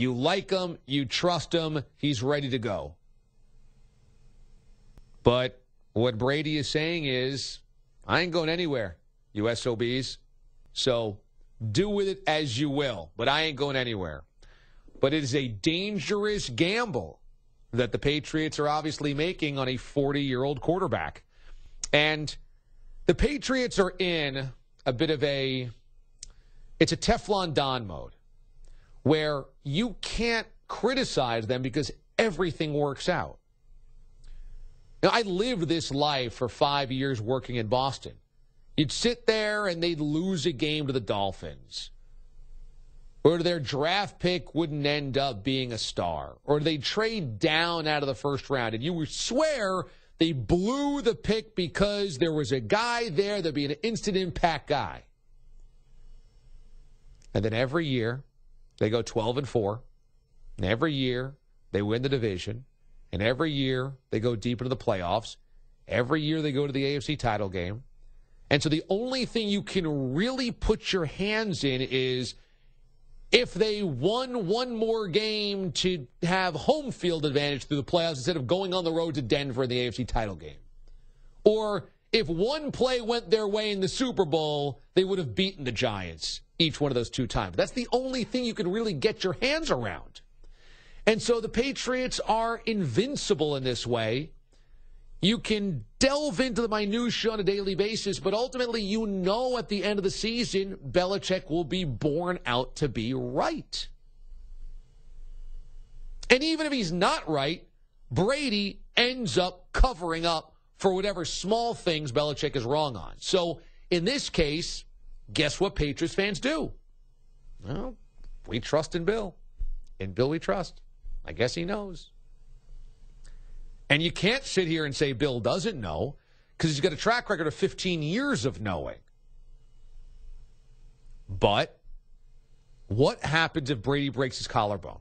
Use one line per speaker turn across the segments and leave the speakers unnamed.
You like him. You trust him. He's ready to go. But what Brady is saying is, I ain't going anywhere, you SOBs. So do with it as you will, but I ain't going anywhere. But it is a dangerous gamble that the Patriots are obviously making on a 40-year-old quarterback. And the Patriots are in a bit of it's a Teflon Don mode, where you can't criticize them because everything works out. Now, I lived this life for 5 years working in Boston. You'd sit there and they'd lose a game to the Dolphins. Or their draft pick wouldn't end up being a star. Or they'd trade down out of the first round. And you would swear they blew the pick because there was a guy there that'd be an instant impact guy. And then every year, they go 12-4. And every year, they win the division. And every year, they go deep into the playoffs. Every year, they go to the AFC title game. And so the only thing you can really put your hands in is if they won one more game to have home field advantage through the playoffs instead of going on the road to Denver in the AFC title game. Or if one play went their way in the Super Bowl, they would have beaten the Giants each one of those two times. That's the only thing you can really get your hands around. And so the Patriots are invincible in this way. You can delve into the minutia on a daily basis, but ultimately you know at the end of the season, Belichick will be borne out to be right. And even if he's not right, Brady ends up covering up for whatever small things Belichick is wrong on. So in this case, guess what Patriots fans do? Well, we trust in Bill. In Bill we trust. I guess he knows. And you can't sit here and say Bill doesn't know because he's got a track record of 15 years of knowing. But what happens if Brady breaks his collarbone?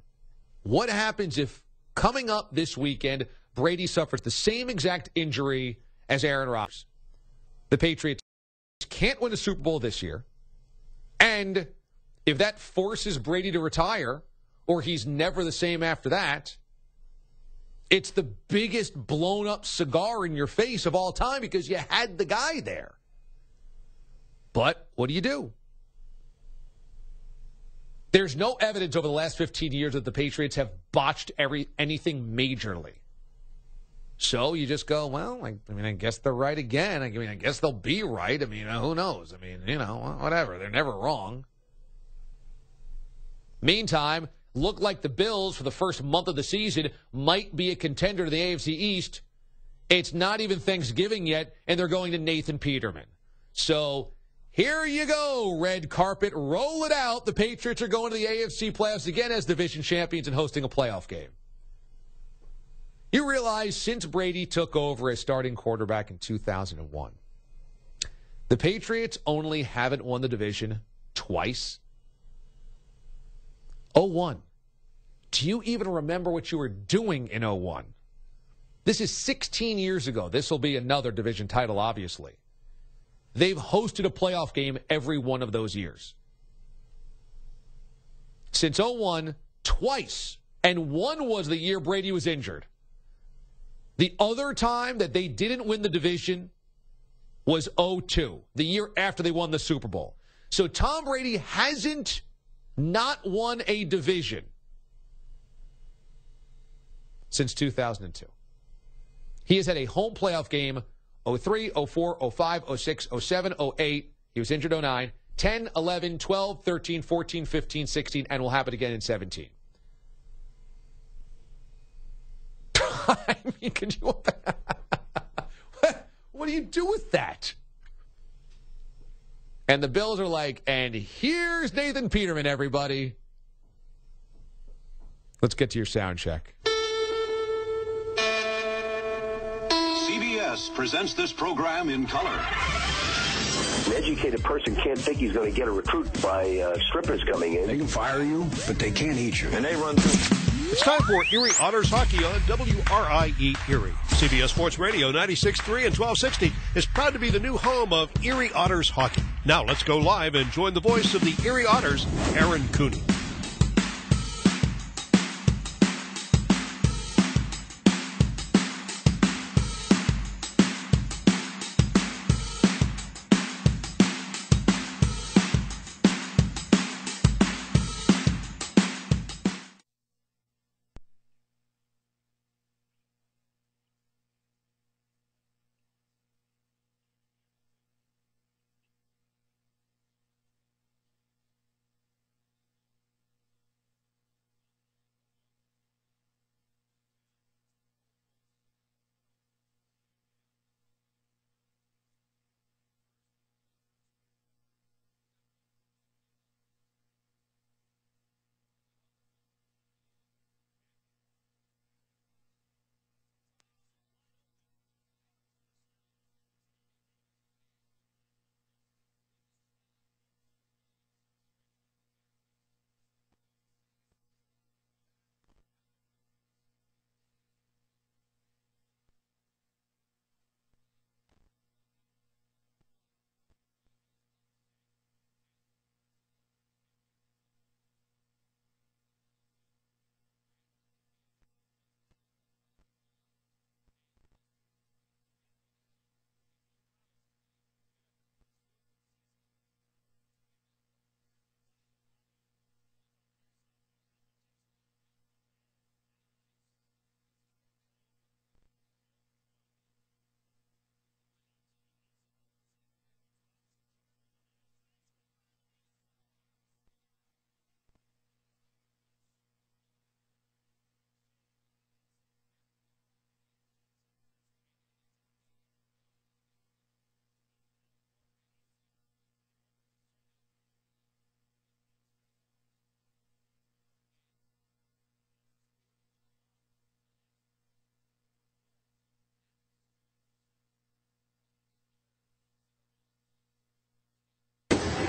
What happens if coming up this weekend, Brady suffers the same exact injury as Aaron Rodgers? The Patriots can't win a Super Bowl this year. And if that forces Brady to retire, or he's never the same after that, it's the biggest blown-up cigar in your face of all time because you had the guy there. But what do you do? There's no evidence over the last 15 years that the Patriots have botched anything majorly. So you just go, well, I guess they're right again. I guess they'll be right. Who knows? Whatever. They're never wrong. Meantime, look like the Bills for the first month of the season might be a contender to the AFC East. It's not even Thanksgiving yet, and they're going to Nathan Peterman. So here you go, red carpet. Roll it out. The Patriots are going to the AFC playoffs again as division champions and hosting a playoff game. You realize since Brady took over as starting quarterback in 2001, the Patriots only haven't won the division twice. 01. Do you even remember what you were doing in 01? This is 16 years ago. This will be another division title, obviously. They've hosted a playoff game every one of those years. Since 01, twice. And one was the year Brady was injured. The other time that they didn't win the division was 02, the year after they won the Super Bowl. So Tom Brady hasn't not won a division since 2002. He has had a home playoff game 03, 04, 05, 06, 07, 08. He was injured 09, 10, 11, 12, 13, 14, 15, 16, and will happen again in 17. Could you what do you do with that? And the Bills are like, and here's Nathan Peterman, everybody. Let's get to your sound check.
CBS presents this program in color.
An educated person can't think he's going to get a recruit by strippers coming in.
They can fire you, but they can't eat you.
And they run through.
It's time for Erie Otters Hockey on WRIE Erie. CBS Sports Radio 96.3 and 1260 is proud to be the new home of Erie Otters Hockey. Now let's go live and join the voice of the Erie Otters, Aaron Cooney.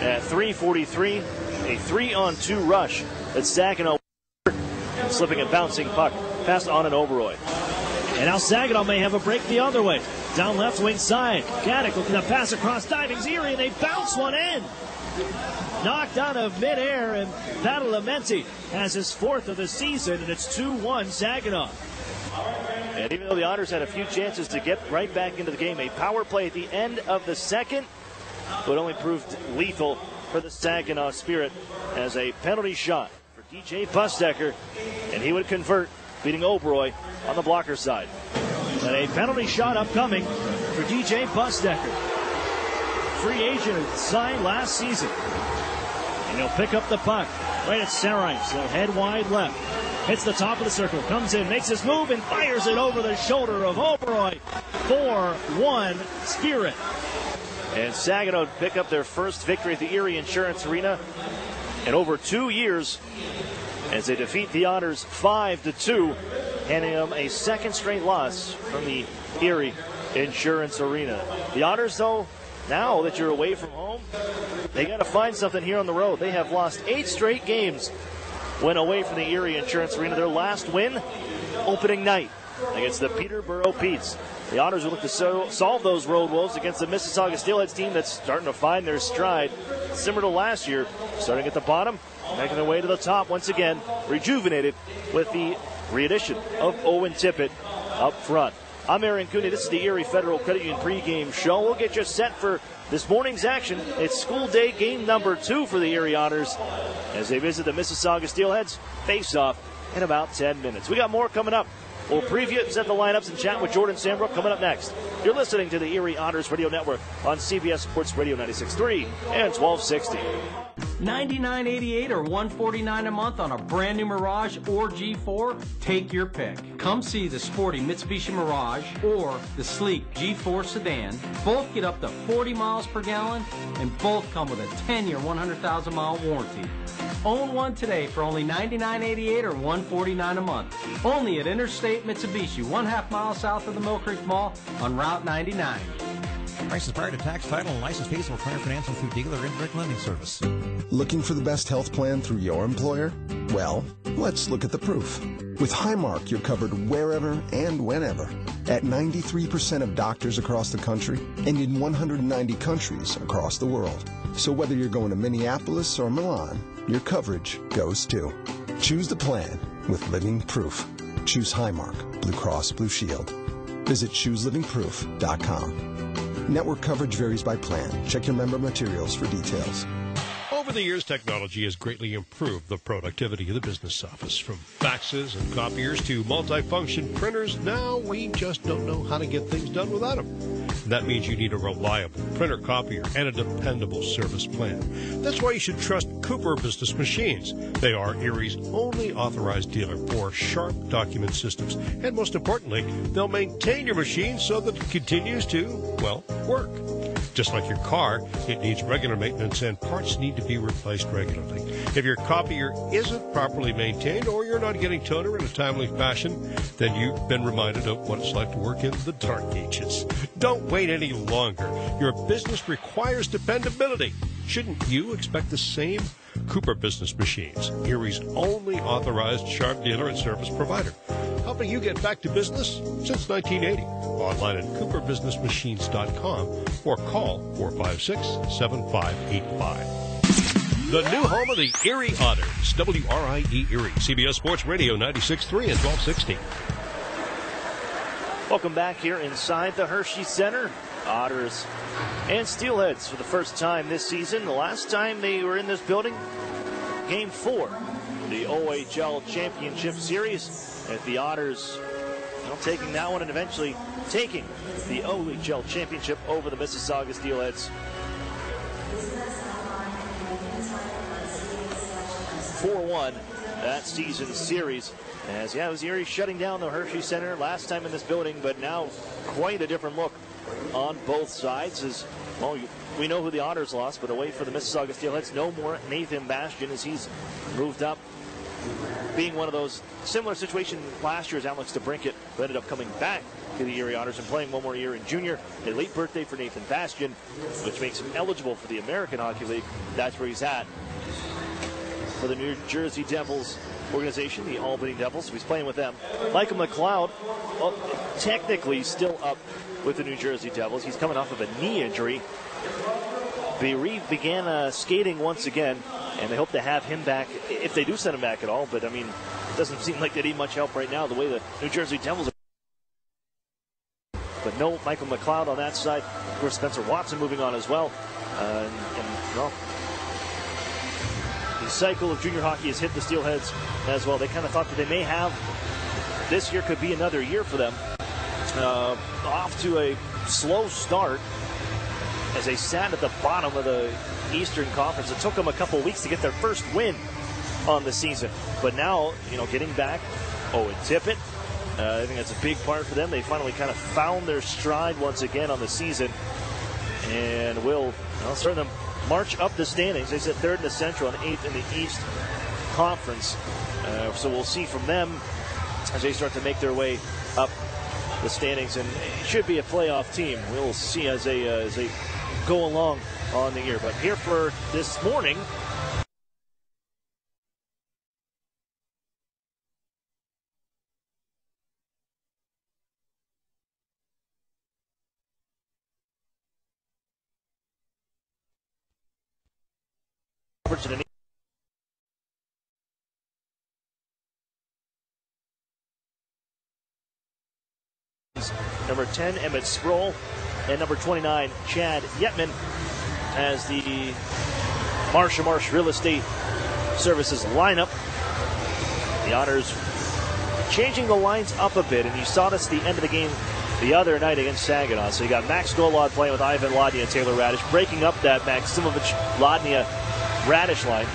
At 3:43, a 3-on-2 rush at Saginaw, and slipping and bouncing puck past on and Oberoi. And now Saginaw may have a break the other way. Down left wing side. Gaddick looking to pass across diving Erie, and they bounce one in. Knocked out of midair, and Badalamenti has his 4th of the season, and it's 2-1 Saginaw. And even though the Otters had a few chances to get right back into the game, a power play at the end of the second, but only proved lethal for the Saginaw Spirit as a penalty shot for DJ Busdecker, and he would convert, beating Oberoi on the blocker side. And a penalty shot upcoming for DJ Busdecker. Free agent signed last season. And he'll pick up the puck right at Sarines. They'll head wide left. Hits the top of the circle. Comes in, makes his move, and fires it over the shoulder of Oberoi. 4-1 Spirit. And Saginaw pick up their first victory at the Erie Insurance Arena in over 2 years as they defeat the Otters 5-2, handing them a second straight loss from the Erie Insurance Arena. The Otters, though, now that you're away from home, they got to find something here on the road. They have lost 8 straight games when away from the Erie Insurance Arena. Their last win, opening night against the Peterborough Petes. The Otters will look to solve those road woes against the Mississauga Steelheads team that's starting to find their stride, similar to last year, starting at the bottom, making their way to the top once again, rejuvenated with the re-addition of Owen Tippett up front. I'm Aaron Cooney. This is the Erie Federal Credit Union pregame show. We'll get you set for this morning's action. It's school day game number 2 for the Erie Otters as they visit the Mississauga Steelheads. Face off in about 10 minutes. We got more coming up. We'll preview, set the lineups, and chat with Jordan Sandbrook coming up next. You're listening to the Erie Otters Radio Network on CBS Sports Radio 96.3 and 1260.
$99.88 or $149 a month on a brand new Mirage or G4? Take your pick. Come see the sporty Mitsubishi Mirage or the sleek G4 sedan. Both get up to 40 miles per gallon and both come with a 10-year, 100,000-mile warranty. Own one today for only $99.88 or $149 a month. Only at Interstate Mitsubishi, 1/2 mile south of the Mill Creek Mall on Route 99.
Prices prior to tax, title, and license fees will require financing through dealer or indirect lending service.
Looking for the best health plan through your employer? Well, let's look at the proof. With Highmark, you're covered wherever and whenever at 93% of doctors across the country and in 190 countries across the world. So whether you're going to Minneapolis or Milan, your coverage goes too. Choose the plan with Living Proof. Choose Highmark, Blue Cross Blue Shield. Visit chooselivingproof.com. Network coverage varies by plan. Check your member materials for details.
Over the years, technology has greatly improved the productivity of the business office. From faxes and copiers to multifunction printers, now we just don't know how to get things done without them. That means you need a reliable printer copier and a dependable service plan. That's why you should trust Cooper Business Machines. They are Erie's only authorized dealer for sharp document systems. And most importantly, they'll maintain your machine so that it continues to, well, work. Just like your car, it needs regular maintenance and parts need to be replaced regularly. If your copier isn't properly maintained or you're not getting toner in a timely fashion, then you've been reminded of what it's like to work in the dark ages. Don't wait any longer. Your business requires dependability. Shouldn't you expect the same? Cooper Business Machines, Erie's only authorized sharp dealer and service provider. Helping you get back to business since 1980. Online at cooperbusinessmachines.com or call 456-7585. The new home of the Erie Otters, WRIE Erie, CBS Sports Radio 96.3 and 1260.
Welcome back here inside the Hershey Center. Otters and Steelheads for the first time this season. The last time they were in this building, Game 4, the OHL Championship Series, at the Otters taking that one and eventually taking the OHL Championship over the Mississauga Steelheads. 4-1 that season's series. As it was Erie shutting down the Hershey Center last time in this building, but now quite a different look on both sides. As well, we know who the Otters lost, but away for the Mississauga Steelheads, no more Nathan Bastian as he's moved up being one of those similar situations last year as Alex DeBrincat, who ended up coming back to the Erie Otters and playing one more year in junior. A late birthday for Nathan Bastian, which makes him eligible for the American Hockey League. That's where he's at for the New Jersey Devils organization, the Albany Devils. So he's playing with them. Michael McLeod, well, technically still up with the New Jersey Devils. He's coming off of a knee injury. They began skating once again, and they hope to have him back if they do send him back at all. But, I mean, it doesn't seem like they need much help right now, the way the New Jersey Devils are. But no Michael McLeod on that side. Of course, Spencer Watson moving on as well. Well, the cycle of junior hockey has hit the Steelheads as well. They kind of thought that they may have this year could be another year for them. Off to a slow start as they sat at the bottom of the Eastern Conference. It took them a couple weeks to get their first win on the season. But now, getting back, Owen Tippett, I think that's a big part for them. They finally kind of found their stride once again on the season, and will start them march up the standings. They sit third in the Central and eighth in the East Conference. So we'll see from them as they start to make their way up the standings, and it should be a playoff team. We'll see as they go along on the year. But here for this morning, number 10, Emmett Sproul, and number 29, Chad Yetman, as the Marsh & Marsh Real Estate Services lineup. The Otters changing the lines up a bit, and you saw this at the end of the game the other night against Saginaw. So you got Max Golod playing with Ivan Lodnia and Taylor Radish, breaking up that Maximovich-Lodnia-Radish line.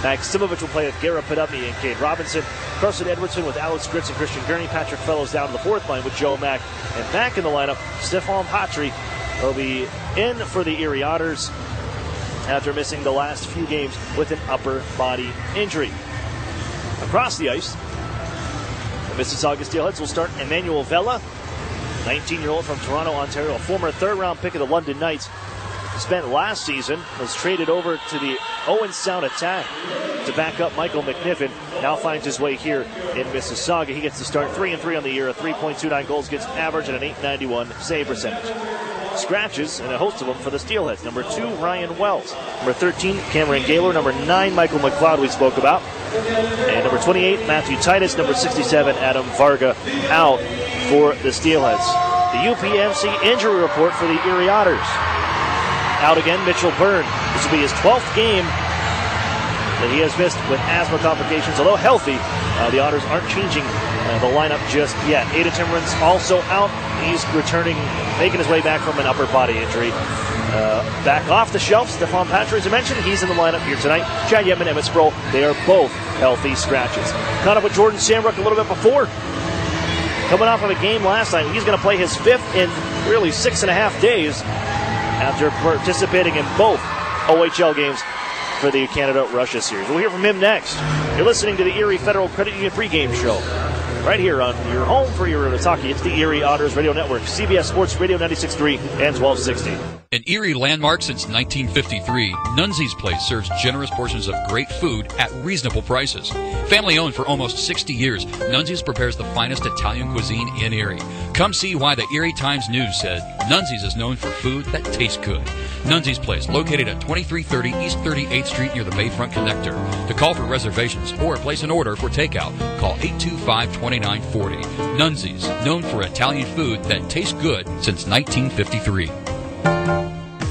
Maximovich will play with Gara Podubny and Cade Robinson. Carson Edwardson with Alex Gritz and Christian Gurney. Patrick Fellows down to the fourth line with Joe Mack. And back in the lineup, Stefan Patry will be in for the Erie Otters after missing the last few games with an upper body injury. Across the ice, the Mississauga Steelheads will start Emmanuel Vella, 19-year-old from Toronto, Ontario, a former third-round pick of the London Knights. Spent last season, was traded over to the Owen Sound Attack to back up Michael McNiven. Now finds his way here in Mississauga. He gets to start 3-3 on the year, a 3.29 goals against average and an .891 save percentage. Scratches, and a host of them for the Steelheads. Number 2, Ryan Wells. Number 13, Cameron Gaylor. Number 9, Michael McLeod, we spoke about. And number 28, Matthew Titus. Number 67, Adam Varga, out for the Steelheads. The UPMC injury report for the Erie Otters. Out again, Mitchell Byrne. This will be his 12th game that he has missed with asthma complications. Although healthy, the Otters aren't changing the lineup just yet. Aiden Timmerman's also out. He's returning, making his way back from an upper body injury. Back off the shelf, Stefan Patry, as I mentioned, he's in the lineup here tonight. Chad Yetman, Emmett Sproul, they are both healthy scratches. Caught up with Jordan Samrock a little bit before. Coming off of a game last night, he's going to play his 5th in really 6.5 days after participating in both OHL games for the Canada-Russia series. We'll hear from him next. You're listening to the Erie Federal Credit Union pregame show right here on your home for Erie Otters hockey. It's the Erie Otters Radio Network, CBS Sports Radio 96.3 and 1260.
An Erie landmark since 1953, Nunzi's Place serves generous portions of great food at reasonable prices. Family owned for almost 60 years, Nunzi's prepares the finest Italian cuisine in Erie. Come see why the Erie Times News said Nunzi's is known for food that tastes good. Nunzi's Place, located at 2330 East 38th Street near the Bayfront Connector. To call for reservations or place an order for takeout, call 825-2940. Nunzi's, known for Italian food that tastes good since 1953.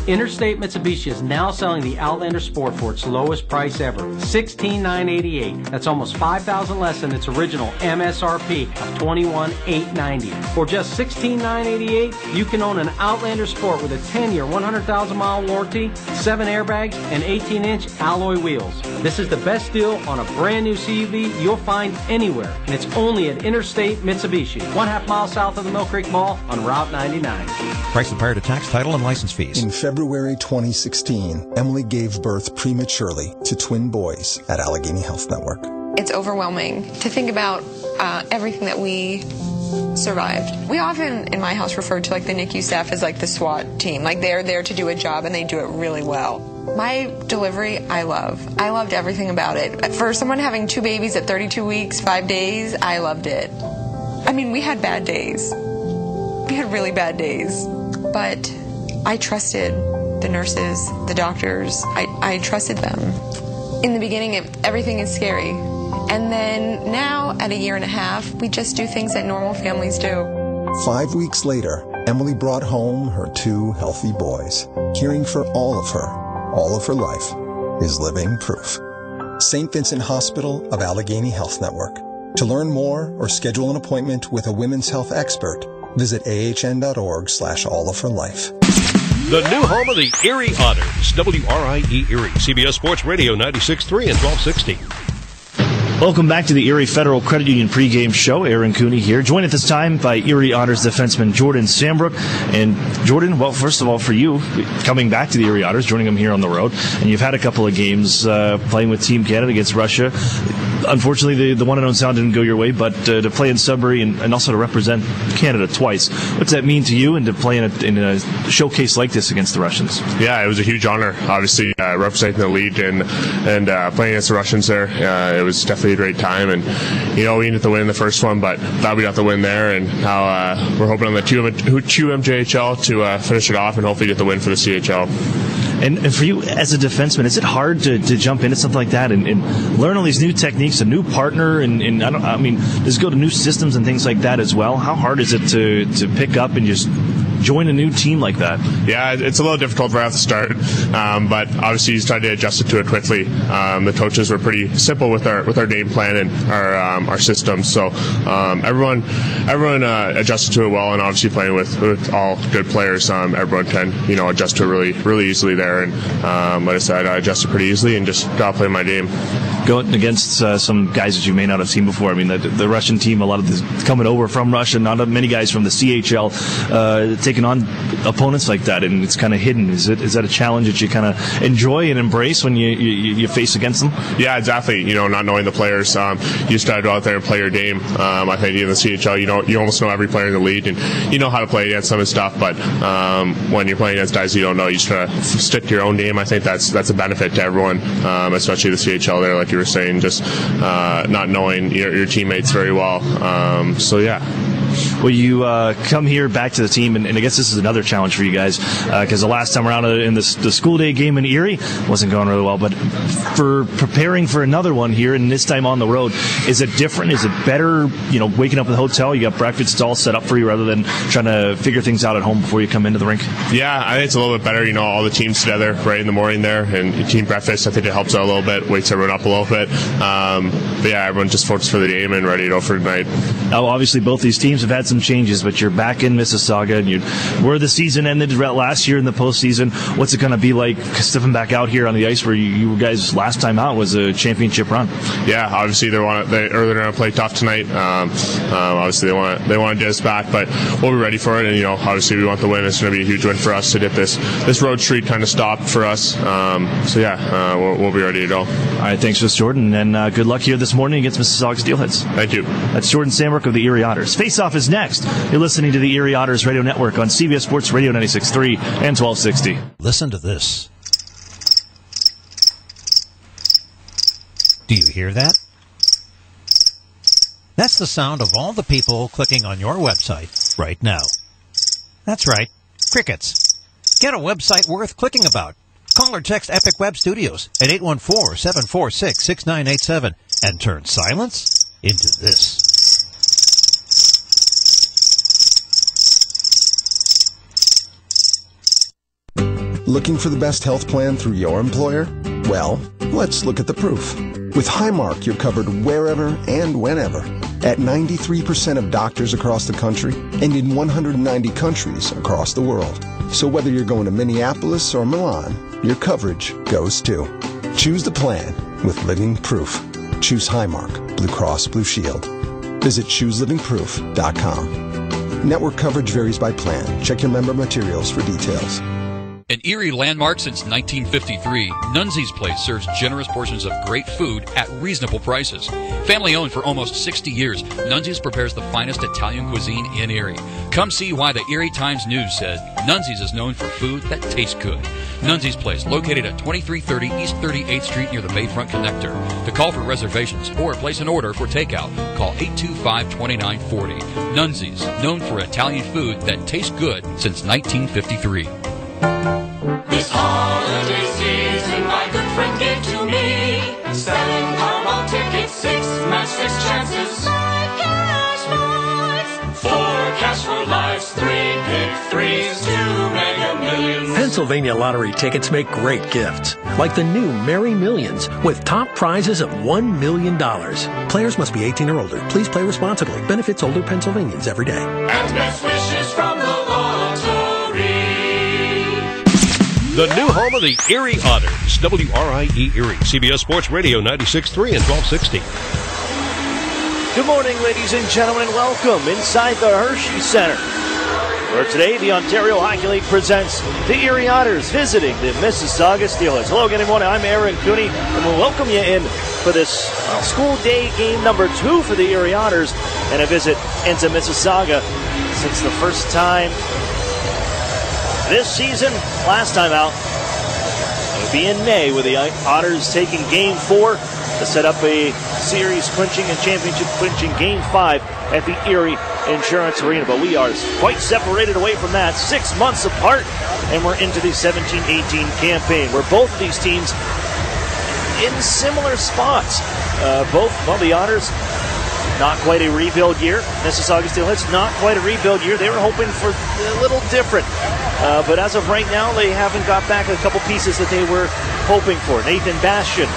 Interstate Mitsubishi is now selling the Outlander Sport for its lowest price ever, $16,988. That's almost $5,000 less than its original MSRP of $21,890. For just $16,988, you can own an Outlander Sport with a 10-year, 100,000-mile warranty, 7 airbags, and 18-inch alloy wheels. This is the best deal on a brand new CUV you'll find anywhere, and it's only at Interstate Mitsubishi, 1/2 mile south of the Mill Creek Mall on Route 99.
Price and prior to tax, title, and license fees.
In February 2016, Emily gave birth prematurely to twin boys at Allegheny Health Network.
It's overwhelming to think about everything that we survived. We often, in my house, refer to like the NICU staff as like the SWAT team. Like they're there to do a job and they do it really well. My delivery, I love. I loved everything about it. For someone having 2 babies at 32 weeks, 5 days, I loved it. I mean, we had bad days. We had really bad days. But I trusted the nurses, the doctors. I trusted them. In the beginning, everything is scary. And then now, at a year and a half, we just do things that normal families do.
5 weeks later, Emily brought home her 2 healthy boys. Caring for all of her life, is living proof. St. Vincent Hospital of Allegheny Health Network. To learn more or schedule an appointment with a women's health expert, visit ahn.org/allofherlife.
The new home of the Erie Otters, WRIE Erie, CBS Sports Radio 96.3 and 1260.
Welcome back to the Erie Federal Credit Union pregame show. Aaron Cooney here, joined at this time by Erie Otters defenseman Jordan Sambrook. And Jordan, well, first of all, for you, coming back to the Erie Otters, joining them here on the road, and you've had a couple of games playing with Team Canada against Russia. Unfortunately, the one and only sound didn't go your way, but to play in Sudbury and also to represent Canada twice, what's that mean to you, and to play in a showcase like this against the Russians?
Yeah, it was a huge honor, obviously, representing the league and playing against the Russians there. It was definitely a great time, and we didn't get the win in the first one, but glad we got the win there, and now we're hoping on the QMJHL to finish it off and hopefully get the win for the CHL.
And for you as a defenseman, is it hard to jump into something like that and learn all these new techniques, a new partner, and does it go to new systems and things like that as well? How hard is it to pick up and just join a new team like that?
Yeah, it's a little difficult right off the start, but obviously he's tried to adjust it to it quickly. The coaches were pretty simple with our game plan and our systems, so everyone adjusted to it well, and obviously playing with all good players, everyone can adjust to it really, really easily there. And like I said, I adjusted pretty easily and just got to play my game.
Going against some guys that you may not have seen before. I mean, the Russian team, a lot of this coming over from Russia, not many guys from the CHL taking on opponents like that, and it's kind of hidden. Is that a challenge that you kind of enjoy and embrace when you face against them?
Yeah, exactly. Not knowing the players, you just got to go out there and play your game. I think in the CHL, you almost know every player in the league, and you know how to play against them and stuff. But when you're playing against guys you don't know, you just try to stick to your own game. I think that's a benefit to everyone, especially the CHL there, like you were saying, just not knowing your teammates very well. So yeah.
Well, you come here back to the team, and I guess this is another challenge for you guys, because the last time around in the school day game in Erie wasn't going really well. But for preparing for another one here, and this time on the road, is it different? Is it better, waking up in the hotel, you got breakfast all set up for you, rather than trying to figure things out at home before you come into the rink?
Yeah, I think it's a little bit better, all the teams together right in the morning there, and team breakfast, I think it helps out a little bit, wakes everyone up a little bit. But yeah, everyone just focused for the game and ready to go for tonight.
Now, obviously, both these teams have had some changes, but you're back in Mississauga, and where the season ended last year in the postseason. What's it going to be like stepping back out here on the ice where you guys last time out was a championship run?
Yeah, obviously they're going to play tough tonight. Obviously they want to get us back, but we'll be ready for it. And obviously we want the win. It's going to be a huge win for us to get this road streak kind of stopped for us. So yeah, we'll be ready to go.
All right, thanks for this, Jordan, and good luck here this morning against Mississauga Steelheads.
Thank you.
That's Jordan Sambrook of the Erie Otters. Face-off is next. You're listening to the Erie Otters Radio Network on CBS Sports Radio 96.3 and 1260.
Listen to this. Do you hear that? That's the sound of all the people clicking on your website right now. That's right, crickets. Get a website worth clicking about. Call or text Epic Web Studios at 814-746-6987 and turn silence into this.
Looking for the best health plan through your employer? Well, let's look at the proof. With Highmark, you're covered wherever and whenever at 93% of doctors across the country and in 190 countries across the world. So whether you're going to Minneapolis or Milan, your coverage goes too. Choose the plan with Living Proof. Choose Highmark, Blue Cross Blue Shield. Visit ChooseLivingProof.com. Network coverage varies by plan. Check your member materials for details.
An Erie landmark since 1953, Nunzi's Place serves generous portions of great food at reasonable prices. Family owned for almost 60 years, Nunzi's prepares the finest Italian cuisine in Erie. Come see why the Erie Times-News said Nunzi's is known for food that tastes good. Nunzi's Place, located at 2330 East 38th Street near the Bayfront Connector. To call for reservations or place an order for takeout, call 825-2940. Nunzi's, known for Italian food that tastes good since 1953.
This holiday season, my good friend gave to me 7 Powerball tickets, 6 match 6 chances, 5 cash lives, 4 cash for lives, 3 pick 3s, 2 Mega Millions.
Pennsylvania lottery tickets make great gifts, like the new Merry Millions with top prizes of $1 million. Players must be 18 or older. Please play responsibly. Benefits older Pennsylvanians every day.
And best wishes from the lottery.
The new home of the Erie Otters, WRIE Erie, CBS Sports Radio 96.3 and 1260.
Good morning, ladies and gentlemen, and welcome inside the Hershey Center, where today the Ontario Hockey League presents the Erie Otters visiting the Mississauga Steelheads. Hello again, everyone. I'm Aaron Cooney, and we'll welcome you in for this school day game number 2 for the Erie Otters, and a visit into Mississauga since the first time this season. Last time out, it would be in May, with the Otters taking Game 4 to set up a series clinching and championship clinching Game 5 at the Erie Insurance Arena. But we are quite separated away from that, 6 months apart, and we're into the 17-18 campaign, where both of these teams in similar spots. The Otters, not quite a rebuild year. Mississauga Steelheads, not quite a rebuild year. They were hoping for a little different. But as of right now, they haven't got back a couple pieces that they were hoping for. Nathan Bastian,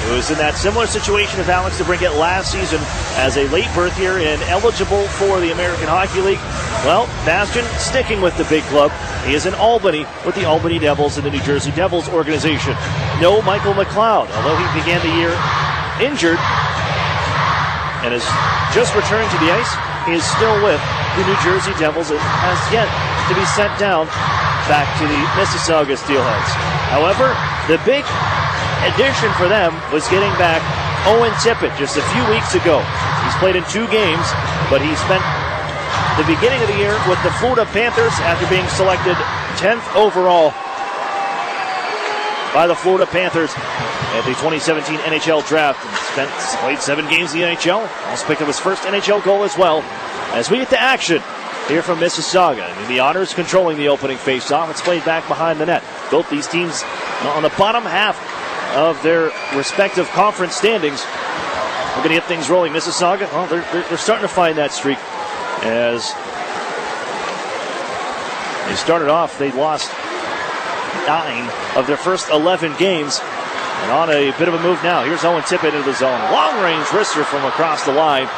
who was in that similar situation of Alex DeBrincat last season as a late birth year and eligible for the American Hockey League. Well, Bastian sticking with the big club. He is in Albany with the Albany Devils in the New Jersey Devils organization. No Michael McLeod, although he began the year injured and is just returning to the ice. He is still with the New Jersey Devils and has yet to be sent down back to the Mississauga Steelheads. However, the big addition for them was getting back Owen Tippett just a few weeks ago. He's played in 2 games, but he spent the beginning of the year with the Florida Panthers after being selected 10th overall by the Florida Panthers at the 2017 NHL Draft. And played 7 games in the NHL. Also picked up his first NHL goal as well. As we get to action here from Mississauga, and the Otters controlling the opening face-off. It's played back behind the net. Both these teams on the bottom half of their respective conference standings. We're going to get things rolling. Mississauga, well, they're starting to find that streak. As they started off, they lost 9 of their first 11 games. And on a bit of a move now. Here's Owen Tippett into the zone. Long-range wrister from across the line.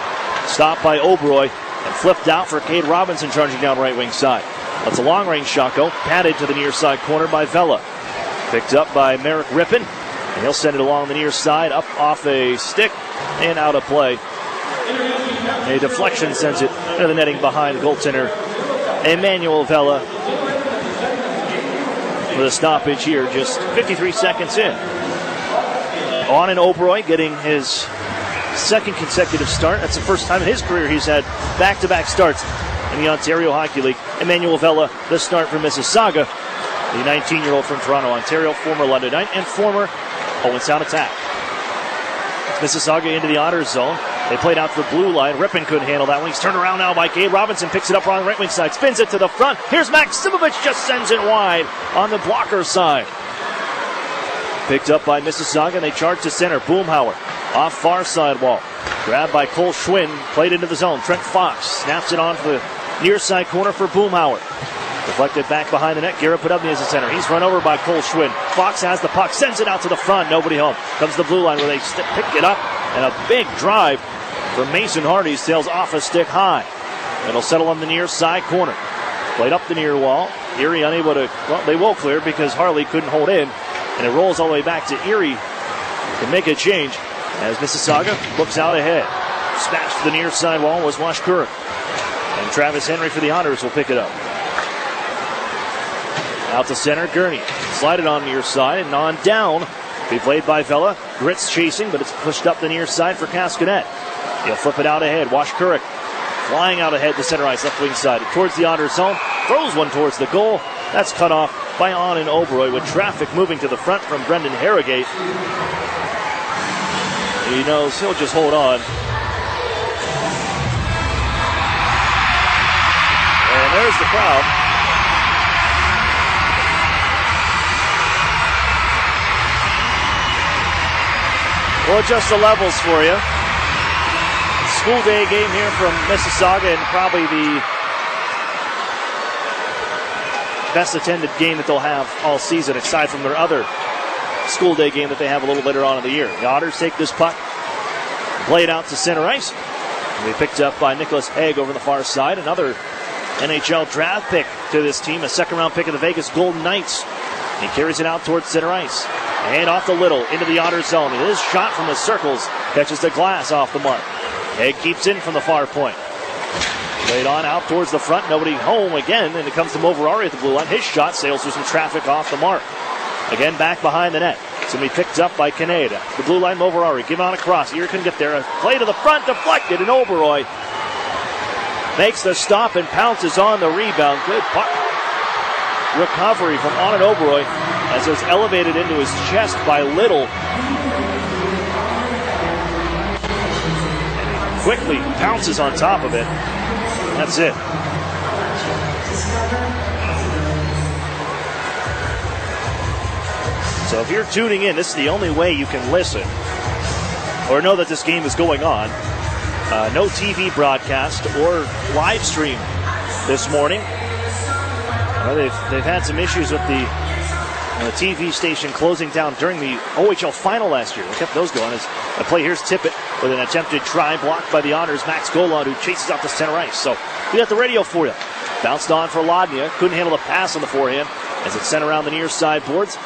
Stopped by Oberoi and flipped out for Cade Robinson, charging down right wing side. That's a long-range shot go. Patted to the near side corner by Vela. Picked up by Merrick Rippon. And he'll send it along the near side, up off a stick, and out of play. A deflection sends it into the netting behind goaltender Emmanuel Vela. With a stoppage here, just 53 seconds in. On and Oberoi getting his 2nd consecutive start. That's the first time in his career he's had back-to-back starts in the Ontario Hockey League. Emmanuel Vela, the start for Mississauga. The 19-year-old from Toronto, Ontario, former London Knight and former Owen Sound attack. Mississauga into the Otters zone. They played out to the blue line. Rippon couldn't handle that one. He's turned around now by Cade Robinson. Picks it up on the right wing side. Spins it to the front. Here's Maximovich. Just sends it wide on the blocker side. Picked up by Mississauga. And they charge to center. Boomhauer off far side wall. Grabbed by Cole Schwinn. Played into the zone. Trent Fox snaps it on to the near side corner for Boomhauer. Deflected back behind the net. Garrett Podubny is the center. He's run over by Cole Schwinn. Fox has the puck. Sends it out to the front. Nobody home. Comes the blue line where they pick it up. And a big drive from Mason Hardy. Sails off a stick high. It'll settle on the near side corner. Played up the near wall. Erie unable to, well, they will clear because Harley couldn't hold in. And it rolls all the way back to Erie to make a change as Mississauga looks out ahead. Smashed to the near side wall was Washkurik. And Travis Henry for the Otters will pick it up. Out to center, Gurney. Slide it on near side and on down. Be played by Vela. Gritz chasing, but it's pushed up the near side for Cascanet. He'll flip it out ahead. Washkurik flying out ahead to center ice, left wing side. Towards the Otters zone. Throws one towards the goal. That's cut off by Anand Oberoi with traffic moving to the front from Brendan Harrogate. He knows he'll just hold on. And there's the crowd. We'll adjust the levels for you. School day game here from Mississauga, and probably the best attended game that they'll have all season, aside from their other school day game that they have a little later on in the year. The Otters take this puck, play it out to center ice. And be picked up by Nicholas Haig over the far side. Another NHL draft pick to this team, a second-round pick of the Vegas Golden Knights. He carries it out towards center ice. And off the Little, into the Otters zone. It is shot from the circles, catches the glass off the mark. Haig keeps in from the far point. Laid on out towards the front, nobody home again, and it comes to Moverari at the blue line. His shot sails through some traffic off the mark. Again, back behind the net. It's going to be picked up by Canada. The blue line, Moverari, give on across. Erie can get there. A play to the front, deflected, and Oberoi makes the stop and pounces on the rebound. Good puck recovery from Anand Oberoi as it was elevated into his chest by Little. Quickly pounces on top of it. That's it. So if you're tuning in, this is the only way you can listen or know that this game is going on. No TV broadcast or live stream this morning. They've had some issues with the TV station closing down during the OHL final last year. They kept those going. As a play, here's Tippett with an attempted try blocked by the Otters. Max Golod, who chases out to center ice. So we got the radio for you. Bounced on for Lodnia. Couldn't handle the pass on the forehand as it's sent around the near side boards.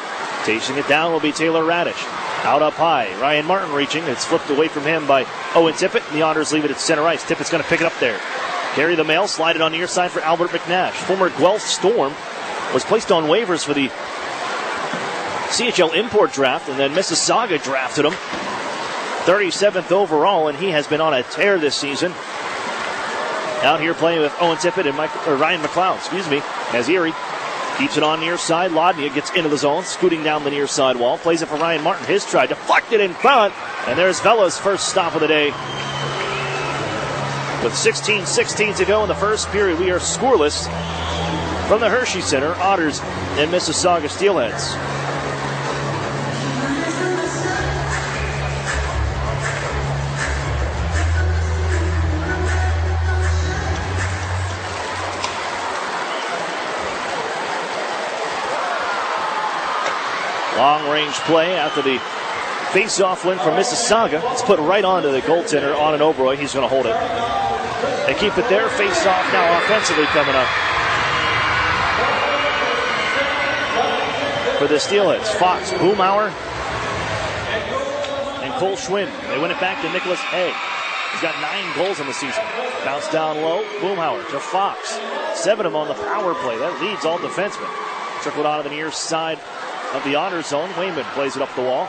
Chasing it down will be Taylor Radish. Out up high. Ryan Martin reaching. It's flipped away from him by Owen Tippett. And the Otters leave it at center ice. Tippett's going to pick it up there. Carry the mail. Slide it on the near side for Albert McNash. Former Guelph Storm was placed on waivers for the CHL import draft, and then Mississauga drafted him 37th overall, and he has been on a tear this season. Out here playing with Owen Tippett and Ryan McLeod, as Erie keeps it on near side. Lodnia gets into the zone, scooting down the near side wall, plays it for Ryan Martin. His try deflected in front, and there's Vela's first stop of the day. With 16:16 to go in the first period, we are scoreless from the Hershey Center. Otters and Mississauga Steelheads. Long-range play after the face-off win from Mississauga. It's put right onto the goaltender, Anand Oberoi. He's going to hold it. They keep it there. Face-off now offensively coming up for the Steelheads. Fox, Boomhauer, and Cole Schwinn. They win it back to Nicholas Haig. He's got 9 goals on the season. Bounce down low. Boomhauer to Fox. 7 of them on the power play. That leads all defensemen. Trickled out of the near side of the honor zone. Wayman plays it up the wall.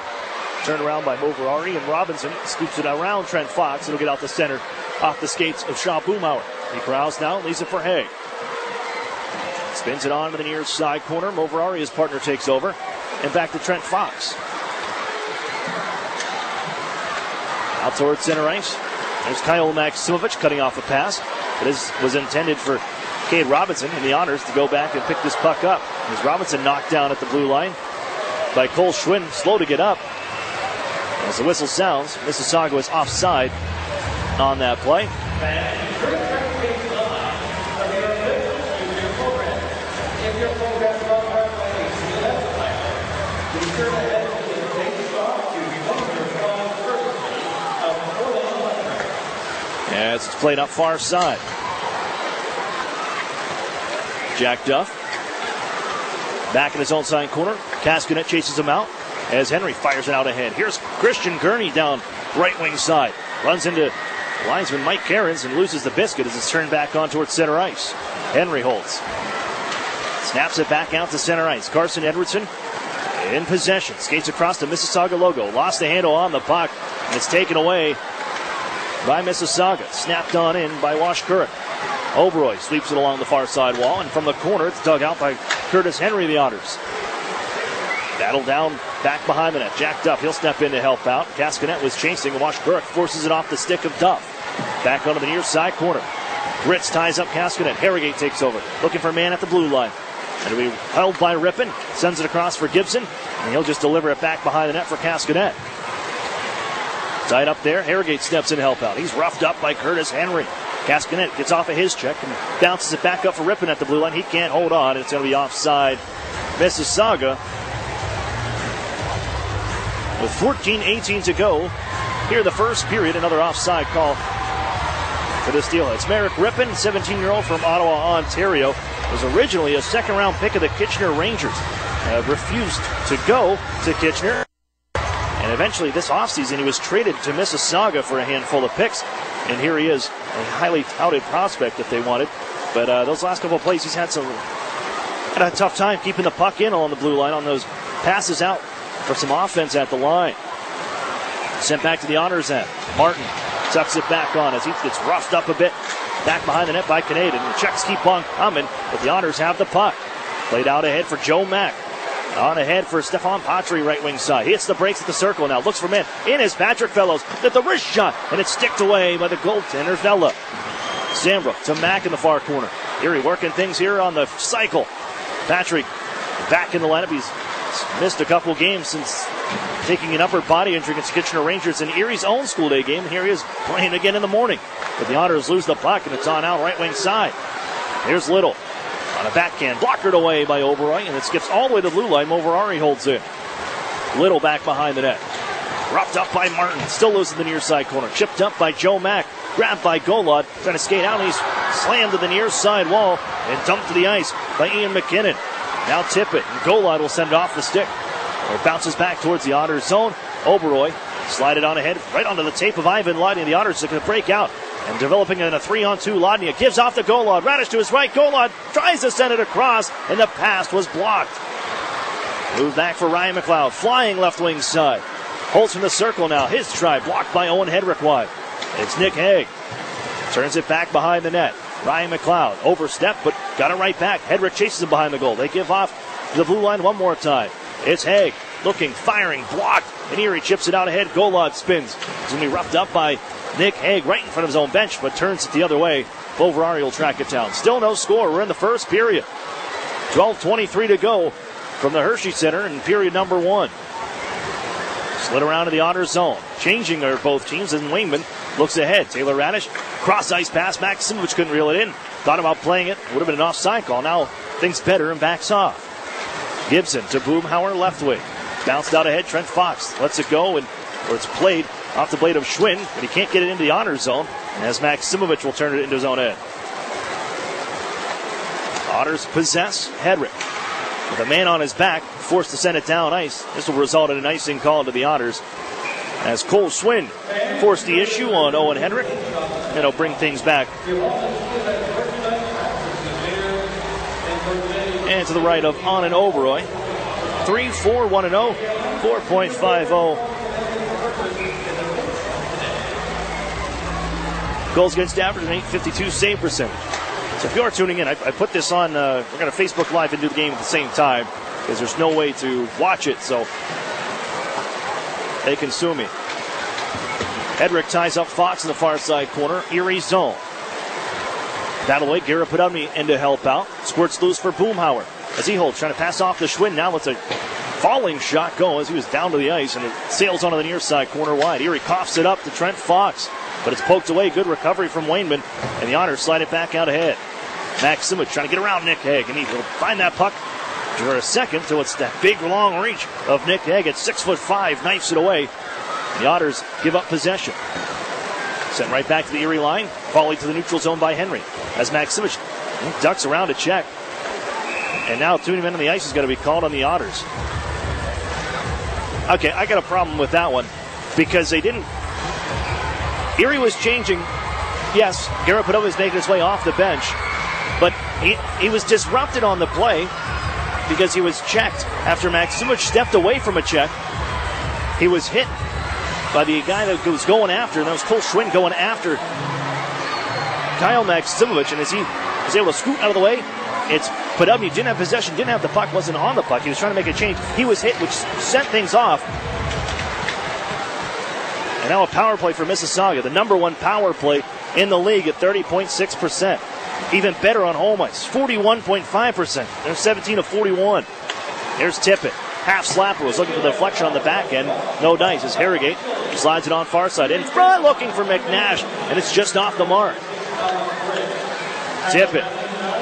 Turned around by Moverari, and Robinson scoops it around Trent Fox. It'll get out the center off the skates of Shaw Boomhauer. He corrals now, leaves it for Haig. Spins it on to the near side corner. Moverari, his partner, takes over. And back to Trent Fox. Out towards center ice. There's Kyle Maximovich cutting off a pass. This was intended for Cade Robinson and the Honors to go back and pick this puck up. As Robinson knocked down at the blue line by Cole Schwinn, slow to get up. As the whistle sounds, Mississauga was offside on that play. As it's played up far side. Jack Duff back in his own side corner. Cascanet chases him out as Henry fires it out ahead. Here's Christian Gurney down right wing side. Runs into linesman Mike Cairns and loses the biscuit as it's turned back on towards center ice. Henry holds. Snaps it back out to center ice. Carson Edwardson in possession. Skates across the Mississauga logo. Lost the handle on the puck. And it's taken away by Mississauga. Snapped on in by Washkurik. Oberoy sweeps it along the far side wall. And from the corner, it's dug out by Curtis Henry, the Otters. Battle down back behind the net. Jacked up. He'll step in to help out. Cascanet was chasing. Washkurik forces it off the stick of Duff. Back onto the near side corner. Gritz ties up Cascanet. Harrogate takes over. Looking for a man at the blue line. And we held by Rippon. Sends it across for Gibson. And he'll just deliver it back behind the net for Cascanet. Tied up there. Harrogate steps in to help out. He's roughed up by Curtis Henry. Cascanet gets off of his check and bounces it back up for Rippon at the blue line. He can't hold on. It's going to be offside. Mississauga. With 14:18 to go. Here the first period. Another offside call for the Steelheads. Merrick Rippon, 17-year-old from Ottawa, Ontario, was originally a second-round pick of the Kitchener Rangers. Refused to go to Kitchener. And eventually this offseason he was traded to Mississauga for a handful of picks. And here he is, a highly touted prospect if they wanted. But those last couple of plays he's had a tough time keeping the puck in along the blue line on those passes out for some offense at the line. Sent back to the Otters end. Martin tucks it back on as he gets roughed up a bit. Back behind the net by Canadian. The checks keep on coming, but the Otters have the puck. Played out ahead for Joe Mack. On ahead for Stefan Patry, right wing side. He hits the brakes at the circle now. Looks for men. In is Patrick Fellows. At the wrist shot, and it's sticked away by the goaltender, Vella. Zambrook to Mack in the far corner. Erie working things here on the cycle. Patrick back in the lineup. He's missed a couple games since taking an upper body injury against Kitchener Rangers in Erie's own school day game. And here he is playing again in the morning. But the Otters lose the puck, and it's on out right wing side. Here's Little on a backhand. Blockered away by Oberoy, and it skips all the way to the blue line. Moverari holds in. Little back behind the net. Roughed up by Martin. Still losing the near side corner. Chipped up by Joe Mack. Grabbed by Golod. Trying to skate out, and he's slammed to the near side wall and dumped to the ice by Ian McKinnon. Now tip it, and Golod will send it off the stick. Or it bounces back towards the Otters zone. Oberoy slide it on ahead, right onto the tape of Ivan Lodnia. The Otters are going to break out and developing in a 3-on-2. Lodnia gives off to Golod. Radish to his right. Golod tries to send it across, and the pass was blocked. Move back for Ryan McLeod, flying left wing side. Holds from the circle now. His try blocked by Owen Hedrick wide. It's Nick Haig. Turns it back behind the net. Ryan McLeod overstepped, but got it right back. Hedrick chases him behind the goal. They give off the blue line one more time. It's Haig. Looking, firing, blocked. And Erie chips it out ahead. Golod spins. It's going to be roughed up by Nick Haig right in front of his own bench, but turns it the other way. Boverari will track it down. Still no score. We're in the first period. 12:23 to go from the Hershey Center in period number 1. Slid around to the Otters zone. Changing are both teams, and Wingman looks ahead. Taylor Radish, cross ice pass. Maximovic couldn't reel it in. Thought about playing it. Would have been an offside call. Now thinks better and backs off. Gibson to Boomhauer, left wing. Bounced out ahead. Trent Fox lets it go, or it's played off the blade of Schwinn, but he can't get it into the Otters zone. And as Maximovic will turn it into his own end. Otters possess Hedrick. With a man on his back, forced to send it down ice. This will result in an icing call to the Otters, as Cole Schwinn forced the issue on Owen Hedrick, and he'll bring things back. And to the right of Anand Oberoy. 3-4-1-0, 4.50. Goals against average, an .852 save percentage. So if you are tuning in, I put this on, we're going to Facebook Live and do the game at the same time, because there's no way to watch it, so they can sue me. Hedrick ties up Fox in the far side corner. Erie zone. Battle away, Garrett Podubny in to help out. Squirts loose for Boomhauer as he holds, trying to pass off to Schwinn. Now it's a falling shot go as he was down to the ice, and it sails onto the near side corner wide. Erie coughs it up to Trent Fox, but it's poked away. Good recovery from Wainman, and the Otters slide it back out ahead. Max Simic trying to get around Nick Haig, and he'll find that puck for a second till it's that big long reach of Nick Haig at 6'5", knifes it away. The Otters give up possession. Sent right back to the Erie line, volley to the neutral zone by Henry as Max Simic ducks around to check. And now 2 men on the ice is going to be called on the Otters. Okay, I got a problem with that one because they didn't. Erie was changing. Yes, Garrett Padova is making his way off the bench, but He was disrupted on the play because he was checked after Maximovic stepped away from a check. He was hit by the guy that was going after, and that was Cole Schwinn going after Kyle Maximovic, and as he was able to scoot out of the way, it's Podubny didn't have possession, didn't have the puck, wasn't on the puck. He was trying to make a change. He was hit, which sent things off. And now a power play for Mississauga, the number one power play in the league at 30.6%. Even better on home ice, 41.5%. They're 17 of 41. There's Tippett. Half slapper was looking for the deflection on the back end. No dice as Harrogate slides it on far side. In front looking for McNash, and it's just off the mark. Tippett.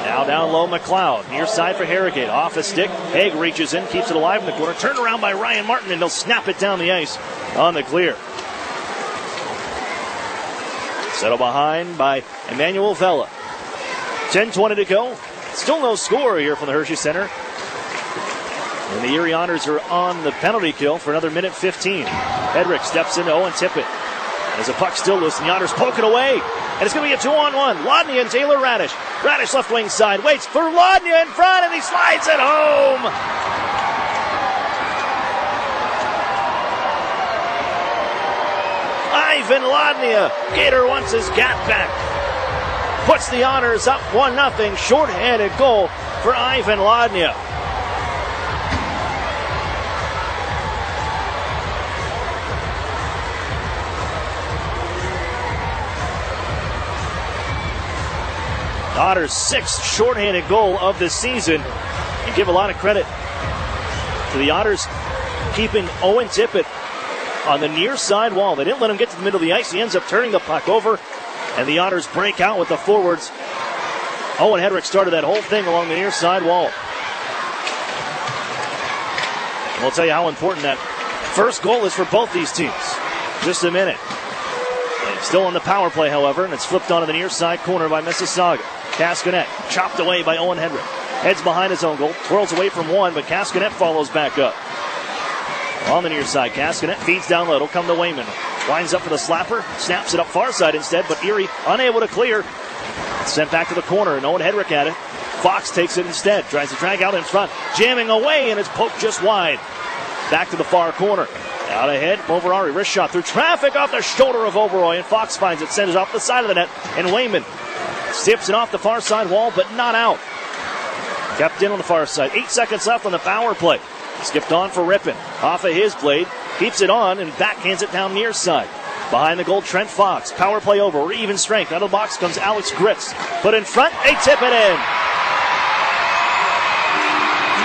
Now down low, McLeod. Near side for Harrogate. Off a stick. Haig reaches in, keeps it alive in the corner. Turned around by Ryan Martin, and they'll snap it down the ice on the clear. Settled behind by Emmanuel Vella. 10:20 to go. Still no score here from the Hershey Center. And the Erie Otters are on the penalty kill for another minute 15. Hedrick steps into Owen Tippett. As the puck still loose, and the Otters poke it away. And it's going to be a 2-on-1. Lodnia and Taylor Radish. Radish left wing side. Waits for Lodnia in front, and he slides it home. Ivan Lodnia. Gator wants his gap back. Puts the Otters up 1-0. Short-handed goal for Ivan Lodnia. Otters' sixth shorthanded goal of the season. And give a lot of credit to the Otters keeping Owen Tippett on the near side wall. They didn't let him get to the middle of the ice. He ends up turning the puck over, and the Otters break out with the forwards. Owen Hedrick started that whole thing along the near side wall. And we'll tell you how important that first goal is for both these teams. Just a minute. And still on the power play, however, and it's flipped onto the near side corner by Mississauga. Cascanet chopped away by Owen Hedrick. Heads behind his own goal, twirls away from one, but Cascanet follows back up. On the near side, Cascanet feeds down low. It'll come to Wayman. Winds up for the slapper, snaps it up far side instead, but Erie unable to clear. Sent back to the corner, and Owen Hedrick at it. Fox takes it instead, tries to drag out in front, jamming away, and it's poked just wide. Back to the far corner. Out ahead, Moverari, wrist shot through traffic off the shoulder of Oberoy, and Fox finds it, sends it off the side of the net, and Wayman tips it off the far side wall, but not out. Kept in on the far side. 8 seconds left on the power play. Skipped on for Rippon. Off of his blade. Keeps it on and backhands it down near side. Behind the goal, Trent Fox. Power play over. We're even strength. Out of the box comes Alex Gritz. Put in front. They tip it in.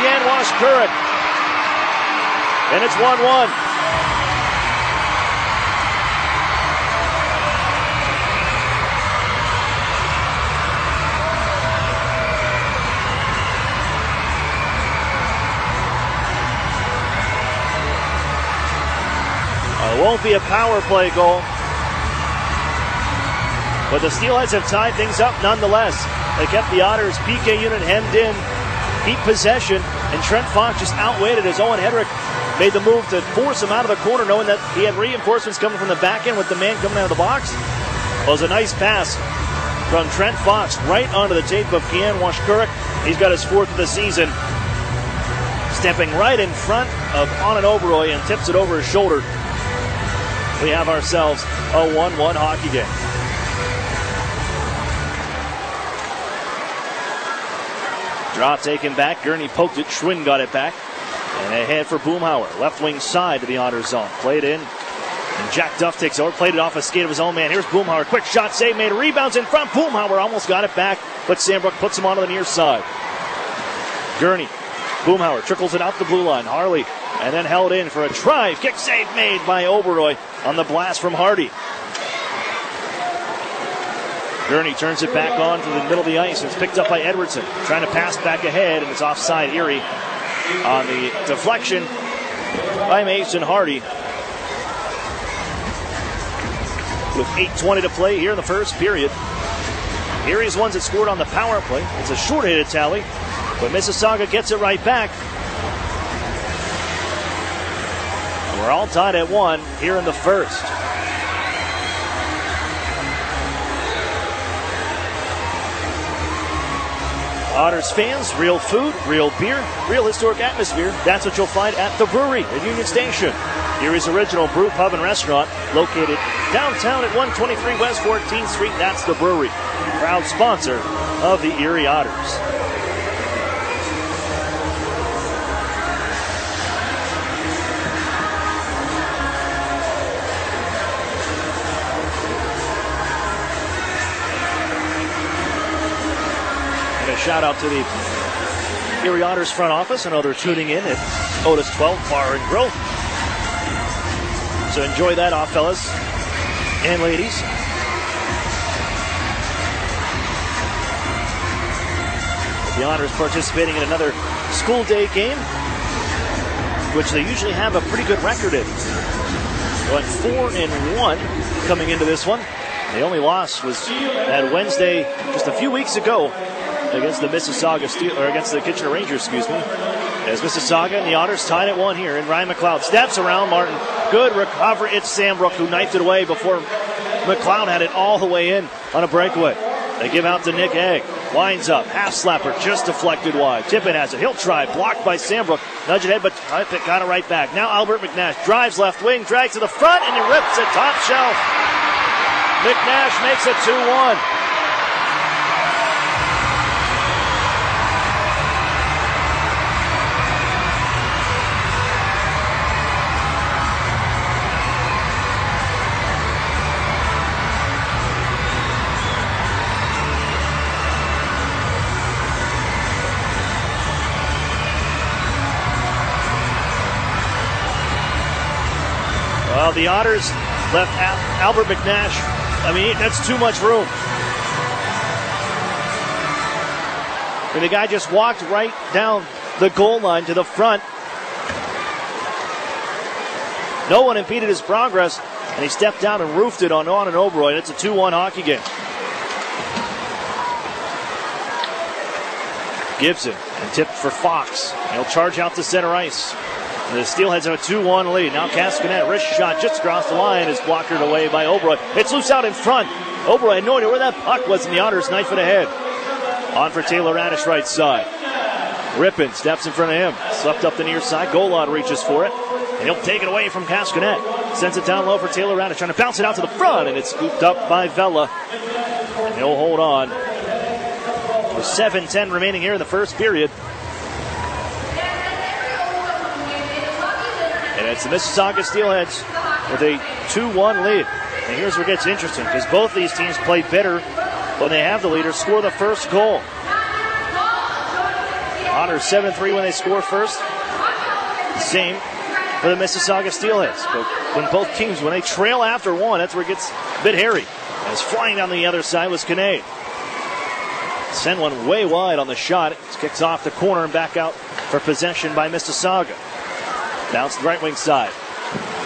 Yanwash Kurek. And it's 1-1. It won't be a power play goal, but the Steelheads have tied things up nonetheless. They kept the Otters' PK unit hemmed in, keep possession, and Trent Fox just outweighted as Owen Hedrick made the move to force him out of the corner, knowing that he had reinforcements coming from the back end with the man coming out of the box. Well, it was a nice pass from Trent Fox right onto the tape of Kian Washkurik. He's got his fourth of the season, stepping right in front of Anand Oberoy and tips it over his shoulder. We have ourselves a 1-1 hockey game. Draw taken back. Gurney poked it. Schwinn got it back. And ahead for Boomhauer. Left wing side to the Otters zone. Played in. And Jack Duff takes over. Played it off a skate of his own man. Here's Boomhauer. Quick shot save made. Rebounds in front. Boomhauer almost got it back. But Sandbrook puts him onto the near side. Gurney. Boomhauer trickles it out the blue line. Harley. And then held in for a try. Kick save made by Oberoy on the blast from Hardy. Gurney turns it back on to the middle of the ice. It's picked up by Edwardson. Trying to pass back ahead, and it's offside Erie on the deflection by Mason Hardy. With 8:20 to play here in the first period. Erie's ones that scored on the power play. It's a short-handed tally, but Mississauga gets it right back. We're all tied at 1 here in the first. Otters fans, real food, real beer, real historic atmosphere. That's what you'll find at the brewery at Union Station. Erie's original brew pub and restaurant, located downtown at 123 West 14th Street. That's the brewery. Proud sponsor of the Erie Otters. Shout out to the Erie Otters front office. I know they're tuning in at Otis 12 Bar and Grill. So enjoy that off, fellas and ladies. The Otters participating in another school day game, which they usually have a pretty good record in. Going 4-1 coming into this one. The only loss was that Wednesday just a few weeks ago against the Mississauga against the Kitchener Rangers, as Mississauga and the Otters tied at 1 here. And Ryan McLeod steps around Martin. Good recovery. It's Sambrook who knifed it away before McLeod had it all the way in on a breakaway. They give out to Nick Egg. Winds up. Half slapper. Just deflected wide. Tippett has it. He'll try. Blocked by Sambrook. Nudge it ahead, but Tippett got it right back. Now Albert McNash drives left wing. Drags to the front, and he rips it top shelf. McNash makes it 2-1. Well, the Otters left Albert McNash. I mean, that's too much room. And the guy just walked right down the goal line to the front. No one impeded his progress, and he stepped down and roofed it on and Oberoy. It's a 2-1 hockey game. Gibson and tipped for Fox. He'll charge out to center ice. The Steelheads have a 2-1 lead. Now Cascanet, wrist shot just across the line, is blocked away by Oberoy. It's loose out in front. Oberoy had no idea where that puck was, and the Otters knife it ahead. On for Taylor Radish, right side. Rippin steps in front of him. Swept up the near side. Golod reaches for it, and he'll take it away from Cascanet. Sends it down low for Taylor Radish, trying to bounce it out to the front, and it's scooped up by Vela. And he'll hold on. With 7:10 remaining here in the first period. And it's the Mississauga Steelheads with a 2-1 lead. And here's where it gets interesting, because both these teams play better when they have the lead or score the first goal. Otters 7-3 when they score first. Same for the Mississauga Steelheads. But when both teams, when they trail after one, that's where it gets a bit hairy. As flying down the other side was Kinnaid. Send one way wide on the shot. It kicks off the corner and back out for possession by Mississauga. Bounce the right wing side.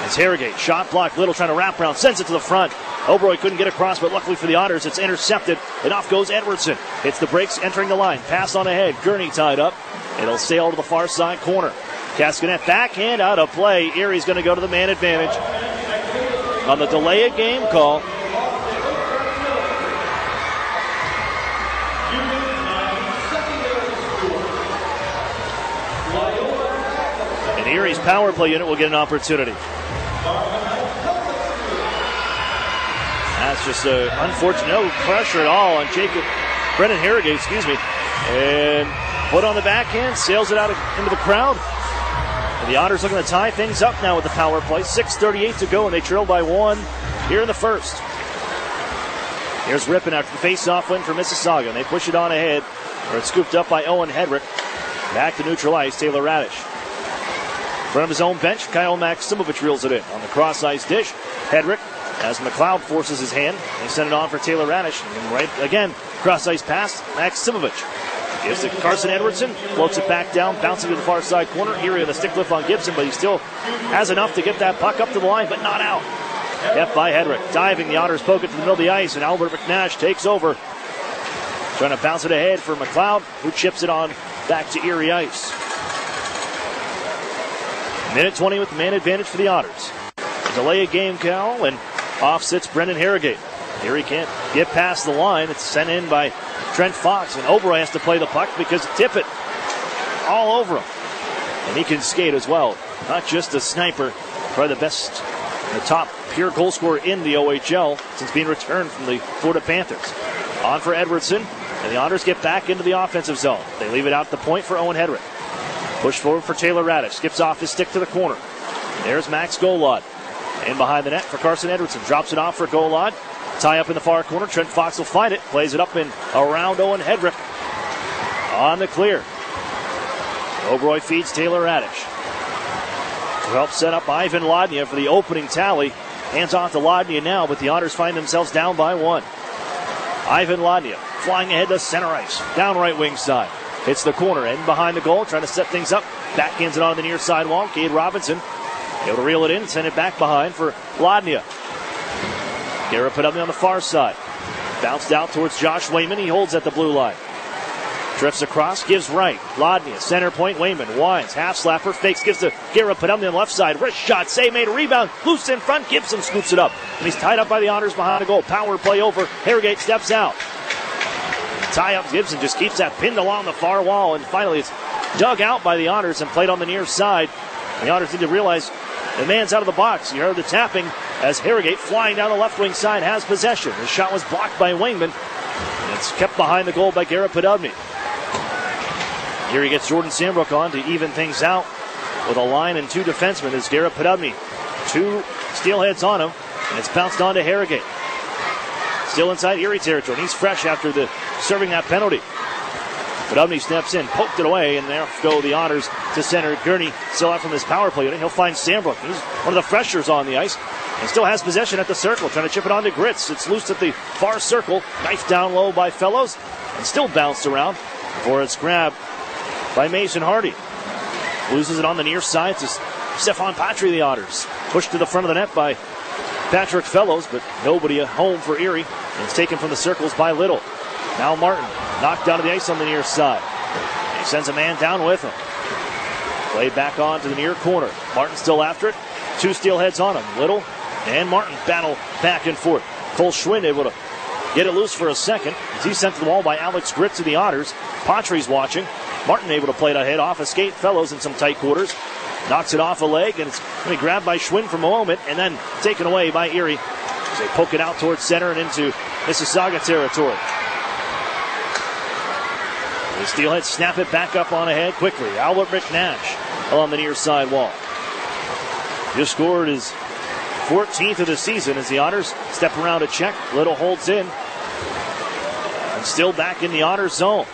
It's Harrogate. Shot blocked. Little trying to wrap around. Sends it to the front. Oberoy couldn't get across, but luckily for the Otters, it's intercepted. And off goes Edwardson. Hits the brakes, entering the line. Pass on ahead. Gurney tied up. It'll sail to the far side corner. Cascanet backhand out of play. Erie's going to go to the man advantage. On the delay of game call. Erie's power play unit will get an opportunity. That's just unfortunate. No pressure at all on Brendan Harrogate, and put on the backhand, sails it out into the crowd. And the Otters looking to tie things up now with the power play. 6:38 to go, and they trail by 1 here in the first. Here's Rippin after the face-off win for Mississauga, and they push it on ahead, where it's scooped up by Owen Hedrick. Back to neutral ice, Taylor Radish. In front of his own bench, Kyle Maximovich reels it in. On the cross-ice dish, Hedrick, as McLeod forces his hand, they send it on for Taylor Radish. And right again, cross-ice pass, Maximovich. Gives it Carson Edwardson, floats it back down, bouncing to the far side corner. Erie with a stick lift on Gibson, but he still has enough to get that puck up to the line, but not out. Kept by Hedrick. Diving, the Otters poke it to the middle of the ice, and Albert McNash takes over. Trying to bounce it ahead for McLeod, who chips it on back to Erie ice. Minute 20 with the man advantage for the Otters. Delay a game call, and off sits Brendan Harrogate. Erie can't get past the line. It's sent in by Trent Fox, and Oberoi has to play the puck because Tippett all over him. And he can skate as well. Not just a sniper, probably the best, the top pure goal scorer in the OHL since being returned from the Florida Panthers. On for Edwardson, and the Otters get back into the offensive zone. They leave it out the point for Owen Hedrick. Push forward for Taylor Radish. Skips off his stick to the corner. There's Max Golod. In behind the net for Carson Edwardson. Drops it off for Golod. Tie up in the far corner. Trent Fox will find it. Plays it up and around Owen Hedrick. On the clear. Oberoi feeds Taylor Radish. To help set up Ivan Lodnia for the opening tally. Hands off to Lodnia now, but the Otters find themselves down by 1. Ivan Lodnia flying ahead to center ice. Down right wing side. Hits the corner, and behind the goal, trying to set things up. Backhands it on the near side wall. Cade Robinson able to reel it in, send it back behind for Lodnia. Garrett put up on the far side. Bounced out towards Josh Wayman. He holds at the blue line. Drifts across, gives right. Lodnia, center point, Wayman winds, half slapper, fakes, gives to Garrett Padumny on the left side. Wrist shot, save made, a rebound, loose in front. Gibson scoops it up, and he's tied up by the Otters behind the goal. Power play over. Harrogate steps out. Tie up. Gibson just keeps that pinned along the far wall, and finally it's dug out by the Otters and played on the near side. The Otters need to realize the man's out of the box. You heard the tapping as Harrogate, flying down the left wing side, has possession. The shot was blocked by Wayman, and it's kept behind the goal by Garrett Padumny. Here he gets Jordan Sambrook on to even things out with a line and 2 defensemen as Garrett Padumny. 2 Steelheads on him, and it's bounced on to Harrogate. Still inside Erie territory. He's fresh after serving that penalty. Padumny snaps in, poked it away, and there go the Otters to center. Gurney still out from his power play unit. He'll find Sambrook. He's one of the freshers on the ice and still has possession at the circle, trying to chip it on to Gritz. It's loose at the far circle. Knifed down low by Fellows and still bounced around before it's grabbed by Mason Hardy. Loses it on the near side to Stefan Patry, the Otters. Pushed to the front of the net by Patrick Fellows, but nobody at home for Erie. And it's taken from the circles by Little. Now Martin knocked down to the ice on the near side. He sends a man down with him. Played back on to the near corner. Martin still after it. 2 Steelheads on him. Little and Martin battle back and forth. Cole Schwind able to get it loose for a second as he's sent to the wall by Alex Gritz of the Otters. Patry's watching. Martin able to play it ahead off a skate. Fellows in some tight quarters. Knocks it off a leg, and it's going to be grabbed by Schwind for a moment and then taken away by Erie as they poke it out towards center and into Mississauga territory. The Steelheads snap it back up on ahead quickly. Albert McNash along the near side wall. Just scored his 14th of the season as the Otters step around to check. Little holds in. And still back in the Otters zone.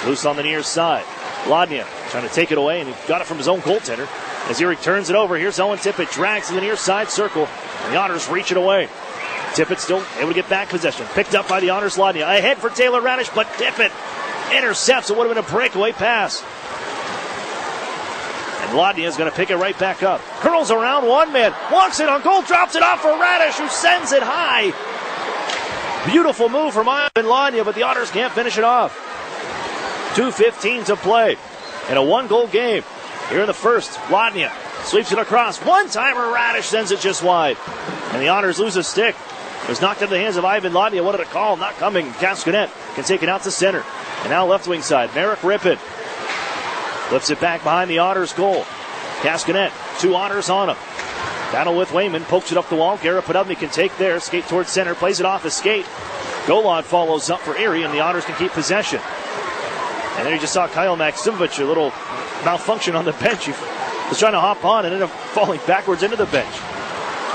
Loose on the near side. Lodnia trying to take it away, and he got it from his own goaltender. As Erie turns it over, here's Owen Tippett. Drags to the near side circle, and the Otters reach it away. Tippett still able to get back possession. Picked up by the Otters. Lodnia ahead for Taylor Radish, but Tippett intercepts. It would have been a breakaway pass. And Lodnia is going to pick it right back up. Curls around one man. Walks it on goal. Drops it off for Radish, who sends it high. Beautiful move from Ivan Lodnia, but the Otters can't finish it off. 2:15 to play in a 1-goal game. Here in the first, Lodnia sweeps it across. One-timer, Radish sends it just wide. And the Otters lose a stick. It was knocked into the hands of Ivan Lodnia. What did a call? Not coming. Cascanet can take it out to center. And now left wing side, Merrick Rippin. Flips it back behind the Otters goal. Cascanet, 2 Otters on him. Battle with Wayman, pokes it up the wall. Garrett Padumny can take there, skate towards center, plays it off the skate. Golod follows up for Erie, and the Otters can keep possession. And then you just saw Kyle Maximovich, a little malfunction on the bench. He was trying to hop on and ended up falling backwards into the bench.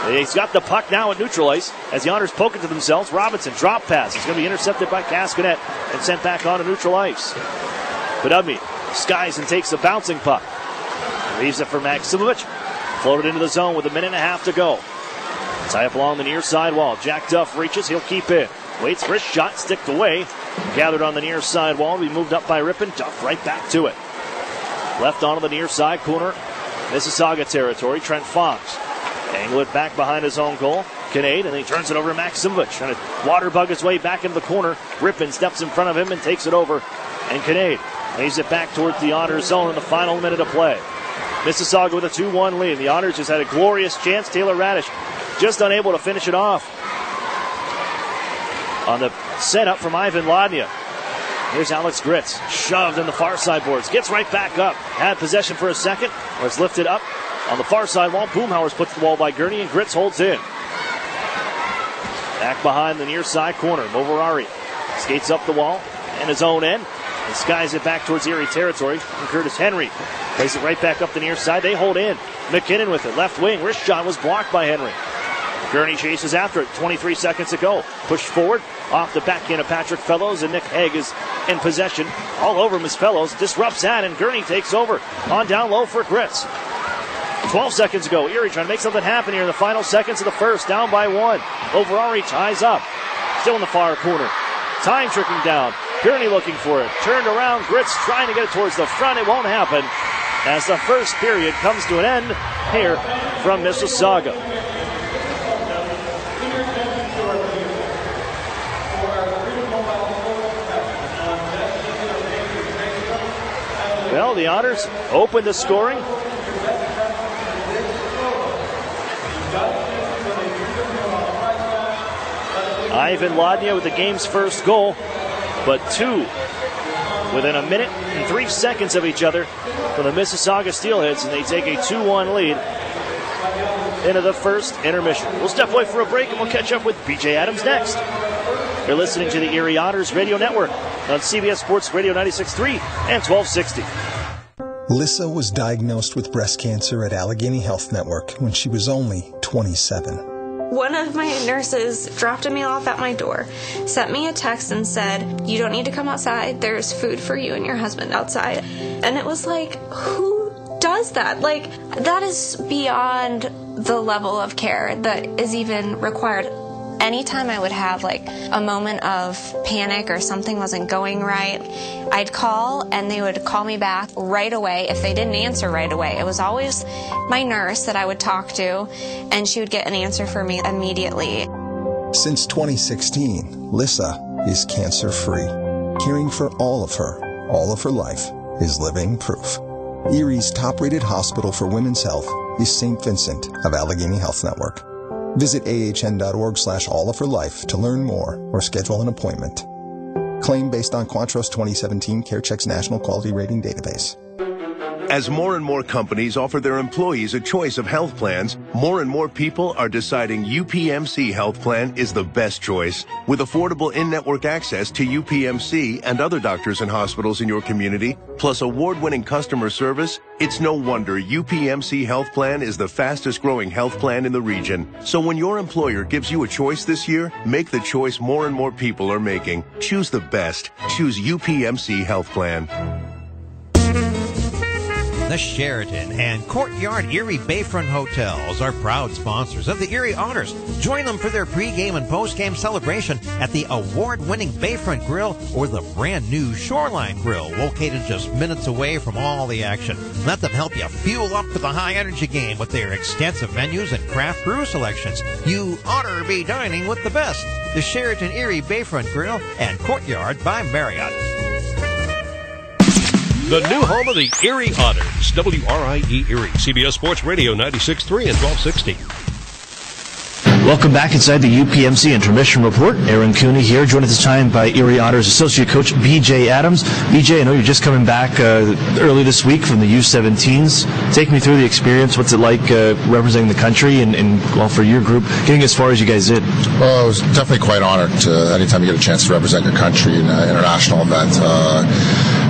He's got the puck now at neutral ice as the Otters poke it to themselves. Robinson, drop pass. It's going to be intercepted by Cascanet and sent back on to neutral ice. Padumny skies and takes the bouncing puck. Leaves it for Maximovich. Floated into the zone with 1.5 minutes to go. Tie up along the near side wall. Jack Duff reaches. He'll keep it. Waits for his shot. Sticked away. Gathered on the near side wall. Be moved up by Rippin. Duff right back to it. Left onto the near side corner. Mississauga territory. Trent Fox. Angle it back behind his own goal. Kinnaid, and he turns it over to Maximovich. Trying to water bug his way back into the corner. Rippin steps in front of him and takes it over. And Kinnaid lays it back towards the Otters zone in the final minute of play. Mississauga with a 2-1 lead. The Otters just had a glorious chance. Taylor Radish just unable to finish it off. on the setup from Ivan Ladnia. Here's Alex Gritz, shoved in the far side boards, gets right back up, had possession for a second, or it's lifted up on the far side wall. Boomhauer's put to the wall by Gurney, and Gritz holds in. Back behind the near side corner, Moverari skates up the wall and his own end, and skies it back towards Erie territory. And Curtis Henry plays it right back up the near side. They hold in. McKinnon with it, left wing. Wrist shot was blocked by Henry. Gurney chases after it, 23 seconds ago. Pushed forward, off the backhand of Patrick Fellows, and Nick Haig is in possession. All over him is Fellows, disrupts that, and Gurney takes over. On down low for Gritz. 12 seconds ago, Erie trying to make something happen here in the final seconds of the first, down by 1. Overari ties up, still in the far corner. Time tricking down, Gurney looking for it. Turned around, Gritz trying to get it towards the front. It won't happen as the first period comes to an end here from Mississauga. Well, the Otters open to scoring. Ivan Ladnia with the game's first goal, but 2 within a minute and 3 seconds of each other for the Mississauga Steelheads, and they take a 2-1 lead into the first intermission. We'll step away for a break, and we'll catch up with BJ Adams next. You're listening to the Erie Otters Radio Network on CBS Sports Radio 96.3 and 1260.
Lissa was diagnosed with breast cancer at Allegheny Health Network when she was only 27.
One of my nurses dropped a meal off at my door, sent me a text and said, "You don't need to come outside. There's food for you and your husband outside." And it was like, who does that? Like, that is beyond the level of care that is even required. Anytime I would have like a moment of panic or something wasn't going right, I'd call and they would call me back right away. If they didn't answer right away, it was always my nurse that I would talk to, and she would get an answer for me immediately.
Since 2016, Lissa is cancer-free. Caring for all of her life is living proof. Erie's top-rated hospital for women's health is St. Vincent of Allegheny Health Network. Visit ahn.org/allofherlife to learn more or schedule an appointment. Claim based on Quantro's 2017 CareCheck's National Quality Rating Database.
As more and more companies offer their employees a choice of health plans, more and more people are deciding UPMC Health Plan is the best choice. With affordable in-network access to UPMC and other doctors and hospitals in your community, plus award-winning customer service, it's no wonder UPMC Health Plan is the fastest-growing health plan in the region. So when your employer gives you a choice this year, make the choice more and more people are making. Choose the best. Choose UPMC Health Plan.
The Sheraton and Courtyard Erie Bayfront Hotels are proud sponsors of the Erie Otters. Join them for their pregame and postgame celebration at the award-winning Bayfront Grill or the brand-new Shoreline Grill, located just minutes away from all the action. Let them help you fuel up for the high-energy game with their extensive menus and craft brew selections. You oughter to be dining with the best. The Sheraton Erie Bayfront Grill and Courtyard by Marriott.
The new home of the Erie Otters, WRIE Erie, CBS Sports Radio 96.3 and 1260.
Welcome back inside the UPMC Intermission Report. Aaron Cooney here, joined at this time by Erie Otters Associate Coach BJ Adams. BJ, I know you're just coming back early this week from the U17s. Take me through the experience. What's it like representing the country and well, for your group, getting as far as you guys did?
Well, I was definitely quite honored to anytime you get a chance to represent your country in an international event.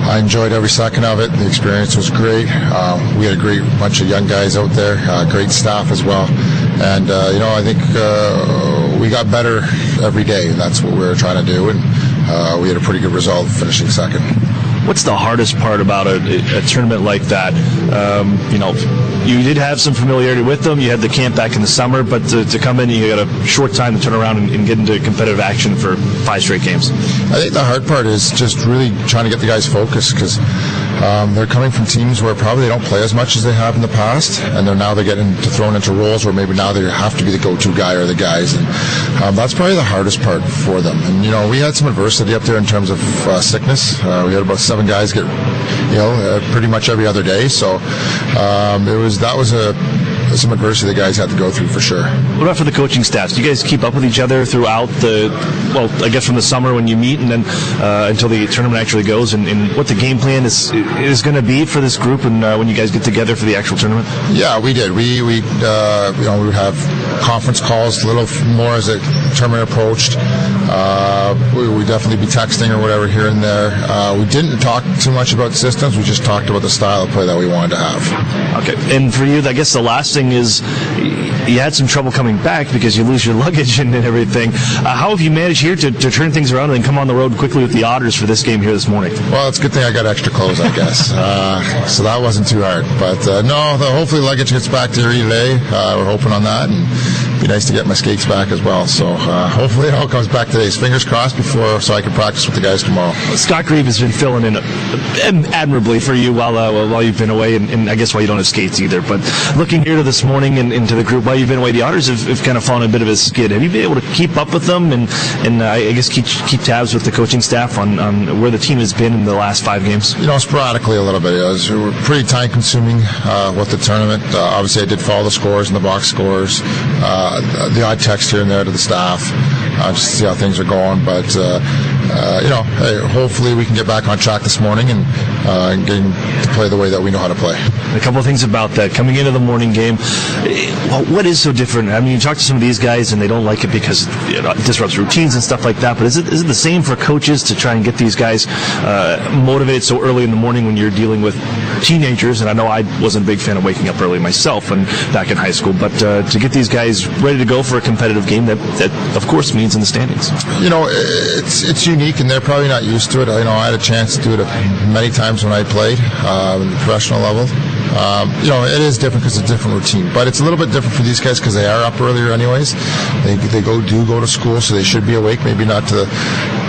I enjoyed every second of it. The experience was great. We had a great bunch of young guys out there, great staff as well. And, I think we got better every day. That's what we were trying to do. And we had a pretty good result, finishing second.
What's the hardest part about a tournament like that? You did have some familiarity with them. You had the camp back in the summer, but to come in, you got a short time to turn around and get into competitive action for 5 straight games.
I think the hard part is just really trying to get the guys focused, because they're coming from teams where probably they don't play as much as they have in the past, and they're getting thrown into roles where maybe now they have to be the go-to guy or the guys, and that's probably the hardest part for them. And we had some adversity up there in terms of sickness. We had about 7 guys get pretty much every other day, so that was a some adversity the guys had to go through for sure.
What about for the coaching staffs? Do you guys keep up with each other throughout I guess from the summer when you meet and then until the tournament actually goes, and what the game plan is going to be for this group and when you guys get together for the actual tournament?
Yeah, we did. We would have conference calls a little more as the tournament approached. We would definitely be texting or whatever here and there. We didn't talk too much about systems. We just talked about the style of play that we wanted to have.
Okay. And for you, I guess the last thing is you had some trouble coming back because you lose your luggage and everything. How have you managed here to turn things around and then come on the road quickly with the Otters for this game here this morning?
Well, it's a good thing I got extra clothes, I guess. So that wasn't too hard. But hopefully luggage gets back to Erie today. We're hoping on that, and it'd be nice to get my skates back as well. So hopefully it all comes back today. Fingers crossed so I can practice with the guys tomorrow.
Scott Grieve has been filling in admirably for you while you've been away, and I guess while you don't have skates either. But looking here to this morning and into the group while you've been away, the Otters have kind of fallen a bit of a skid. Have you been able to keep up with them and I guess keep tabs with the coaching staff on where the team has been in the last 5 games?
Sporadically a little bit. We were pretty time-consuming with the tournament. Obviously, I did follow the scores and the box scores, the odd text here and there to the staff, just to see how things are going. But hopefully we can get back on track this morning and getting to play the way that we know how to play.
A couple of things about that. Coming into the morning game, what is so different? I mean, you talk to some of these guys and they don't like it because it disrupts routines and stuff like that, but is it the same for coaches to try and get these guys motivated so early in the morning when you're dealing with teenagers? And I know I wasn't a big fan of waking up early myself and back in high school, but to get these guys ready to go for a competitive game that of course means in the standings.
It's unique and they're probably not used to it. I had a chance to do it many times when I played at the professional level. It is different because it's a different routine, but it's a little bit different for these guys because they are up earlier anyways. They go to school, so they should be awake, maybe not to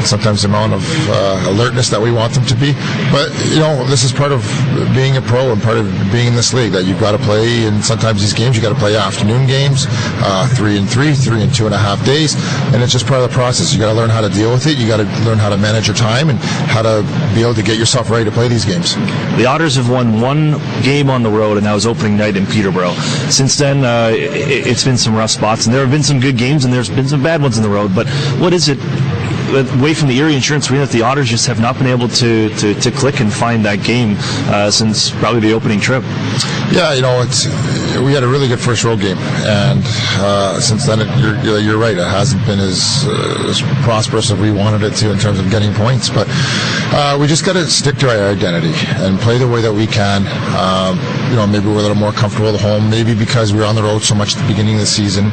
sometimes the amount of alertness that we want them to be. But this is part of being a pro and part of being in this league, that you've got to play, and sometimes these games you got to play afternoon games, 3 and 2.5 days, and it's just part of the process. You got to learn how to deal with it. You got to learn how to manage your time and how to be able to get yourself ready to play these games.
The Otters have won 1 game on the road, and that was opening night in Peterborough. Since then, it's been some rough spots, and there have been some good games, and there's been some bad ones on the road. But what is it away from the Erie Insurance Arena that the Otters just have not been able to click and find that game since probably the opening trip?
Yeah, we had a really good first road game, and since then, you're right, it hasn't been as prosperous as we wanted it to in terms of getting points. But we just got to stick to our identity and play the way that we can. Maybe we're a little more comfortable at home, maybe because we were on the road so much at the beginning of the season.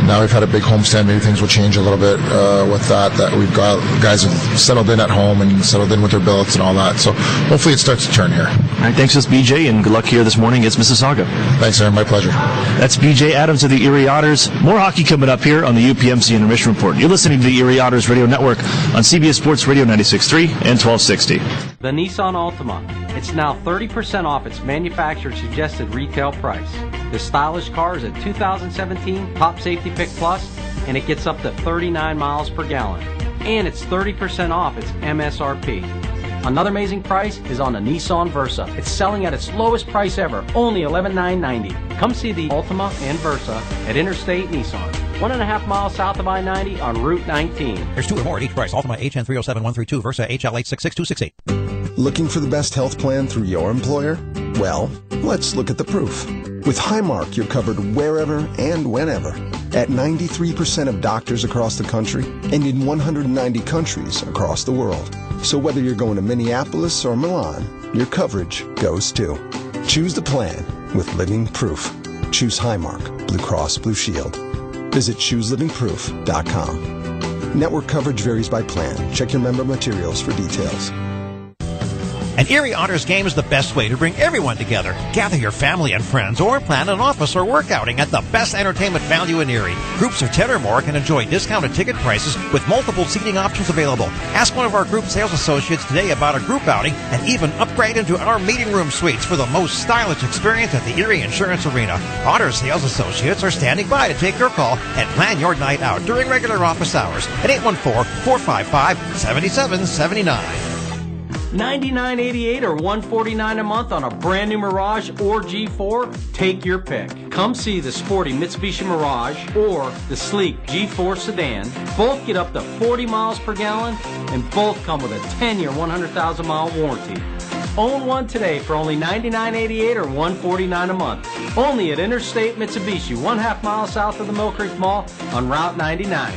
Now we've had a big homestand, maybe things will change a little bit with that we've got guys have settled in at home and settled in with their billets and all that. So hopefully it starts to turn here.
All right, thanks, BJ, and good luck here this morning against Mississauga.
Thanks, Aaron. My pleasure.
That's BJ Adams of the Erie Otters. More hockey coming up here on the UPMC Intermission Report. You're listening to the Erie Otters Radio Network on CBS Sports Radio 96.3 and 1260.
The Nissan Altima. It's now 30% off its manufacturer's suggested retail price. This stylish car is a 2017 Top Safety Pick Plus, and it gets up to 39 miles per gallon. And it's 30% off its MSRP. Another amazing price is on the Nissan Versa. It's selling at its lowest price ever, only $11,990. Come see the Altima and Versa at Interstate Nissan, 1.5 miles south of I-90 on Route 19.
There's 2 or more at each price. Altima HN 307-132, Versa HL866268.
Looking for the best health plan through your employer? Well, let's look at the proof. With Highmark, you're covered wherever and whenever at 93% of doctors across the country and in 190 countries across the world. So whether you're going to Minneapolis or Milan, your coverage goes too. Choose the plan with Living Proof. Choose Highmark, Blue Cross Blue Shield. Visit ChooseLivingProof.com. Network coverage varies by plan. Check your member materials for details.
An Erie Otters game is the best way to bring everyone together. Gather your family and friends or plan an office or work outing at the best entertainment value in Erie. Groups of 10 or more can enjoy discounted ticket prices with multiple seating options available. Ask one of our group sales associates today about a group outing and even upgrade into our meeting room suites for the most stylish experience at the Erie Insurance Arena. Otters sales associates are standing by to take your call and plan your night out during regular office hours at 814-455-7779.
$99.88 or $149 a month on a brand new Mirage or G4? Take your pick. Come see the sporty Mitsubishi Mirage or the sleek G4 sedan. Both get up to 40 miles per gallon and both come with a 10-year, 100,000-mile warranty. Own one today for only $99.88 or $149 a month. Only at Interstate Mitsubishi, 1/2 mile south of the Mill Creek Mall on Route 99.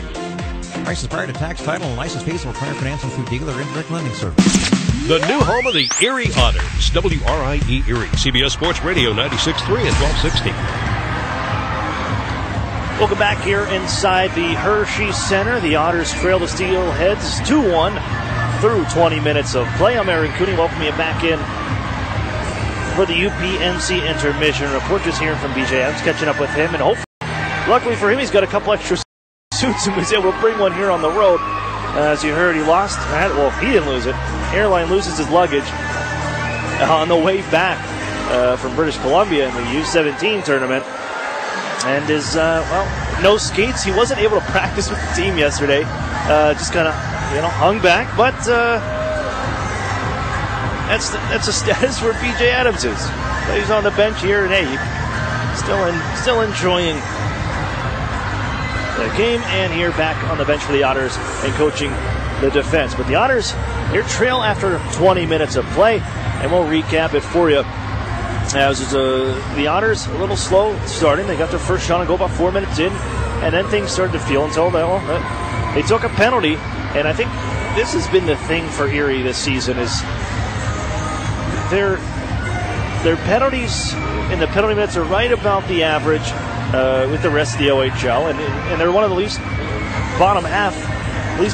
Prices prior to tax, title, and license fees will require financing through dealer or indirect lending service.
The new home of the Erie Otters, WRIE Erie, CBS Sports Radio 96.3 and 1260.
Welcome back here inside the Hershey Center. The Otters trail the Steelheads 2-1 through 20 minutes of play. I'm Aaron Cooney. Welcome you back in for the UPMC intermission report. Just hearing from BJ Adams, catching up with him, and hopefully, luckily for him, he's got a couple extra suits and was able to bring one here on the road. As you heard, he lost. Well, he didn't lose it. Airline loses his luggage on the way back from British Columbia in the U17 tournament. And is, no skates. He wasn't able to practice with the team yesterday. Just kind of, hung back. But that's a status where BJ Adams is. He's on the bench here, and hey, still enjoying the game, and here back on the bench for the Otters and coaching the defense. But the Otters, their trail after 20 minutes of play, and we'll recap it for you. As the Otters a little slow starting. They got their first shot and go about 4 minutes in, and then things started to feel until they took a penalty. And I think this has been the thing for Erie this season is their penalties in the penalty minutes are right about the average with the rest of the OHL, and they're one of the least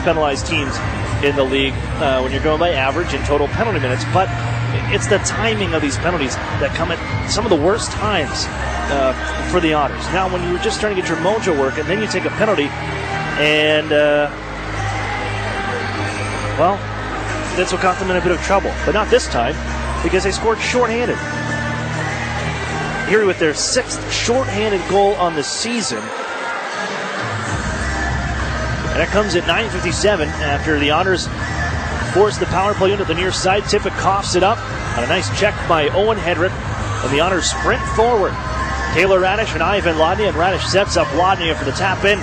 penalized teams in the league when you're going by average and total penalty minutes. But it's the timing of these penalties that come at some of the worst times for the Otters. Now, when you're just trying to get your mojo work and then you take a penalty, and that's what got them in a bit of trouble. But not this time, because they scored shorthanded. Erie with their 6th shorthanded goal on the season. And it comes at 9:57 after the Otters force the power play into the near side. Tippett coughs it up on a nice check by Owen Hedrick. And the Otters sprint forward. Taylor Radish and Ivan Lodny. And Radish sets up Lodny for the tap in.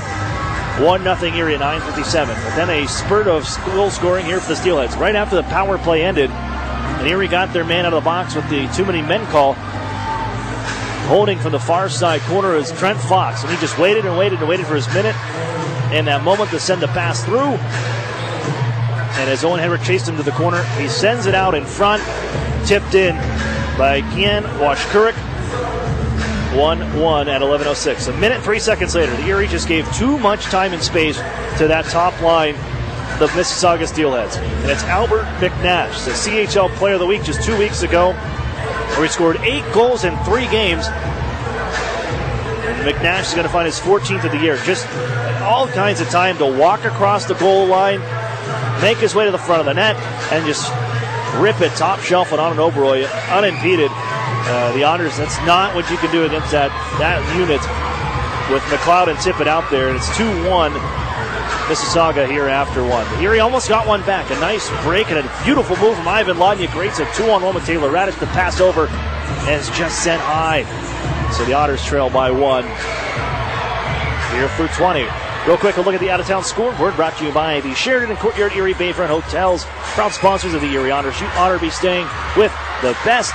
1-0 Erie at 9:57. But then a spurt of goal scoring here for the Steelheads. Right after the power play ended, and Erie got their man out of the box with the too many men call. Holding from the far side corner is Trent Fox, and he just waited and waited and waited for his minute and that moment to send the pass through. And as Owen Hedrick chased him to the corner, he sends it out in front, tipped in by Kian Washkurik. 1-1 at 11:06. A minute, 3 seconds later, the Erie just gave too much time and space to that top line, the Mississauga Steelheads. And it's Albert McNash, the CHL Player of the Week just 2 weeks ago, where he scored 8 goals in 3 games. And McNash is going to find his 14th of the year. Just all kinds of time to walk across the goal line, make his way to the front of the net, and just rip it top shelf and on an Oberoi unimpeded. The Otters, that's not what you can do against that unit with McLeod and Tippett out there. And it's 2-1 Mississauga here after one. Erie almost got one back. A nice break and a beautiful move from Ivan Lodny. Creates a 2-on-1 with Taylor Radish. The pass over and it's just sent high. So the Otters trail by 1 here through 20. Real quick, a look at the out-of-town scoreboard brought to you by the Sheridan and Courtyard Erie Bayfront Hotels, proud sponsors of the Erie Otters. You honor be staying with the best.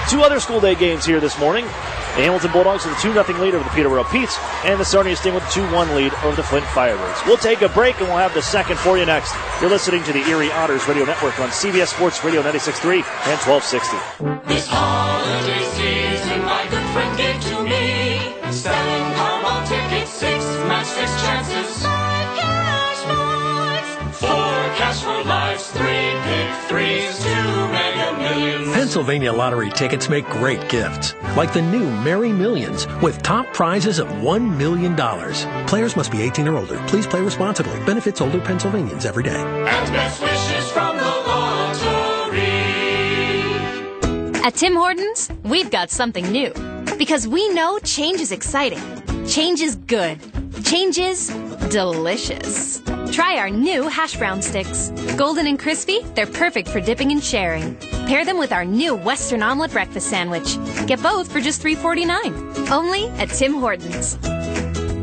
2 other school day games here this morning. The Hamilton Bulldogs with a 2-0 lead over the Peterborough Petes, and the Sarnia Sting with a 2-1 lead over the Flint Firebirds. We'll take a break, and we'll have the second for you next. You're listening to the Erie Otters Radio Network on CBS Sports Radio 96.3 and 1260.
This holiday season, my good friend gave to me. Selling Powerball tickets, 6 match 6 chances. 5 cash points. 4 cash for lives, 3 pick 3s, 2 Mega Millions.
Pennsylvania lottery tickets make great gifts, like the new Merry Millions with top prizes of $1 million. Players must be 18 or older. Please play responsibly. Benefits older Pennsylvanians every day.
And best wishes from the lottery.
At Tim Hortons, we've got something new. Because we know change is exciting. Change is good. Change is delicious. Try our new hash brown sticks. Golden and crispy, they're perfect for dipping and sharing. Pair them with our new Western Omelette Breakfast Sandwich. Get both for just $3.49. Only at Tim Hortons.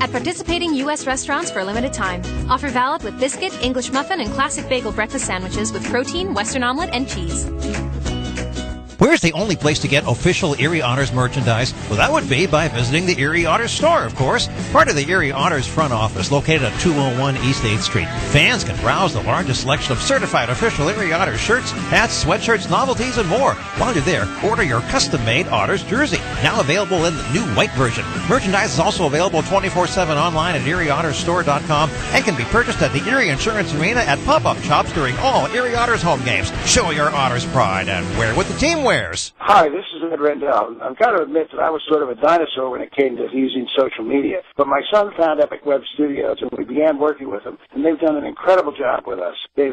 At participating U.S. restaurants for a limited time. Offer valid with biscuit, English muffin, and classic bagel breakfast sandwiches with protein, Western omelet, and cheese.
Where's the only place to get official Erie Otters merchandise? Well, that would be by visiting the Erie Otters store, of course. Part of the Erie Otters front office, located at 201 East 8th Street. Fans can browse the largest selection of certified official Erie Otters shirts, hats, sweatshirts, novelties, and more. While you're there, order your custom-made Otters jersey, now available in the new white version. Merchandise is also available 24/7 online at ErieOttersStore.com and can be purchased at the Erie Insurance Arena at pop-up shops during all Erie Otters home games. Show your Otters pride and wear what the team wears.
Hi, this is Ed Rendell. I've got to admit that I was sort of a dinosaur when it came to using social media. But my son found Epic Web Studios, and we began working with them. And they've done an incredible job with us. They've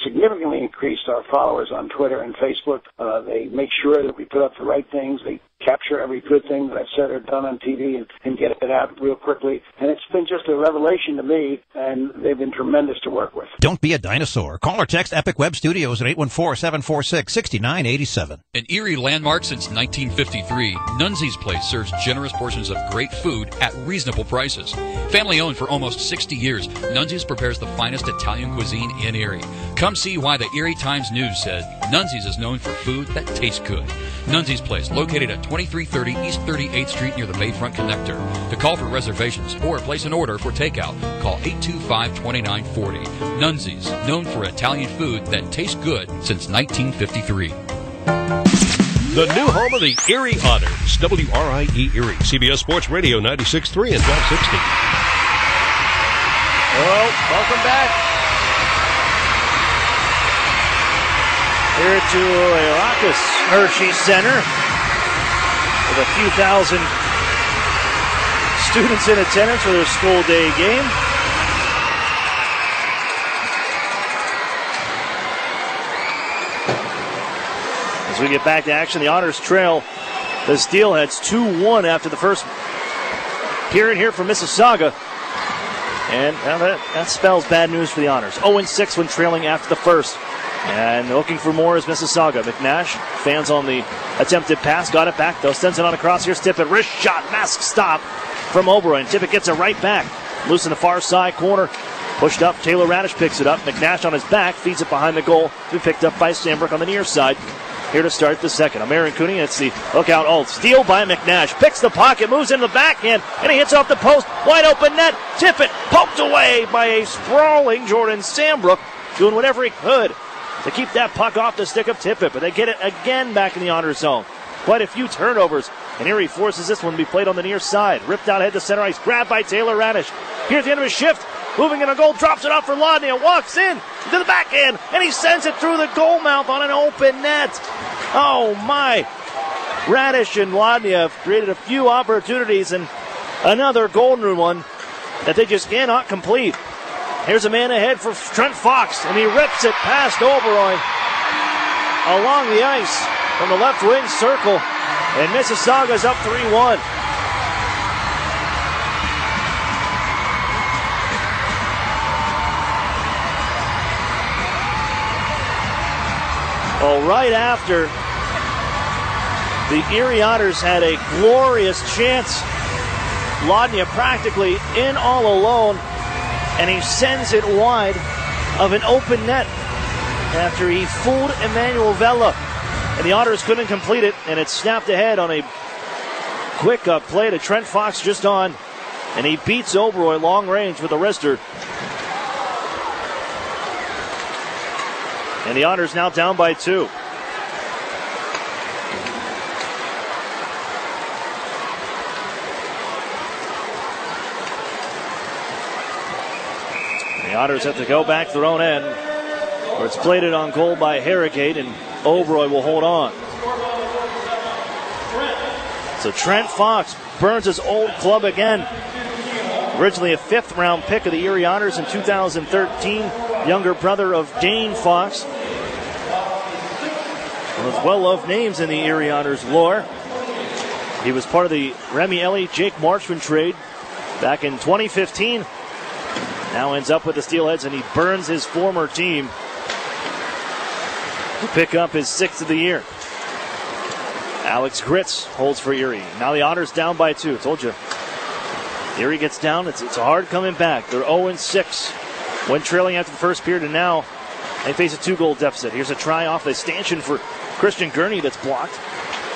significantly increased our followers on Twitter and Facebook. They make sure that we put up the right things. They capture every good thing that I've said or done on TV and get it out real quickly. And it's been just a revelation to me, and they've been tremendous to work with.
Don't be a dinosaur. Call or text Epic Web Studios at 814-746-6987.
An Erie landmark since 1953, Nunzi's Place serves generous portions of great food at reasonable prices. Family owned for almost 60 years, Nunzi's prepares the finest Italian cuisine in Erie. Come see why the Erie Times News said Nunzi's is known for food that tastes good. Nunzi's Place, located at 2330 East 38th Street near the Bayfront Connector. To call for reservations or place an order for takeout, call 825-2940. Nunzi's, known for Italian food that tastes good since 1953.
The new home of the Erie Otters, WRIE Erie, CBS Sports Radio 96.3 and 1260.
Well, welcome back. Here to Raucous Hershey Center with a few thousand students in attendance for their school day game. As we get back to action, the Otters trail the Steelheads 2-1 after the first period here from Mississauga. And that spells bad news for the Otters. 0-6 when trailing after the first. And looking for more is Mississauga. McNash, fans on the attempted pass, got it back though. Sends it on across. Here's Tippett. Wrist shot, mask stop from Oberoi. And Tippett gets it right back. Loose in the far side corner. Pushed up. Taylor Radish picks it up. McNash on his back, feeds it behind the goal. To be picked up by Sandbrook on the near side. Here to start the second. Aaron Cooney, it's the lookout ult. Steal by McNash. Picks the pocket, moves into the backhand, and he hits off the post. Wide open net. Tippett poked away by a sprawling Jordan Sandbrook, doing whatever he could to keep that puck off the stick of Tippett. But they get it again back in the honor zone. Quite a few turnovers. And Erie forces this one to be played on the near side. Ripped out head to center ice. Grabbed by Taylor Radish. Here's the end of his shift. Moving in a goal. Drops it off for Lodnia. Walks in to the backhand. And he sends it through the goal mouth on an open net. Oh my. Radish and Lodnia have created a few opportunities. And another golden one that they just cannot complete. Here's a man ahead for Trent Fox. And he rips it past Oberoi along the ice from the left wing circle. And Mississauga's up 3-1. Well, right after the Erie Otters had a glorious chance, Lodnia practically in all alone, and he sends it wide of an open net after he fooled Emmanuel Vella. And the Otters couldn't complete it, and it snapped ahead on a quick play to Trent Fox just on, and he beats Oberoi long range with a wrister. And the Otters now down by 2. The Otters have to go back to their own end, where it's plated on goal by Harrogate, and Oberoi will hold on. So Trent Fox burns his old club again. Originally a 5th round pick of the Erie Otters in 2013. Younger brother of Dane Fox. One of those well-loved names in the Erie Otters lore. He was part of the Remy Ellie, Jake Marchman trade back in 2015. Now ends up with the Steelheads, and he burns his former team to pick up his 6th of the year. Alex Gritz holds for Erie. Now the Otters down by 2. Told you. Erie gets down. It's hard coming back. They're 0-6 when trailing after the first period, and now they face a 2-goal deficit. Here's a try off the stanchion for Christian Gurney that's blocked.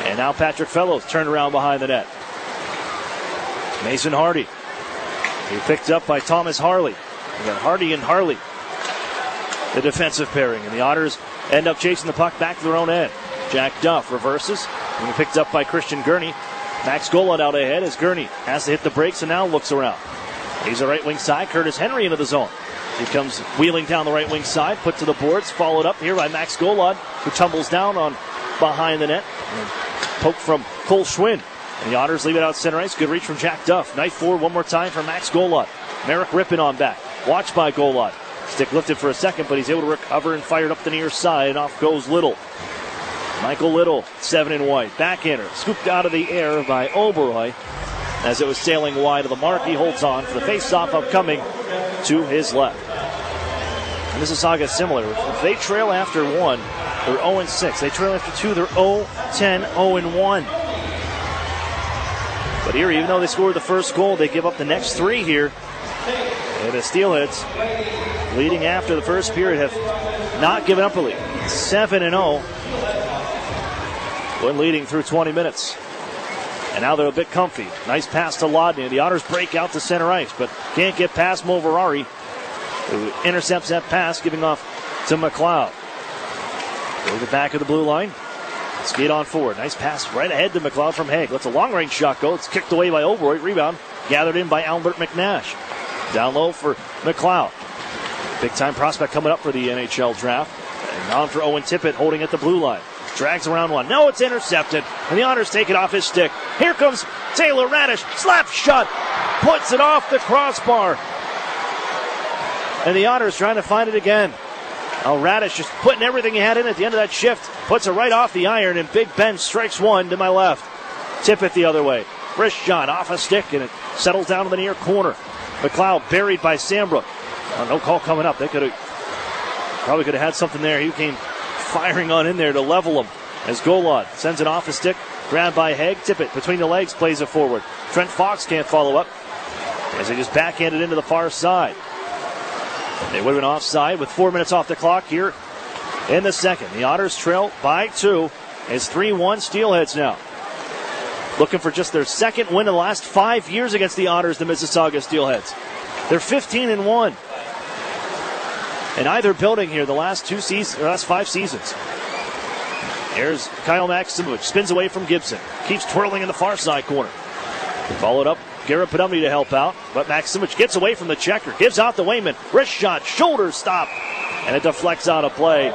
And now Patrick Fellows turned around behind the net. Mason Hardy. He picked up by Thomas Harley. We got Hardy and Harley, the defensive pairing. And the Otters end up chasing the puck back to their own end. Jack Duff reverses. And he picked up by Christian Gurney. Max Golod out ahead as Gurney has to hit the brakes and now looks around. He's a right wing side. Curtis Henry into the zone. He comes wheeling down the right wing side, put to the boards, followed up here by Max Golod, who tumbles down on behind the net. And poke from Cole Schwinn. And the Otters leave it out center ice. Good reach from Jack Duff. Knife forward one more time for Max Golod. Merrick Rippin on back. Watched by Golod. Stick lifted for a second, but he's able to recover and fired up the near side, and off goes Little. Michael Little, 7 in white. Backhander, scooped out of the air by Oberoi. As it was sailing wide of the mark, he holds on for the face-off upcoming to his left. Mississauga is similar. If they trail after 1, they're 0-6. They trail after 2, they're 0-10, 0-1. But Erie, even though they scored the first goal, they give up the next 3 here. And the Steelheads, leading after the first period, have not given up a lead. 7-0 when leading through 20 minutes. And now they're a bit comfy. Nice pass to Lodney. The Otters break out to center ice, but can't get past Moverari, who intercepts that pass, giving off to McLeod. Go to the back of the blue line. Skate on forward. Nice pass right ahead to McLeod from Haig. Lets a long-range shot go. It's kicked away by Oberoi. Rebound gathered in by Albert McNash. Down low for McLeod. Big-time prospect coming up for the NHL draft. And on for Owen Tippett, holding at the blue line. Drags around one. No, it's intercepted. And the Otters take it off his stick. Here comes Taylor Radish. Slap shot. Puts it off the crossbar. And the Otters trying to find it again. Now Radish just putting everything he had in at the end of that shift. Puts it right off the iron, and Big Ben strikes one to my left. Tippett the other way. Wrist shot off a stick, and it settles down to the near corner. McLeod buried by Sambrook. No call coming up. They probably could have had something there. He came firing on in there to level him as Golod sends it off a stick. Grabbed by Haig. Tippett between the legs plays it forward. Trent Fox can't follow up as they just backhanded into the far side. They would have been offside with 4 minutes off the clock here in the second. The Otters trail by 2. It's 3-1 Steelheads now. Looking for just their second win in the last 5 years against the Otters, the Mississauga Steelheads. They're 15-1. In either building here the last 5 seasons. Here's Kyle Maximovich. Spins away from Gibson. Keeps twirling in the far side corner. Followed up. Garrett Podomny to help out, but Maximovich gets away from the checker, gives out to Wayman, wrist shot, shoulder stop, and it deflects out of play.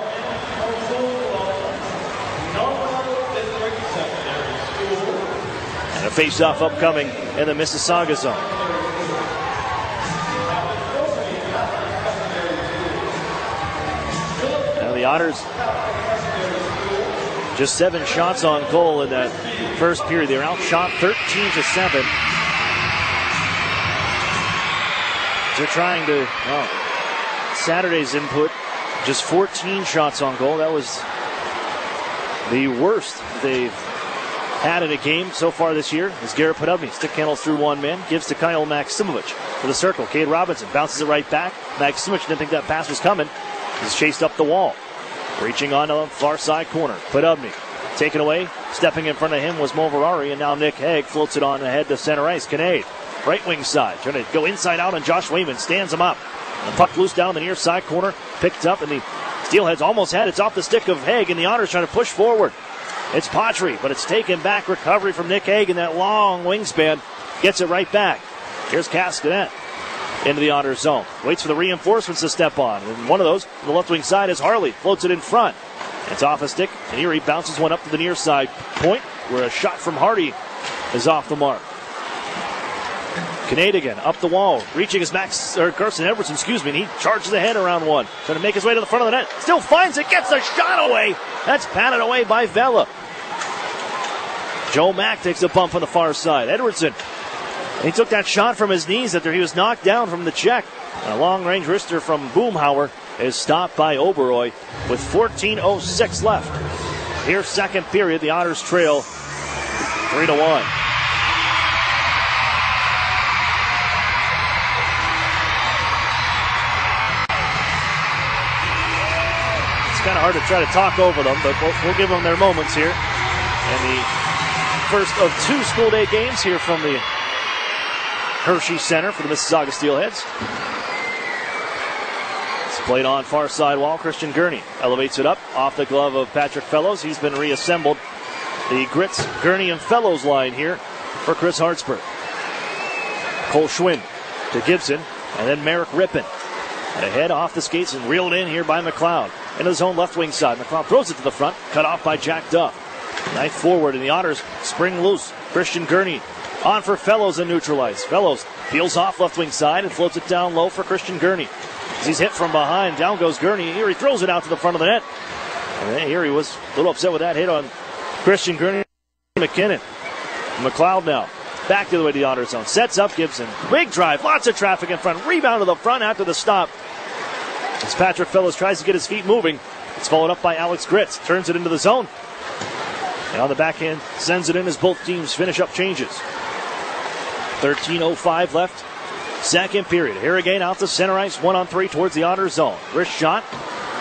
And a face-off upcoming in the Mississauga zone. Now the Otters, just 7 shots on goal in that first period. They're outshot 13-7. They're trying to, Saturday's input, just 14 shots on goal. That was the worst they've had in a game so far this year. As Garrett Podomny stick handles through one man, gives to Kyle Maximovich for the circle. Cade Robinson bounces it right back. Maximovich didn't think that pass was coming. He's chased up the wall. Reaching on to the far side corner. Podomny taken away. Stepping in front of him was Moverari, and now Nick Haig floats it on ahead to center ice. Kinnaid. Right wing side, trying to go inside out, and Josh Wayman stands him up. The puck loose down the near side corner, picked up, and the Steelheads almost had it. It's off the stick of Haig, and the Otters trying to push forward. It's Patry, but it's taken back. Recovery from Nick Haig in that long wingspan. Gets it right back. Here's Cascadet into the Otters zone. Waits for the reinforcements to step on. And one of those, on the left wing side, is Harley. Floats it in front. It's off a stick, and Erie bounces one up to the near side point, where a shot from Hardy is off the mark. Kinnaid again, up the wall, reaching his Carson Edwardson, and he charges ahead around one, trying to make his way to the front of the net, still finds it, gets the shot away, that's patted away by Vela. Joe Mack takes a bump on the far side. Edwardson, he took that shot from his knees after he was knocked down from the check, And a long-range wrister from Boomhauer is stopped by Oberoi with 14:06 left. Here's second period. The Otters trail 3-1. Kind of hard to try to talk over them, but we'll give them their moments here. And the first of two school day games here from the Hershey Center for the Mississauga Steelheads. It's played on far side wall. Christian Gurney elevates it up off the glove of Patrick Fellows. He's been reassembled. The Grits, Gurney, and Fellows line here for Chris Hartsburg. Cole Schwinn to Gibson, and then Merrick Rippin. And ahead off the skates and reeled in here by McLeod. Into the zone left wing side. McLeod throws it to the front. Cut off by Jack Duff. Knife forward, and the Otters spring loose. Christian Gurney on for Fellows and neutralized. Fellows peels off left wing side and floats it down low for Christian Gurney. As he's hit from behind, down goes Gurney. Erie throws it out to the front of the net. And then Erie was a little upset with that hit on Christian Gurney. McKinnon. McLeod now. Back to the way to the Otters zone. Sets up Gibson. Big drive. Lots of traffic in front. Rebound to the front after the stop. As Patrick Fellows tries to get his feet moving. It's followed up by Alex Gritz. Turns it into the zone. And on the backhand, sends it in as both teams finish up changes. 13:05 left. Second period. Harrogate out to center ice. 1-on-3 towards the Otters zone. Wrist shot.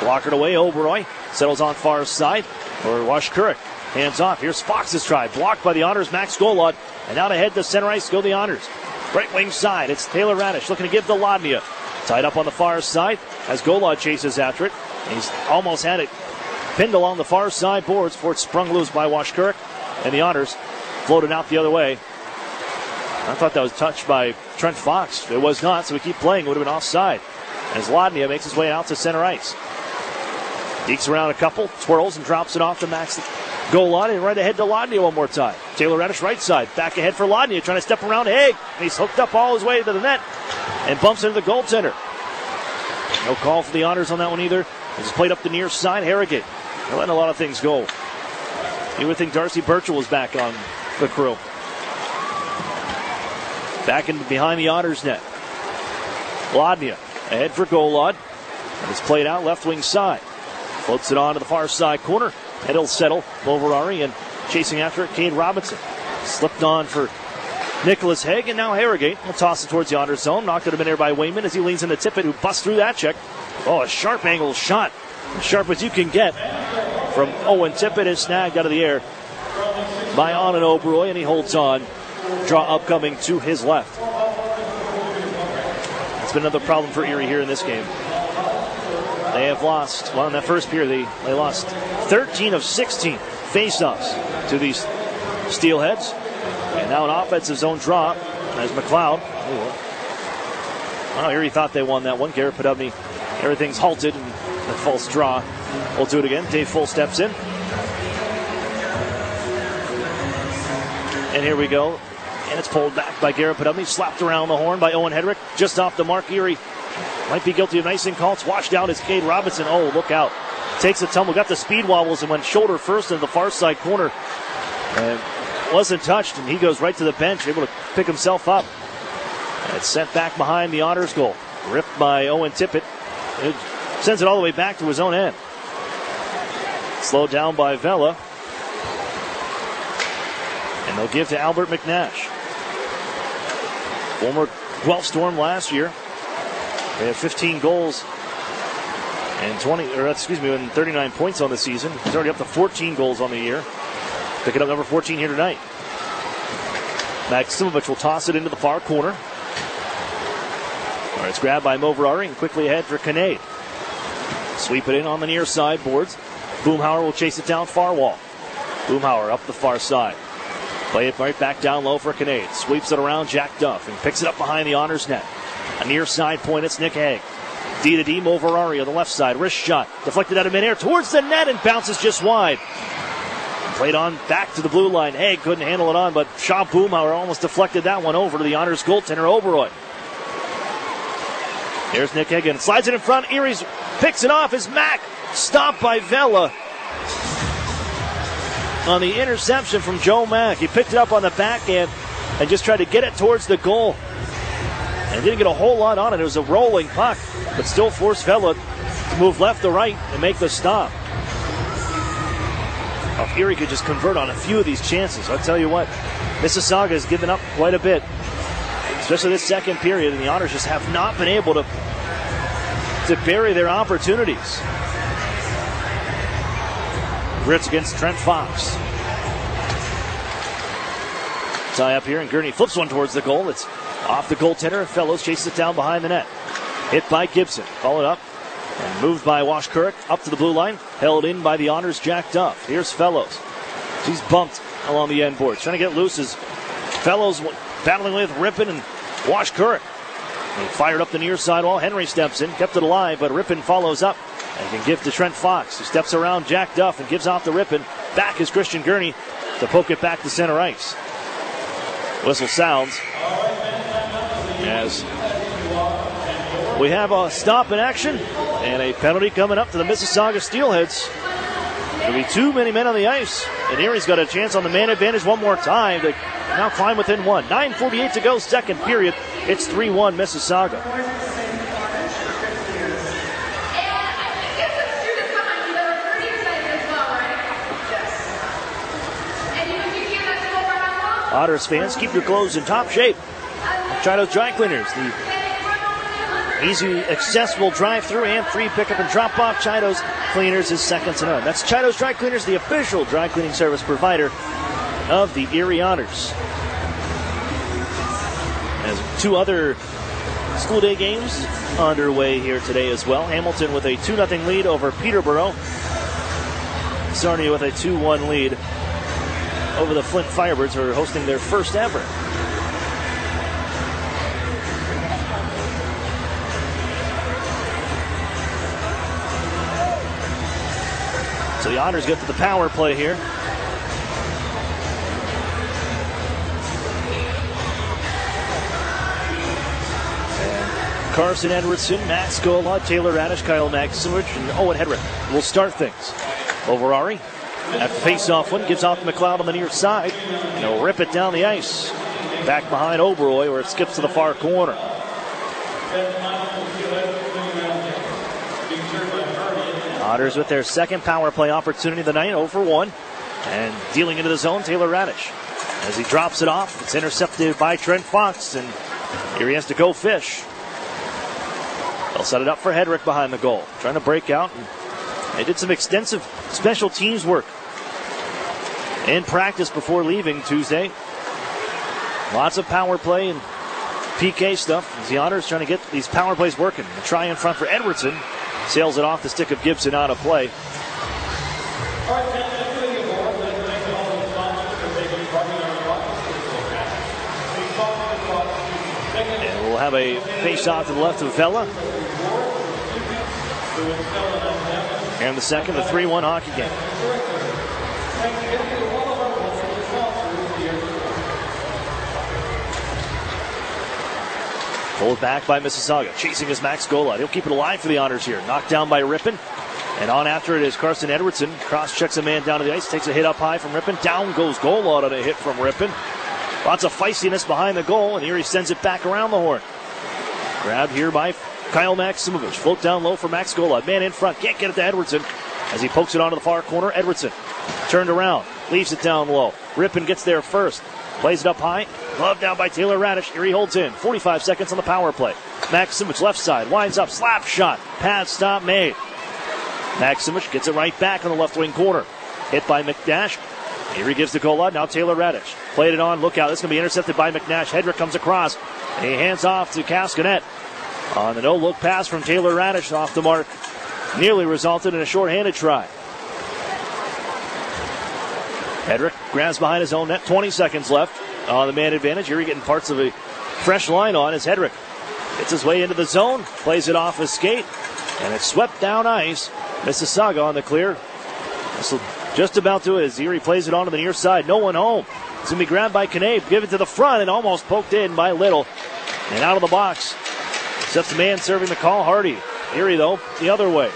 Blockered away. Oberoi settles on far side. Or Washkurik. Hands off. Here's Fox's try. Blocked by the Otters' Max Golod. And out ahead to center ice go the Otters. Right wing side. It's Taylor Radish looking to give to Lodnia. Tied up on the far side as Golod chases after it. He's almost had it pinned along the far side boards before it's sprung loose by Washkurik. And the Otters floated out the other way. I thought that was touched by Trent Fox. It was not, so we keep playing. It would have been offside. As Lodnia makes his way out to center ice. Dekes around a couple, twirls and drops it off to Max Golod, and right ahead to Lodnia one more time. Taylor Radish right side, back ahead for Lodnia, trying to step around Haig. He's hooked up all his way to the net and bumps into the goaltender. No call for the Otters on that one either. It's played up the near side. Harrogate, they're letting a lot of things go. You would think Darcy Birchall was back on the crew. Back in behind the Otters net. Lodnia ahead for Golod. And it's played out left wing side. Floats it on to the far side corner. And it'll settle. Bovarari and chasing after it, Cade Robinson. Slipped on for Nicholas Haig, and now Harrogate will toss it towards the Otters zone. Knocked it in midair by Wayman as he leans into Tippett, who busts through that check. Oh, a sharp angle shot. As sharp as you can get from Owen Tippett is snagged out of the air by Anand Oberoi, and he holds on. Draw upcoming to his left. It's been another problem for Erie here in this game. They have lost, well, in that first period, they lost 13 of 16 face-offs to these Steelheads. And now an offensive zone draw as McLeod. Well, Erie thought they won that one. Garrett Podubny, everything's halted, and a false draw. We'll do it again. Dave Full steps in. And here we go. And it's pulled back by Garrett Podubny. Slapped around the horn by Owen Hedrick. Just off the mark, Erie might be guilty of an icing call. It's washed out as Cade Robinson. Oh, look out. Takes a tumble. Got the speed wobbles and went shoulder first into the far side corner. And wasn't touched, and he goes right to the bench, able to pick himself up. And it's sent back behind the Otters goal. Ripped by Owen Tippett. It sends it all the way back to his own end. Slowed down by Vela. And they'll give to Albert McNash. Former Guelph Storm last year. They have 15 goals and 39 points on the season. He's already up to 14 goals on the year. Picking up number 14 here tonight. Maximovich will toss it into the far corner. All right, it's grabbed by Moverari and quickly ahead for Kinnaid. Sweep it in on the near side boards. Boomhauer will chase it down far wall. Boomhauer up the far side. Play it right back down low for Kinnaid. Sweeps it around Jack Duff and picks it up behind the Otters net. A near side point, it's Nick Haig. D to D, Moverari on the left side. Wrist shot. Deflected out of midair towards the net and bounces just wide. Played on back to the blue line. Haig couldn't handle it on, but Shaw Boomhauer almost deflected that one over to the Otters goaltender, Oberoi. There's Nick Haig and slides it in front. Erie's picks it off as Mack stopped by Vela on the interception from Joe Mack. He picked it up on the backhand and just tried to get it towards the goal. And didn't get a whole lot on it. It was a rolling puck, but still forced Vela to move left to right and make the stop. If Erie could just convert on a few of these chances, I'll tell you what, Mississauga has given up quite a bit, especially this second period, and the Otters just have not been able to bury their opportunities. Ritz against Trent Fox. Tie up here, and Gurney flips one towards the goal. It's off the goaltender. Fellows chases it down behind the net. Hit by Gibson. Followed up and moved by Washkirk up to the blue line. Held in by the Otters' Jack Duff. Here's Fellows. He's bumped along the end boards. Trying to get loose as Fellows battling with Rippon and Washkirk. He fired up the near side wall. Henry steps in, kept it alive, but Rippon follows up and can give to Trent Fox, who steps around Jack Duff and gives off to Rippon. Back is Christian Gurney to poke it back to center ice. Whistle sounds as we have a stop in action and a penalty coming up to the Mississauga Steelheads. There'll be too many men on the ice, and Erie's got a chance on the man advantage one more time to now climb within one. 9:48 to go, second period. It's 3-1 Mississauga. Otters fans, keep your clothes in top shape. Chido's Dry Cleaners, the easy, accessible drive-through and free pickup and drop-off. Chido's Cleaners is second to none. That's Chido's Dry Cleaners, the official dry cleaning service provider of the Erie Otters. As two other school day games underway here today as well. Hamilton with a 2-0 lead over Peterborough. Sarnia with a 2-1 lead over the Flint Firebirds, who are hosting their first ever. So the Otters get to the power play here. And Carson Edwardson, Max Gola, Taylor Radish, Kyle Maximowicz, and Owen Hedrick will start things. Overari at the face-off one, gives off to McLeod on the near side, and he'll rip it down the ice. Back behind Oberoi, where it skips to the far corner. Otters with their second power play opportunity of the night, 0-for-1. And dealing into the zone, Taylor Radish. As he drops it off, it's intercepted by Trent Fox, and here he has to go fish. They'll set it up for Hedrick behind the goal. Trying to break out, and they did some extensive special teams work in practice before leaving Tuesday. Lots of power play and PK stuff as the Otters trying to get these power plays working. A try in front for Edwardson. Sails it off the stick of Gibson out of play. And we'll have a face-off to the left of Vela. And the second, the 3-1 hockey game. Pulled back by Mississauga. Chasing is Max Gola. He'll keep it alive for the Otters here. Knocked down by Rippon. And on after it is Carson Edwardson. Cross-checks a man down to the ice. Takes a hit up high from Rippon. Down goes Gola on a hit from Rippon. Lots of feistiness behind the goal. And Erie sends it back around the horn. Grabbed here by Kyle Maximowicz. Float down low for Max Gola. Man in front. Can't get it to Edwardson. As he pokes it onto the far corner. Edwardson turned around. Leaves it down low. Rippon gets there first. Plays it up high. Glove down by Taylor Radish. Erie holds in. 45 seconds on the power play. Maximowicz left side. Winds up. Slap shot. Pad stop made. Maximowicz gets it right back on the left wing corner. Hit by McNash. Erie gives the goal out. Now Taylor Radish. Played it on. Look out. This is going to be intercepted by McNash. Hedrick comes across. And he hands off to Cascanet. On the no-look pass from Taylor Radish off the mark. Nearly resulted in a short-handed try. Hedrick grabs behind his own net. 20 seconds left on the man advantage. Erie getting parts of a fresh line on as Hedrick gets his way into the zone. Plays it off his skate. And it's swept down ice. Mississauga on the clear. This will just about do it as Erie plays it on to the near side. No one home. It's going to be grabbed by Knabe. Give it to the front and almost poked in by Little. And out of the box. Except the man serving the call, Hardy. Erie, though, the other way.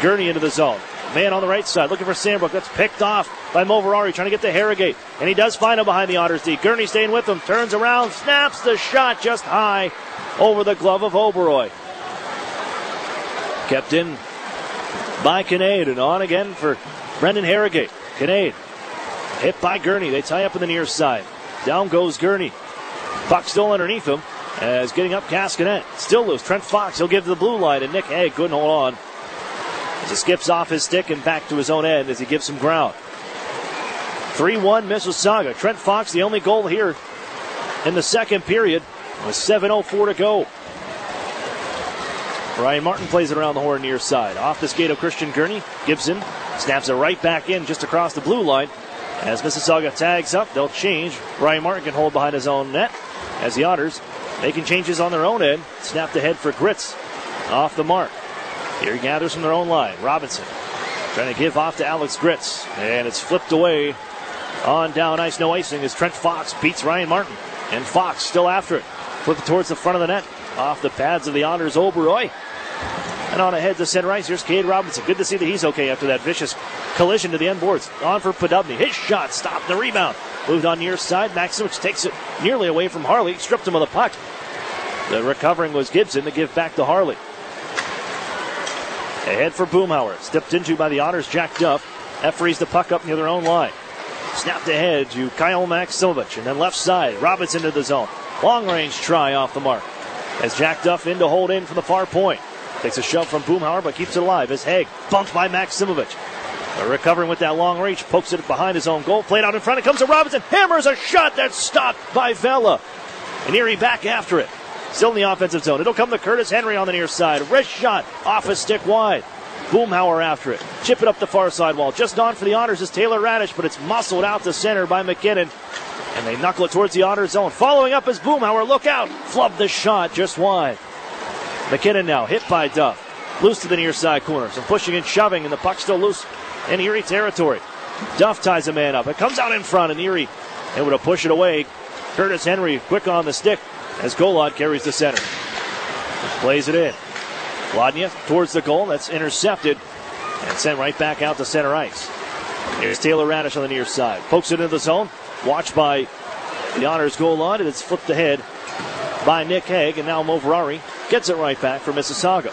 Gurney into the zone. Man on the right side looking for Sandbrook. That's picked off by Moverari trying to get to Harrogate. And he does find him behind the Otters D. Gurney staying with him. Turns around. Snaps the shot just high over the glove of Oberoi. Kept in by Kinnaid. And on again for Brendan Harrogate. Kinnaid hit by Gurney. They tie up in the near side. Down goes Gurney. Puck still underneath him as getting up Cascanet. Still loose. Trent Fox, he'll give to the blue line, and Nick Haig couldn't hold on. As he skips off his stick and back to his own end as he gives some ground. 3-1 Mississauga. Trent Fox, the only goal here in the second period, with 7:04 to go. Ryan Martin plays it around the horn near side. Off the skate of Christian Gurney. Gibson snaps it right back in just across the blue line. As Mississauga tags up, they'll change. Ryan Martin can hold behind his own net. As the Otters making changes on their own end. Snapped ahead for Gritz. Off the mark. Here he gathers from their own line. Robinson trying to give off to Alex Gritz. And it's flipped away on down ice. No icing as Trent Fox beats Ryan Martin. And Fox still after it. Flip it towards the front of the net. Off the pads of the Otters, Oberoi. And on ahead to center ice. Here's Cade Robinson. Good to see that he's okay after that vicious collision to the end boards. On for Podubny. His shot stopped. The rebound. Moved on near side. Maximich takes it nearly away from Harley. Stripped him of the puck. The recovering was Gibson to give back to Harley. Ahead for Boomhauer. Stepped into by the Otters, Jack Duff. Frees the puck up near their own line. Snapped ahead to Kyle Maximovich. And then left side. Robinson to the zone. Long range try off the mark. As Jack Duff in to hold in from the far point. Takes a shove from Boomhauer, but keeps it alive as Haig bumped by Maximovich. Recovering with that long reach, pokes it behind his own goal. Played out in front. It comes to Robinson. Hammers a shot that's stopped by Vela. And Erie back after it. Still in the offensive zone. It'll come to Curtis Henry on the near side. Wrist shot off a stick wide. Boomhauer after it. Chip it up the far side wall. Just on for the Otters is Taylor Radish, but it's muscled out to center by McKinnon. And they knuckle it towards the Otters zone. Following up is Boomhauer. Look out. Flubbed the shot just wide. McKinnon now hit by Duff. Loose to the near side corner. Some pushing and shoving, and the puck still loose in Erie territory. Duff ties a man up. It comes out in front, and Erie able to push it away. Curtis Henry quick on the stick as Golod carries the center. Plays it in. Wladnia towards the goal. That's intercepted and sent right back out to center ice. Here's Taylor Radish on the near side. Pokes it into the zone. Watched by the Otters Golod, and it's flipped ahead by Nick Haig, and now Moverari gets it right back for Mississauga.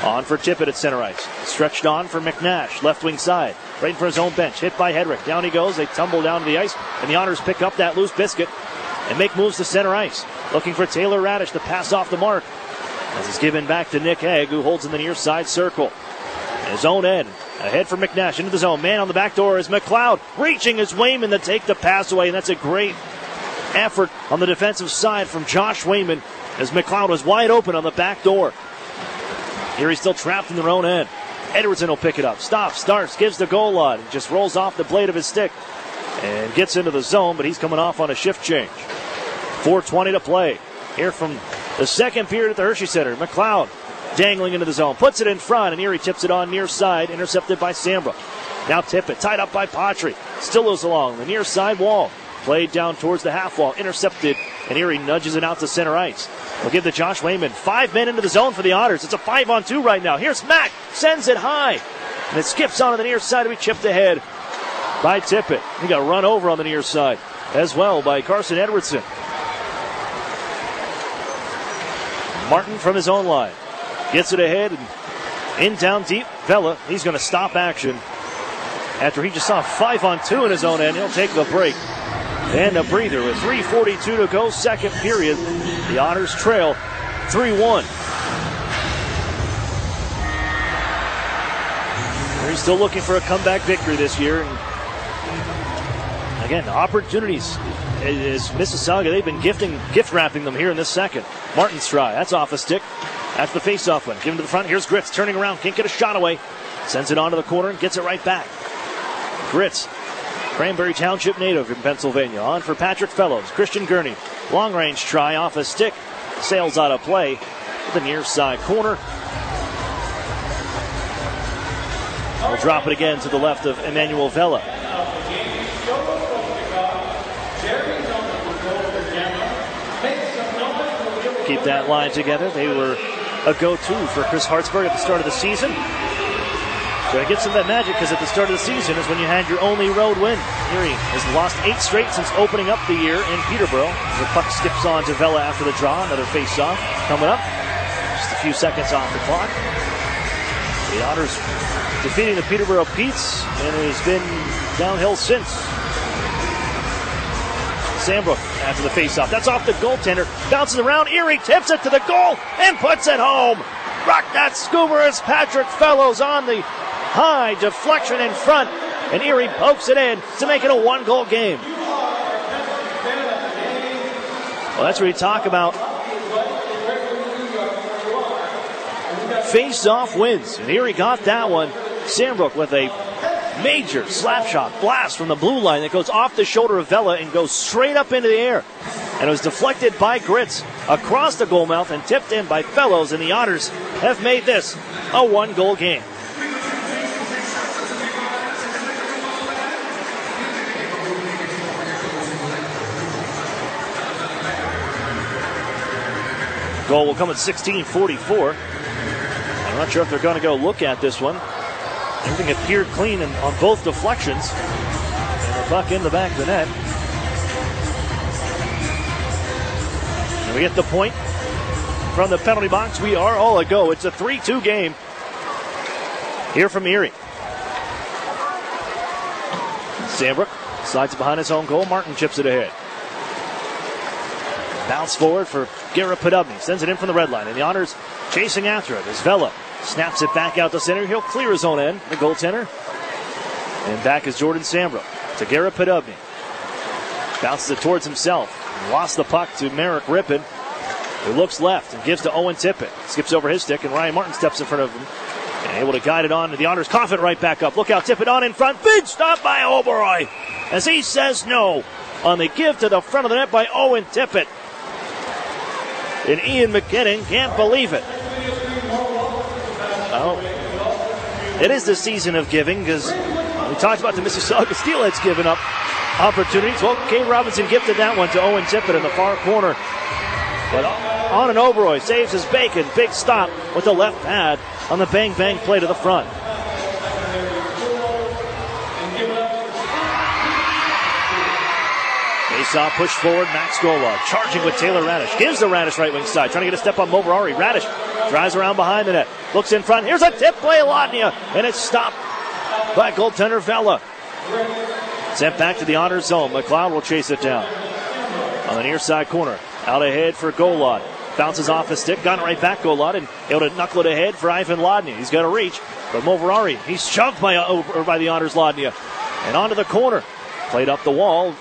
On for Tippett at center ice. Stretched on for McNash, left wing side. Right in for his own bench. Hit by Hedrick. Down he goes. They tumble down to the ice, and the Otters pick up that loose biscuit and make moves to center ice. Looking for Taylor Radish to pass off the mark. As it's given back to Nick Haig, who holds in the near side circle. His own end. Ahead for McNash into the zone. Man on the back door is McLeod. Reaching is Wayman to take the pass away, and that's a great effort on the defensive side from Josh Wayman as McLeod was wide open on the back door. Here he's still trapped in their own end. Edwardson will pick it up. Stops, starts, gives the goal line. Just rolls off the blade of his stick and gets into the zone, but he's coming off on a shift change. 4:20 to play. Here from the second period at the Hershey Center. McLeod dangling into the zone. Puts it in front, and Erie tips it on near side. Intercepted by Sambrook. Now Tippett, tied up by Patry. Still goes along the near side wall. Played down towards the half wall. Intercepted, and Erie nudges it out to center ice. We'll give to Josh Wayman. 5 men into the zone for the Otters. It's a 5-on-2 right now. Here's Mack. Sends it high. And it skips onto the near side to be chipped ahead by Tippett. He got run over on the near side as well by Carson Edwardson. Martin from his own line. Gets it ahead and in down deep. Vela, he's going to stop action after he just saw 5-on-2 in his own end. He'll take the break. And a breather with 3:42 to go, second period. The Otters trail 3-1. He's still looking for a comeback victory this year. And again, opportunities is Mississauga. They've been gift wrapping them here in this second. Martin's try. That's off a stick. That's the face-off one. Given to the front. Here's Gritz turning around. Can't get a shot away. Sends it onto the corner and gets it right back. Gritz, Cranberry Township native in Pennsylvania. On for Patrick Fellows. Christian Gurney. Long range try off a stick. Sails out of play. The near side corner. We'll drop it again to the left of Emmanuel Vela. Keep that line together. They were a go-to for Chris Hartsburg at the start of the season. But it gets some of that magic because at the start of the season is when you had your only road win. Erie has lost 8 straight since opening up the year in Peterborough. The puck skips on to Vela after the draw. Another face-off coming up. Just a few seconds off the clock. The Otters defeating the Peterborough Petes, and it has been downhill since. Sandbrook after the face-off. That's off the goaltender. Bounces around. Erie tips it to the goal and puts it home. Rock that scooper as Patrick Fellows on the high deflection in front, and Erie pokes it in to make it a 1-goal game. Well, that's where you talk about face-off wins, and Erie got that one. Sandbrook with a major slap shot blast from the blue line that goes off the shoulder of Vela and goes straight up into the air. And it was deflected by Gritz across the goal mouth and tipped in by Fellows, and the Otters have made this a 1-goal game. Goal will come at 16:44. I'm not sure if they're going to go look at this one. Everything appeared clean on both deflections. And the puck in the back of the net. And we get the point from the penalty box. We are all a go. It's a 3-2 game here from Erie. Sandbrook slides it behind his own goal. Martin chips it ahead. Bounce forward for Garrett Podubny. Sends it in from the red line. And the Otters chasing after it as Vela snaps it back out to center. He'll clear his own end, the goaltender. And back is Jordan Sambro to Garrett Podubny. Bounces it towards himself. Lost the puck to Merrick Rippon, who looks left and gives to Owen Tippett. Skips over his stick, and Ryan Martin steps in front of him. And able to guide it on to the Otters. Cough it right back up. Look out, Tippett on in front. Big stop by Oberoi as he says no on the give to the front of the net by Owen Tippett. And Ian McKinnon can't believe it. Well, it is the season of giving because we talked about the Mississauga Steelheads giving up opportunities. Well, Kane Robinson gifted that one to Owen Tippett in the far corner. But on and Oberoi saves his bacon. Big stop with the left pad on the bang-bang play to the front. Face-off, push forward, Max Golod charging with Taylor Radish. Gives the Radish right wing side, trying to get a step on Moverari. Radish drives around behind the net, looks in front. Here's a tip play, Lodnia, and it's stopped by goaltender Vela. Sent back to the Otters zone. McLeod will chase it down on the near side corner. Out ahead for Golod. Bounces off his stick, got it right back, Golod, and able to knuckle it ahead for Ivan Lodnia. He's got to reach, but Moverari, he's shoved by the Otters Lodnia. And onto the corner. Played up the wall.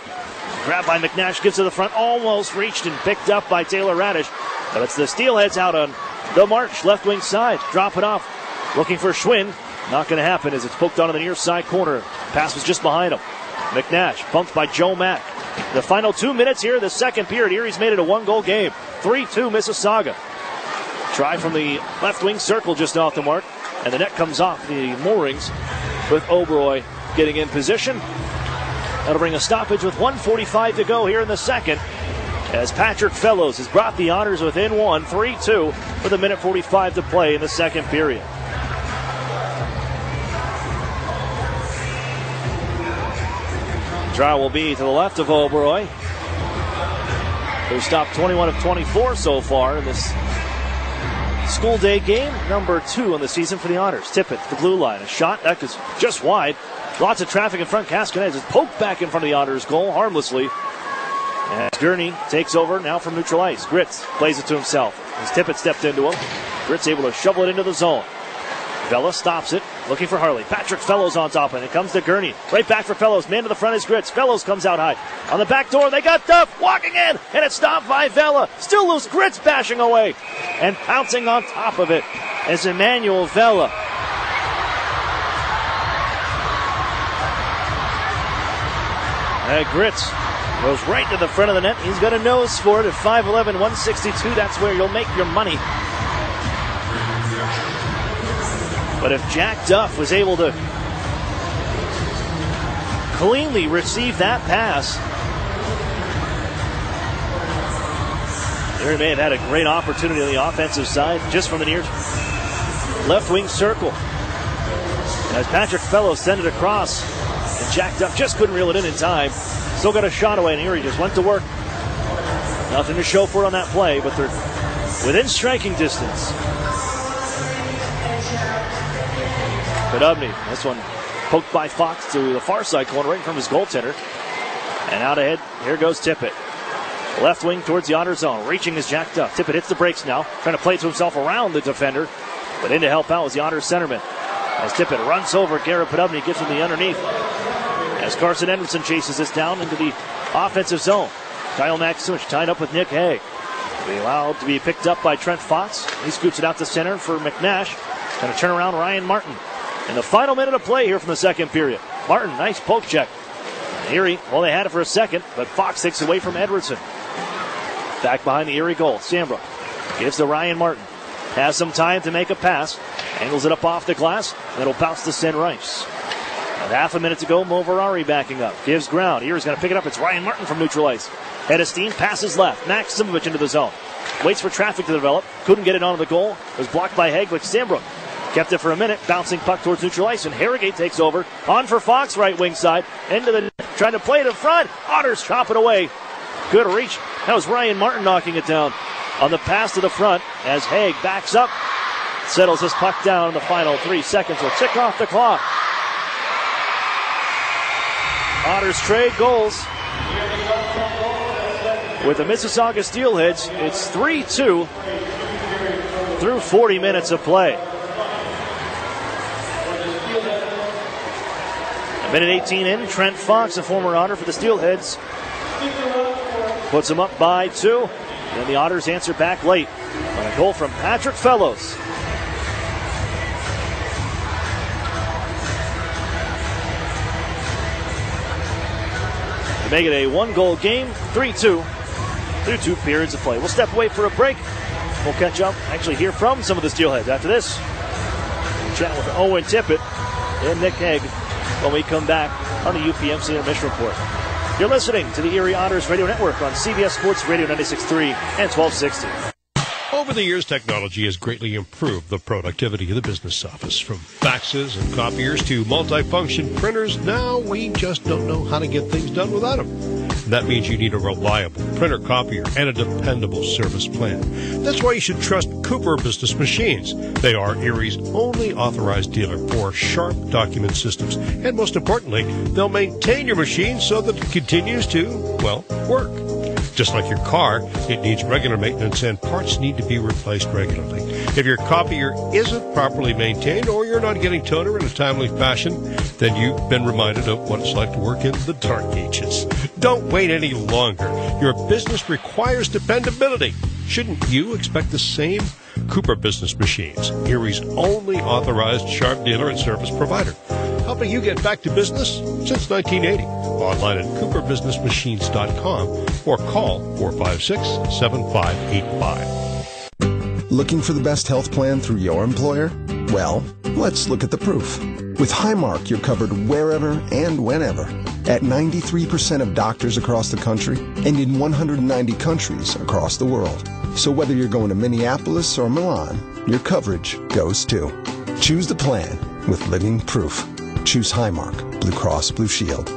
Grabbed by McNash, gives to the front, almost reached and picked up by Taylor Radish. But it's the Steelheads out on the march, left wing side. Drop it off. Looking for Schwinn. Not going to happen as it's poked onto the near side corner. Pass was just behind him. McNash bumped by Joe Mack. The final 2 minutes here, the second period. Erie's made it a 1-goal game. 3-2 Mississauga. Try from the left wing circle just off the mark. And the net comes off the moorings with Oberoi getting in position. That'll bring a stoppage with 1:45 to go here in the second, as Patrick Fellows has brought the Otters within 1, 3-2, with 1:45 to play in the second period. Draw will be to the left of Oberoi, who stopped 21 of 24 so far in this school day game, number 2 on the season for the Otters. Tippett, the blue line, a shot that is just wide. Lots of traffic in front. Cascanes is poked back in front of the Otters goal harmlessly. As Gurney takes over now from neutral ice. Gritz plays it to himself. As Tippett stepped into him, Gritz able to shovel it into the zone. Vela stops it, looking for Harley. Patrick Fellows on top, and it comes to Gurney. Right back for Fellows. Man to the front is Gritz. Fellows comes out high. On the back door, they got Duff walking in, and it's stopped by Vela. Still loose. Gritz bashing away. And pouncing on top of it is Emmanuel Vela. Gritz goes right to the front of the net. He's got a nose for it at 5'11", 162. That's where you'll make your money. But if Jack Duff was able to cleanly receive that pass, Erie may have had a great opportunity on the offensive side, just from the near left wing circle. as Patrick Fellows sent it across. And Jack Duff just couldn't reel it in time. Still got a shot away, and Erie just went to work. Nothing to show for it on that play, but they're within striking distance. Podubny, this one poked by Fox to the far side corner right from his goaltender. And out ahead, here goes Tippett. Left wing towards the Otter zone, reaching is Jack Duff. Tippett hits the brakes now, trying to play to himself around the defender, but in to help out was the Otter centerman. As Tippett runs over Garrett Podubny, gives him the underneath. As Carson Edmondson chases this down into the offensive zone. Kyle Maximich tied up with Nick Haig. Be allowed to be picked up by Trent Fox. He scoots it out to center for McNash. Going to turn around Ryan Martin. In the final minute of play here from the second period. Martin, nice poke check. Erie, well, they had it for a second, but Fox takes it away from Edwardson. Back behind the Erie goal. Sambrook gives to Ryan Martin. Has some time to make a pass. Angles it up off the glass. And it'll bounce to St. Rice. And half a minute to go. Mo Verari backing up. Gives ground. Erie's going to pick it up. It's Ryan Martin from neutral ice. Hedestein passes left. Maximovic into the zone. Waits for traffic to develop. Couldn't get it onto the goal. It was blocked by Haglich. Sambrook kept it for a minute. Bouncing puck towards neutral ice. And Harrogate takes over. On for Fox, right wing side. Into the net. Trying to play it in front. Otters chop it away. Good reach. That was Ryan Martin knocking it down on the pass to the front as Haig backs up. Settles this puck down in the final 3 seconds. Will tick off the clock. Otters trade goals with the Mississauga Steelheads. It's 3-2 through 40 minutes of play. A minute 18 in. Trent Fox, a former Otter for the Steelheads, puts them up by 2. And the Otters answer back late on a goal from Patrick Fellows. To make it a 1-goal game, 3-2 through 2 periods of play. We'll step away for a break. We'll catch up, actually hear from some of the Steelheads after this. We'll chat with Owen Tippett and Nick Haig when we come back on the UPMC Intermission Report. You're listening to the Erie Otters Radio Network on CBS Sports Radio 96.3 and 1260.
Over the years, technology has greatly improved the productivity of the business office. From faxes and copiers to multifunction printers, now we just don't know how to get things done without them. And that means you need a reliable printer copier and a dependable service plan. That's why you should trust Cooper Business Machines. They are Erie's only authorized dealer for Sharp document systems. And most importantly, they'll maintain your machine so that it continues to, well, work. Just like your car, it needs regular maintenance and parts need to be replaced regularly. If your copier isn't properly maintained or you're not getting toner in a timely fashion, then you've been reminded of what it's like to work in the dark ages. Don't wait any longer. Your business requires dependability. Shouldn't you expect the same? Cooper Business Machines, Erie's only authorized Sharp dealer and service provider, helping you get back to business since 1980. Online at cooperbusinessmachines.com or call 456-7585.
Looking for the best health plan through your employer? Well, let's look at the proof. With Highmark, you're covered wherever and whenever at 93% of doctors across the country and in 190 countries across the world. So whether you're going to Minneapolis or Milan, your coverage goes too. Choose the plan with Living Proof. Choose Highmark, Blue Cross Blue Shield.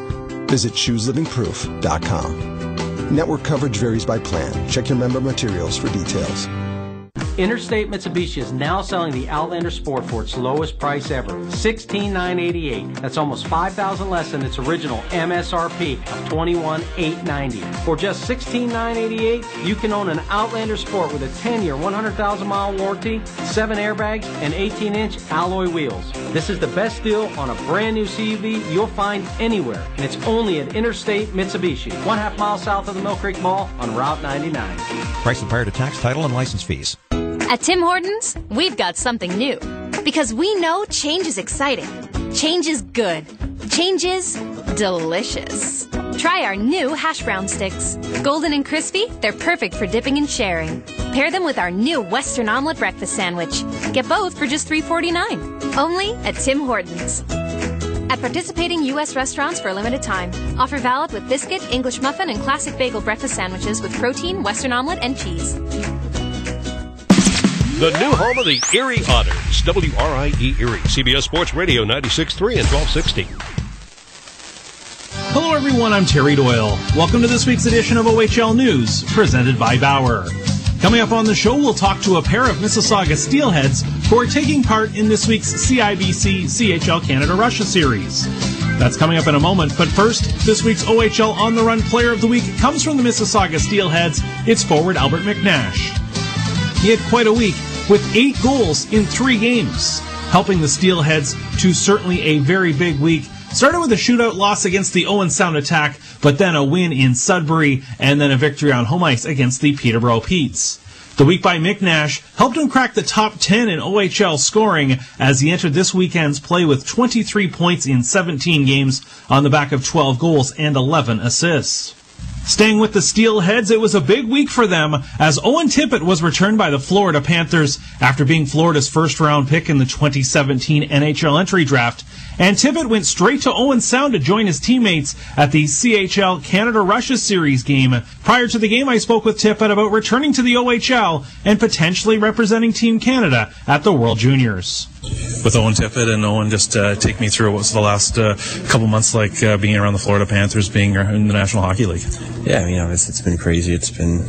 Visit ChooseLivingProof.com. Network coverage varies by plan. Check your member materials for details.
Interstate Mitsubishi is now selling the Outlander Sport for its lowest price ever, $16,988. That's almost $5,000 less than its original MSRP of $21,890. For just $16,988, you can own an Outlander Sport with a 10-year, 100,000-mile warranty, 7 airbags, and 18-inch alloy wheels. This is the best deal on a brand new CUV you'll find anywhere, and it's only at Interstate Mitsubishi, 1/2 mile south of the Mill Creek Mall on Route 99.
Price and prior to tax, title, and license fees.
At Tim Hortons, we've got something new. Because we know change is exciting. Change is good. Change is delicious. Try our new hash brown sticks. Golden and crispy, they're perfect for dipping and sharing. Pair them with our new Western omelet breakfast sandwich. Get both for just $3.49. Only at Tim Hortons. At participating U.S. restaurants for a limited time. Offer valid with biscuit, English muffin, and classic bagel breakfast sandwiches with protein, Western omelet, and cheese.
the new home of the Erie Otters. WRIE Erie, CBS Sports Radio 96.3 and 1260.
Hello everyone, I'm Terry Doyle. Welcome to this week's edition of OHL News, presented by Bauer. Coming up on the show, we'll talk to a pair of Mississauga Steelheads who are taking part in this week's CIBC CHL Canada-Russia series. That's coming up in a moment, but first, this week's OHL On the Run Player of the Week comes from the Mississauga Steelheads. It's forward Albert McNash. He had quite a week with 8 goals in 3 games, helping the Steelheads to certainly a very big week. Started with a shootout loss against the Owen Sound Attack, but then a win in Sudbury, and then a victory on home ice against the Peterborough Petes. The week by McNash helped him crack the top 10 in OHL scoring as he entered this weekend's play with 23 points in 17 games on the back of 12 goals and 11 assists. Staying with the Steelheads, it was a big week for them as Owen Tippett was returned by the Florida Panthers after being Florida's first-round pick in the 2017 NHL entry draft. And Tippett went straight to Owen Sound to join his teammates at the CHL Canada-Russia Series game. Prior to the game, I spoke with Tippett about returning to the OHL and potentially representing Team Canada at the World Juniors.
With Owen Tippett, and Owen, just take me through what was the last couple months like being around the Florida Panthers, being in the National Hockey League.
Yeah, I mean, obviously it's been crazy. It's been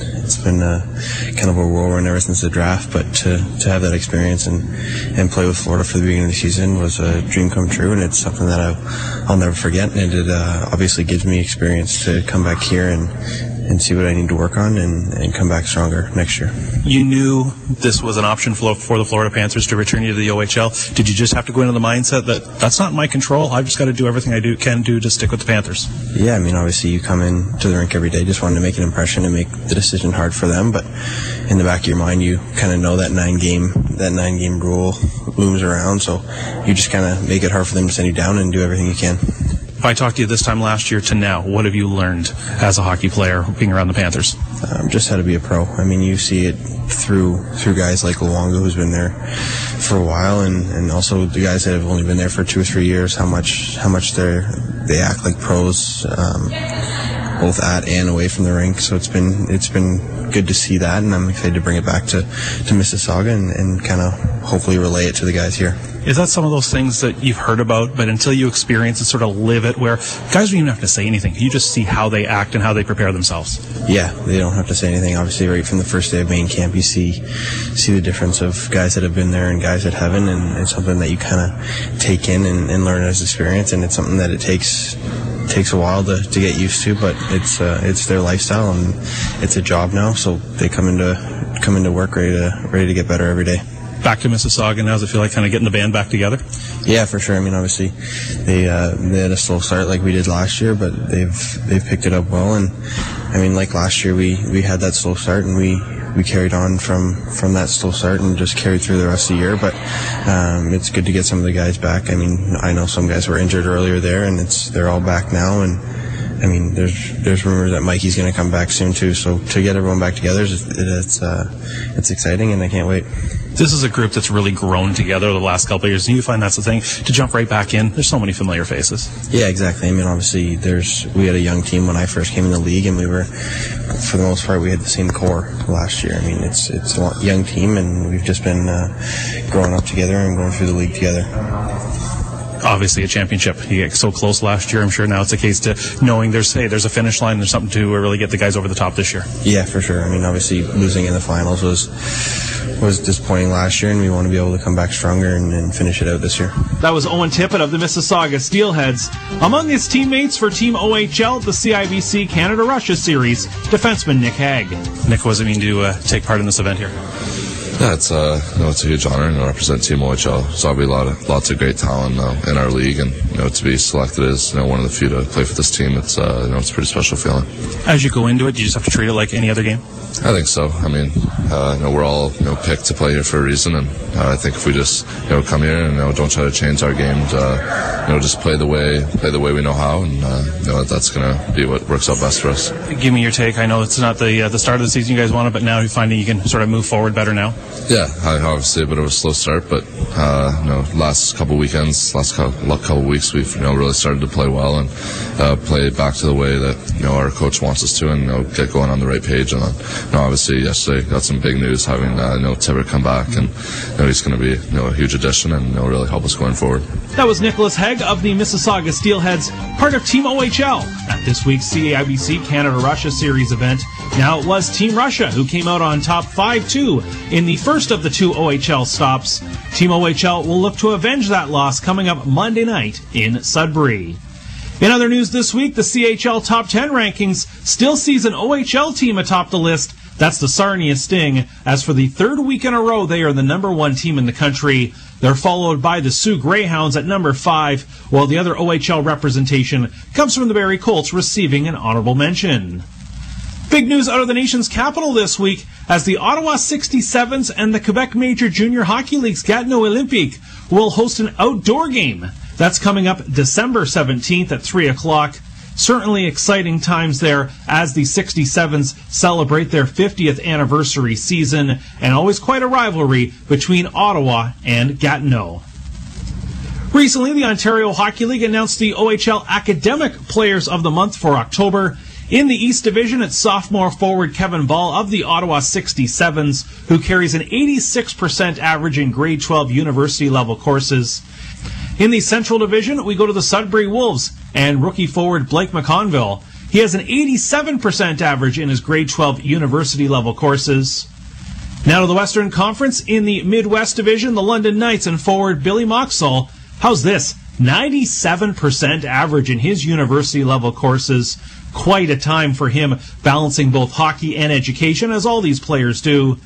kind of a whirlwind ever since the draft, but to have that experience and play with Florida for the beginning of the season was a dream come true, and it's something that I'll never forget. And it obviously gives me experience to come back here and see what I need to work on and come back stronger next year.
You knew this was an option for the Florida Panthers to return you to the OHL. Did you just have to go into the mindset that that's not in my control, I've just got to do everything I can do to stick with the Panthers? Yeah, I mean, obviously you come into the rink every day just wanting to make an impression and make the decision hard for them, but in the back of your mind you kind of know that 9-game rule looms around, so you just kind of make it hard for them to send you down and do everything you can. If I talked to you this time last year to now, what have you learned as a hockey player being around the Panthers?
Just how to be a pro. I mean, you see it through guys like Luongo, who's been there for a while, and also the guys that have only been there for 2 or 3 years, how much they act like pros, both at and away from the rink. So it's been good to see that, and I'm excited to bring it back to Mississauga and kind of hopefully relay it to the guys here.
Is that some of those things that you've heard about, but until you experience it, sort of live it, where guys don't even have to say anything? You just see how they act and how they prepare themselves.
Yeah, they don't have to say anything. Obviously, right from the first day of main camp, you see the difference of guys that have been there and guys that haven't, and it's something that you kind of take in and learn as experience, and it's something that it takes a while to get used to, but it's their lifestyle and it's a job now, so they come into work ready to get better every day.
Back to Mississauga now, does it feel like kind of getting the band back together?
Yeah, for sure. I mean, obviously they had a slow start like we did last year, but they've picked it up well, and I mean, like last year we had that slow start and we carried on from that slow start and just carried through the rest of the year, but it's good to get some of the guys back. I mean, I know some guys were injured earlier there, and they're all back now, and I mean, there's rumors that Mikey's going to come back soon too. So to get everyone back together, it's exciting, and I can't wait.
This is a group that's really grown together the last couple of years, and you find that's the thing, to jump right back in. There's so many familiar faces.
Yeah, exactly. I mean, obviously, we had a young team when I first came in the league, and we were, for the most part, we had the same core last year. I mean, it's a young team, and we've just been growing up together and going through the league together.
Obviously a championship. You get so close last year. I'm sure now it's a case to knowing there's a finish line. There's something to really get the guys over the top this year.
Yeah, for sure. I mean, obviously losing in the finals was disappointing last year, and we want to be able to come back stronger and finish it out this year.
That was Owen Tippett of the Mississauga Steelheads. Among his teammates for Team OHL at the CIBC Canada-Russia Series, defenseman Nick Hague.
Nick, what does it mean to take part in this event here?
Yeah, it's a huge honor to represent Team OHL. There's obviously lots of great talent in our league, and to be selected as one of the few to play for this team, it's it's a pretty special feeling.
As you go into it, do you just have to treat it like any other game?
I think so. I mean, we're all picked to play here for a reason, and I think if we just come here and don't try to change our game, just play the way we know how, and that's going to be what works out best for us.
Give me your take. I know it's not the start of the season you guys wanted, but now you're finding you can sort of move forward better now.
Yeah, obviously a bit of a slow start, but last couple weekends, last couple weeks, we've really started to play well and play back to the way that our coach wants us to, and get going on the right page. And then, obviously yesterday got some big news having Tibbert come back, and he's going to be a huge addition and really help us going forward.
That was Nicholas Hegg of the Mississauga Steelheads, part of Team OHL at this week's CAIBC Canada-Russia Series event. Now it was Team Russia who came out on top 5-2 in the first of the two OHL stops. Team OHL will look to avenge that loss coming up Monday night in Sudbury. In other news this week, the CHL Top 10 rankings still sees an OHL team atop the list. That's the Sarnia Sting. As for the third week in a row, they are the number one team in the country. They're followed by the Sioux Greyhounds at number 5, while the other OHL representation comes from the Barrie Colts, receiving an honorable mention. Big news out of the nation's capital this week as the Ottawa 67s and the Quebec Major Junior Hockey League's Gatineau Olympique will host an outdoor game. That's coming up December 17th at 3 o'clock. Certainly exciting times there as the 67s celebrate their 50th anniversary season, and always quite a rivalry between Ottawa and Gatineau. Recently, the Ontario Hockey League announced the OHL Academic Players of the Month for October. In the East Division, it's sophomore forward Kevin Ball of the Ottawa 67s, who carries an 86% average in grade 12 university-level courses. In the Central Division, we go to the Sudbury Wolves and rookie forward Blake McConville. He has an 87% average in his grade 12 university-level courses. Now to the Western Conference. In the Midwest Division, the London Knights and forward Billy Moxall. How's this? 97% average in his university-level courses. Quite a time for him, balancing both hockey and education, as all these players do.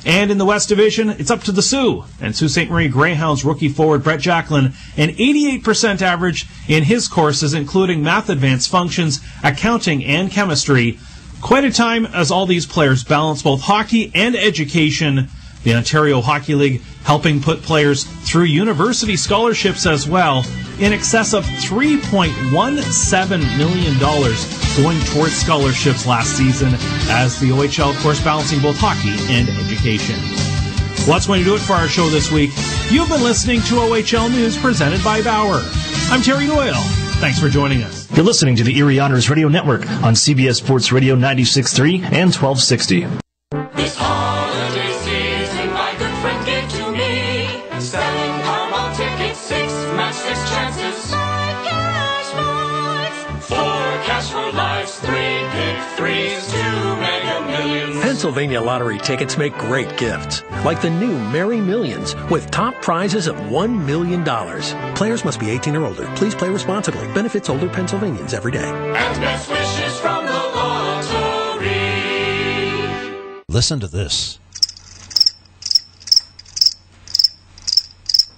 And in the West Division, it's up to the Sioux. And Sault Ste. Marie Greyhounds rookie forward Brett Jacklin, an 88% average in his courses, including math advanced functions, accounting, and chemistry. Quite a time as all these players balance both hockey and education. The Ontario Hockey League helping put players through university scholarships as well, in excess of $3.17 million going towards scholarships last season, as the OHL, of course, balancing both hockey and education. Well, that's going to do it for our show this week. You've been listening to OHL News presented by Bauer. I'm Terry Doyle. Thanks for joining us.
You're listening to the Erie Otters Radio Network on CBS Sports Radio 96.3 and 1260.
This holiday season, my good friend gave to me. Selling Powerball tickets, 6 match 6 chances. 5 cash points. 4 cash for lives, 3 pick 3s, 2 Mega Millions.
Pennsylvania Lottery tickets make great gifts, like the new Merry Millions with top prizes of $1 million. Players must be 18 or older. Please play responsibly. Benefits older Pennsylvanians every day.
And best wishes from the lottery.
Listen to this.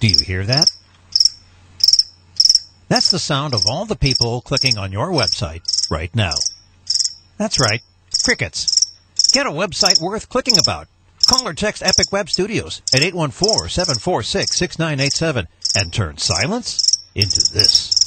Do you hear that? That's the sound of all the people clicking on your website right now. That's right, crickets. Get a website worth clicking about. Call or text Epic Web Studios at 814-746-6987 and turn silence into this.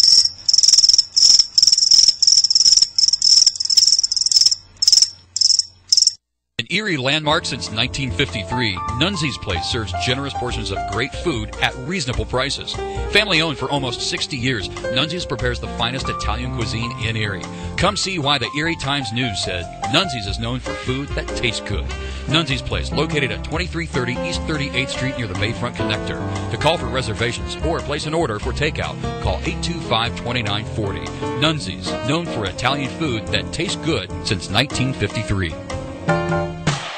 An Erie landmark since 1953, Nunzi's Place serves generous portions of great food at reasonable prices. Family owned for almost 60 years, Nunzi's prepares the finest Italian cuisine in Erie. Come see why the Erie Times News said Nunzi's is known for food that tastes good. Nunzi's Place, located at 2330 East 38th Street near the Bayfront Connector. To call for reservations or place an order for takeout, call 825-2940. Nunzi's, known for Italian food that tastes good since 1953.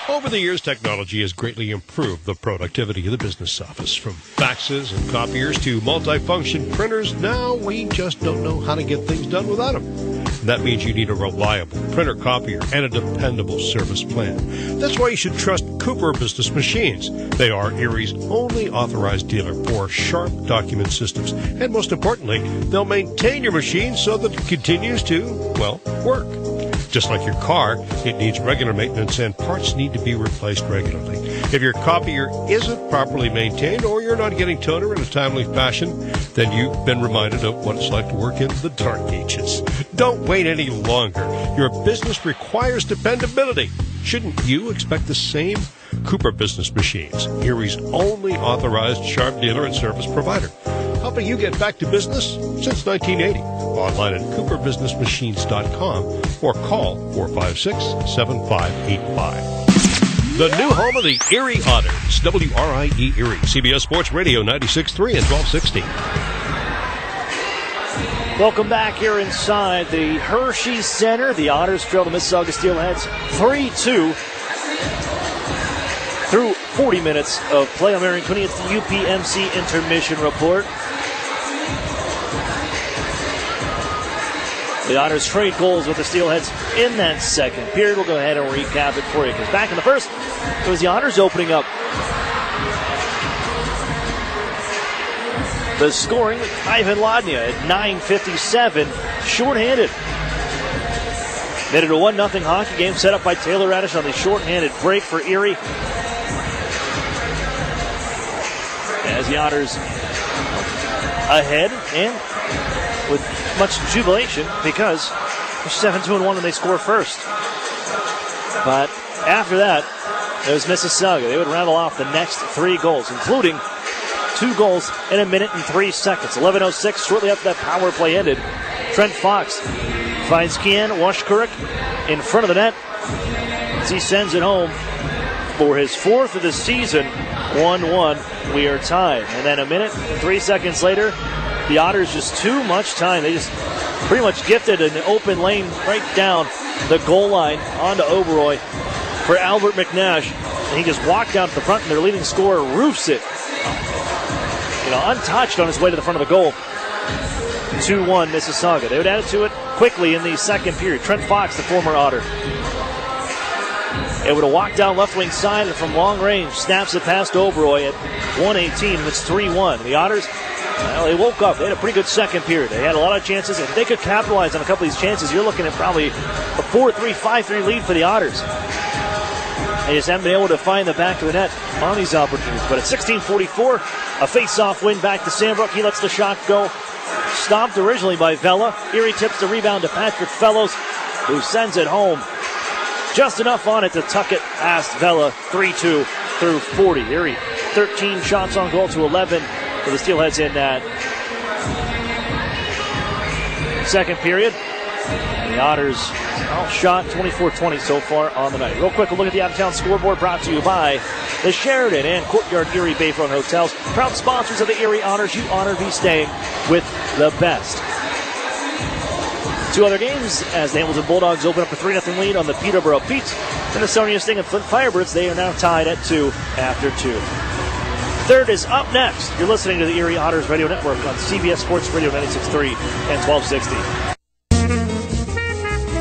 Over the years, technology has greatly improved the productivity of the business office. From faxes and copiers to multifunction printers, now we just don't know how to get things done without them. And that means you need a reliable printer copier and a dependable service plan. That's why you should trust Cooper Business Machines. They are Erie's only authorized dealer for sharp document systems. And most importantly, they'll maintain your machine so that it continues to, well, work. Just like your car, it needs regular maintenance and parts need to be replaced regularly. If your copier isn't properly maintained or you're not getting toner in a timely fashion, then you've been reminded of what it's like to work in the dark ages. Don't wait any longer. Your business requires dependability. Shouldn't you expect the same? Cooper Business Machines, Erie's only authorized Sharp dealer and service provider, helping you get back to business since 1980. Online at cooperbusinessmachines.com or call 456-7585. The new home of the Erie Otters, WRIE Erie, CBS Sports Radio 96.3 and 1260.
Welcome back here inside the Hershey Center. The Otters trail the Mississauga Steelheads 3-2 through 40 minutes of play. I'm Aaron Cooney. It's the UPMC Intermission Report. The Otters trade goals with the Steelheads in that second period. We'll go ahead and recap it for you, because back in the first, it was the Otters opening up the scoring with Ivan Lodnia at 9:57, shorthanded. Made it a 1-0 hockey game set up by Taylor Radish on the shorthanded break for Erie. As the Otters ahead and with much jubilation, because they're 7-2-1 and they score first. But after that, it was Mississauga. They would rattle off the next 3 goals, including 2 goals in 1 minute and 3 seconds. 11:06, shortly after that power play ended. Trent Fox finds Kian Washkurik in front of the net as he sends it home for his 4th of the season. 1-1, we are tied. And then 1 minute and 3 seconds later, the Otters just too much time. They just pretty much gifted an open lane right down the goal line onto Oberoi for Albert McNash. And he just walked down to the front, and their leading scorer roofs it, untouched on his way to the front of the goal. 2-1 Mississauga. They would add it to it quickly in the second period. Trent Fox, the former Otter, it would have walked down left wing side, and from long range snaps it past Oberoi at 1:18, and it's 3-1. The Otters, well, they woke up. They had a pretty good second period. They had a lot of chances. If they could capitalize on a couple of these chances, you're looking at probably a 4-3, 5-3 lead for the Otters. They just haven't been able to find the back of the net on these opportunities. But at 16:44, a face-off win back to Sandbrook. He lets the shot go. Stopped originally by Vela. Erie tips the rebound to Patrick Fellows, who sends it home. Just enough on it to tuck it past Vela. 3-2 through 40. Erie 13 shots on goal to 11 for the Steelheads in that second period. The Otters outshot 24-20 so far on the night. Real quick, a look at the out-of-town scoreboard, brought to you by the Sheraton and Courtyard Erie Bayfront Hotels. Proud sponsors of the Erie Otters. You honor be staying with the best. 2 other games as the Hamilton Bulldogs open up a 3-0 lead on the Peterborough Petes. And the Sonia Sting and Flint Firebirds, they are now tied at 2 after 2. Third is up next. You're listening to the Erie Otters Radio Network on CBS Sports Radio 96.3 and 1260.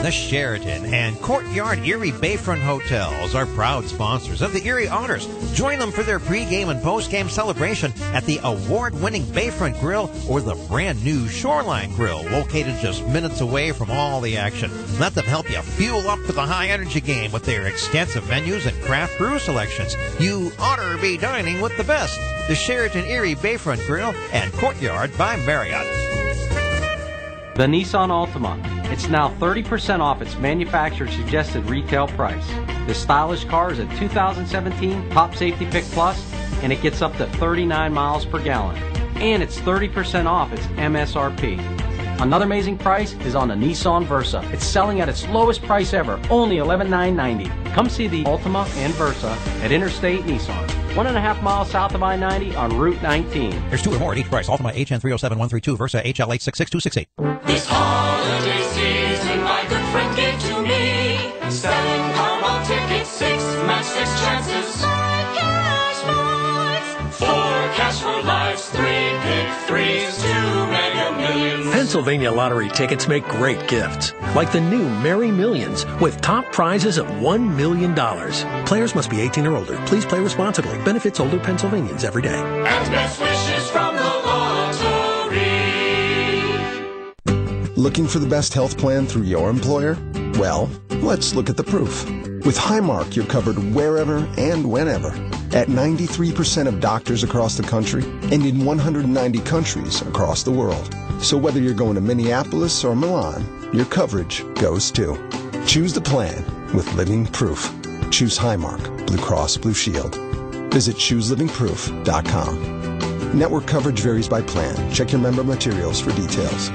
The Sheraton and Courtyard Erie Bayfront Hotels are proud sponsors of the Erie Otters. Join them for their pregame and postgame celebration at the award-winning Bayfront Grill or the brand-new Shoreline Grill, located just minutes away from all the action. Let them help you fuel up for the high-energy game with their extensive menus and craft brew selections. You oughter be dining with the best. The Sheraton Erie Bayfront Grill and Courtyard by Marriott.
The Nissan Altima. It's now 30% off its manufacturer suggested retail price. This stylish car is a 2017 Top Safety Pick Plus, and it gets up to 39 miles per gallon. And it's 30% off its MSRP. Another amazing price is on the Nissan Versa. It's selling at its lowest price ever, only $11,990. Come see the Altima and Versa at Interstate Nissan, 1.5 miles south of I-90 on Route 19.
There's 2 or more at each price. Altima HN 307132, Versa HL 866268.
This holiday season, my good friend gave to me. Selling Powerball tickets, 6 match 6 chances. 5 cash points. 4 cash for lives, 3 pick 3s, 2 Mega Millions.
Pennsylvania Lottery tickets make great gifts, like the new Merry Millions with top prizes of $1 million. Players must be 18 or older. Please play responsibly. Benefits older Pennsylvanians every day.
And best wishes from the lottery.
Looking for the best health plan through your employer? Well, let's look at the proof. With Highmark, you're covered wherever and whenever at 93% of doctors across the country and in 190 countries across the world. So whether you're going to Minneapolis or Milan, your coverage goes too. Choose the plan with living proof. Choose Highmark, Blue Cross Blue Shield. Visit ChooseLivingProof.com. Network coverage varies by plan. Check your member materials for details.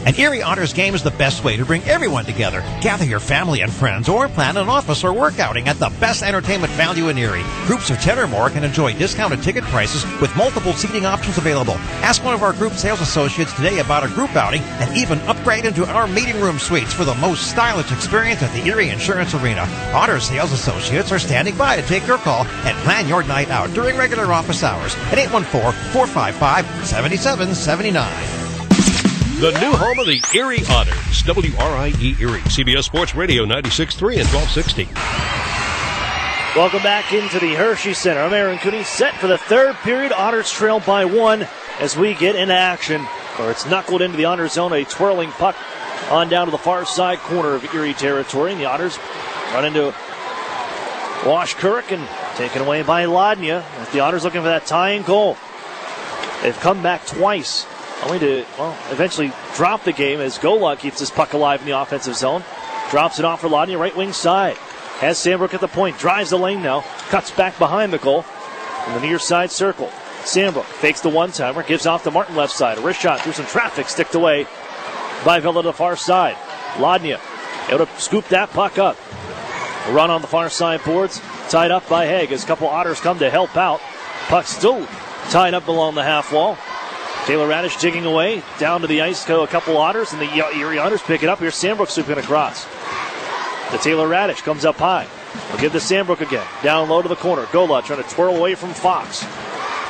An Erie Otters game is the best way to bring everyone together. Gather your family and friends or plan an office or work outing at the best entertainment value in Erie. Groups of 10 or more can enjoy discounted ticket prices with multiple seating options available. Ask one of our group sales associates today about a group outing and even upgrade into our meeting room suites for the most stylish experience at the Erie Insurance Arena. Otters sales associates are standing by to take your call and plan your night out during regular office hours at 814-455-7779.
The new home of the Erie Otters, WRIE Erie, CBS Sports Radio 96.3 and 1260.
Welcome back into the Hershey Center. I'm Aaron Cooney, set for the third period. Otters trail by 1 as we get into action. Or it's knuckled into the Otters zone, a twirling puck on down to the far side corner of Erie territory. And the Otters run into Wash Kurek and taken away by Ladnia. As the Otters looking for that tying goal. They've come back twice, only to, eventually drop the game as Gola keeps this puck alive in the offensive zone. Drops it off for Ladnia, right wing side. Has Sandbrook at the point, drives the lane now, cuts back behind the goal in the near side circle. Sandbrook fakes the one-timer, gives off to Martin left side. A wrist shot through some traffic, sticked away by Villa to the far side. Ladnia able to scoop that puck up. A run on the far side boards, tied up by Haig as a couple Otters come to help out. Puck still tied up along the half wall. Taylor Radish digging away, down to the ice go a couple Otters, and the Erie Otters pick it up. Here's Sandbrook swooping across. The Taylor Radish comes up high. We'll give the Sandbrook again. Down low to the corner. Gola trying to twirl away from Fox.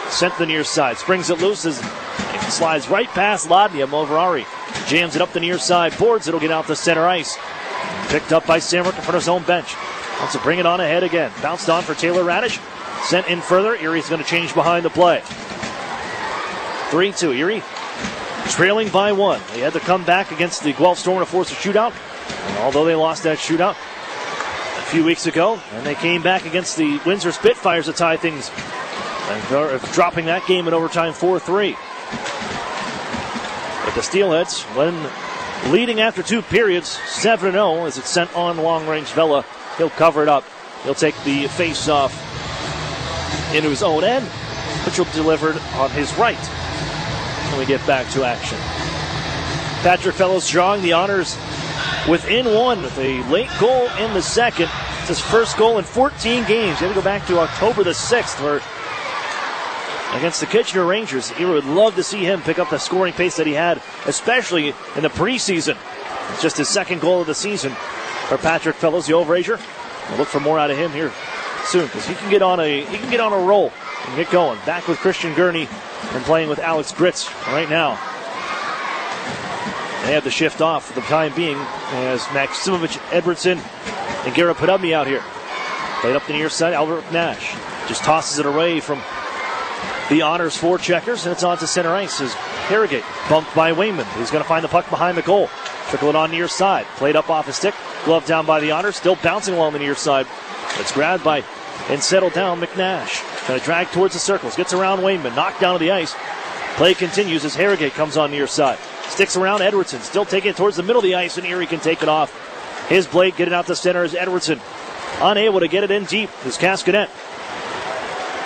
Sent to the near side. Springs it loose as it slides right past Ladnia. Moverari jams it up the near side. Boards. It'll get out to center ice. Picked up by Sandbrook in front of his own bench. Wants to bring it on ahead again. Bounced on for Taylor Radish. Sent in further. Erie's going to change behind the play. 3-2. Erie trailing by 1. They had to come back against the Guelph Storm to force a shootout. And although they lost that shootout a few weeks ago, and they came back against the Windsor Spitfires to tie things, and dropping that game in overtime 4-3. But the Steelheads, when leading after 2 periods, 7-0 as it's sent on long-range Vela. He'll cover it up. He'll take the face-off into his own end, which will be delivered on his right when we get back to action. Patrick Fellows drawing the Otters within 1 with a late goal in the second. It's his first goal in 14 games. You have to go back to October the 6th where against the Kitchener Rangers. You would love to see him pick up the scoring pace that he had, especially in the preseason. It's just his second goal of the season for Patrick Fellows, the Overager. We'll look for more out of him here soon because he can get on a roll and get going. Back with Christian Gurney and playing with Alex Gritz right now. They have the shift off for the time being as Maximovich Edwardson and Garrett Podubny out here. Played up the near side, Albert Nash just tosses it away from the Otters forecheckers, and it's on to center ice as Harrogate bumped by Wayman. He's going to find the puck behind the goal. Trickle it on near side. Played up off his stick. Glove down by the Otters. Still bouncing along the near side. It's grabbed by and settled down McNash. Trying to drag towards the circles. Gets around Wayman. Knocked down to the ice. Play continues as Harrogate comes on near side. Sticks around Edwardson. Still taking it towards the middle of the ice, and Erie can take it off. His blade getting out the center is Edwardson. Unable to get it in deep is Cascadet.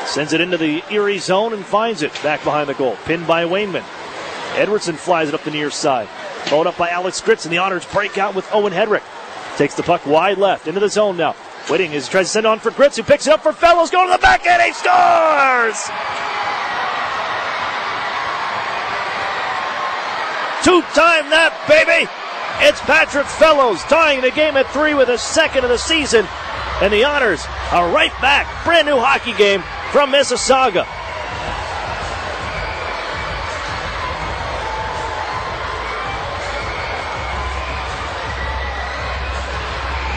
Sends it into the Erie zone and finds it back behind the goal. Pinned by Wayman. Edwardson flies it up the near side. Followed up by Alex Gritz, and the Otters break out with Owen Hedrick. Takes the puck wide left into the zone now. Waiting as he tries to send it on for Gritz, who picks it up for Fellows. Going to the back end. He scores! Two-time that, baby! It's Patrick Fellows tying the game at 3 with his second of the season. And the Otters are right back. Brand new hockey game from Mississauga.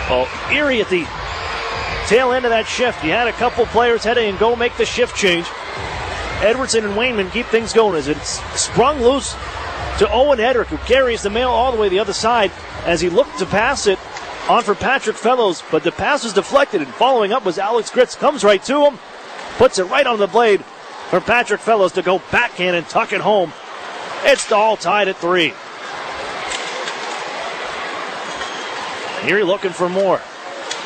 Well, Erie at the tail end of that shift. You had a couple players heading and go make the shift change. Edwardson and Wayman keep things going as it's sprung loose to Owen Hedrick, who carries the mail all the way the other side as he looked to pass it on for Patrick Fellows, but the pass was deflected, and following up was Alex Gritz. Comes right to him, puts it right on the blade for Patrick Fellows to go backhand and tuck it home. It's all tied at 3. Erie looking for more.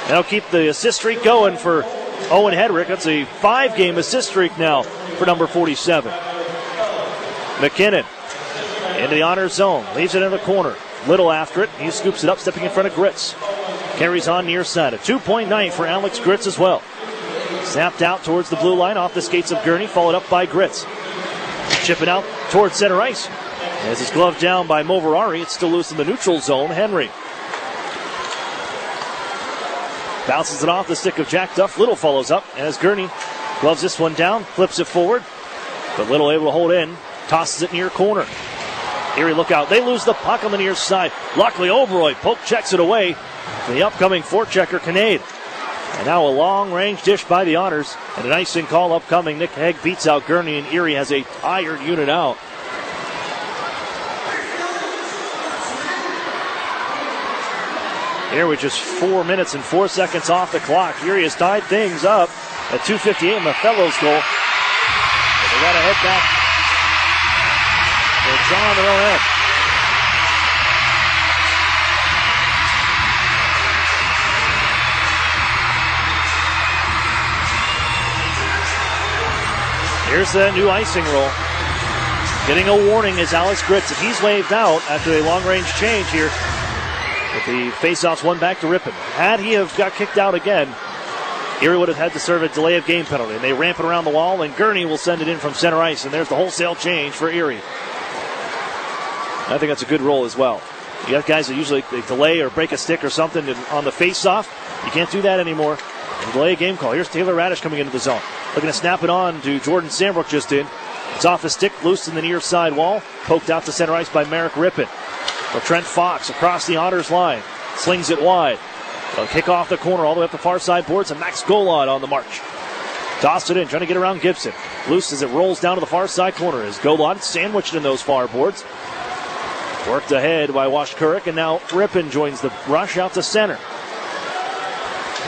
That'll keep the assist streak going for Owen Hedrick. That's a 5-game assist streak now for number 47. McKinnon into the honor zone. Leaves it in the corner. Little after it. He scoops it up, stepping in front of Gritz. Carries on near side. A 2-point night for Alex Gritz as well. Snapped out towards the blue line off the skates of Gurney, followed up by Gritz. Chipping out towards center ice. As it's gloved down by Moverari, it's still loose in the neutral zone. Henry bounces it off the stick of Jack Duff. Little follows up as Gurney gloves this one down, flips it forward. But Little able to hold in, tosses it near corner. Erie look out. They lose the puck on the near side. Luckily, Oberoy poke checks it away for the upcoming forechecker, Kinnaid. And now a long-range dish by the Otters. And an icing call upcoming. Nick Haig beats out Gurney, and Erie has a tired unit out. Here with just 4 minutes and 4 seconds off the clock. Erie has tied things up at 2:58 in the Fellows goal. But they got to head back. They're drawing their own end. Here's the new icing roll. Getting a warning is Alex Gritz. If he's waved out after a long-range change here, with the faceoffs one back to Rippon. Had he have got kicked out again, Erie would have had to serve a delay of game penalty. And they ramp it around the wall, and Gurney will send it in from center ice. And there's the wholesale change for Erie. I think that's a good roll as well. You got guys that usually they delay or break a stick or something on the faceoff. You can't do that anymore. And delay a game call. Here's Taylor Radish coming into the zone. Looking to snap it on to Jordan Sambrook just in. It's off the stick, loose in the near side wall. Poked out to center ice by Merrick Rippon. Well, Trent Fox across the Otters line. Slings it wide. They'll kick off the corner all the way up the far side boards, and Max Golod on the march. Tossed it in, trying to get around Gibson. Loose as it rolls down to the far side corner as Golod sandwiched in those far boards. Worked ahead by Washkurik, and now Rippon joins the rush out to center.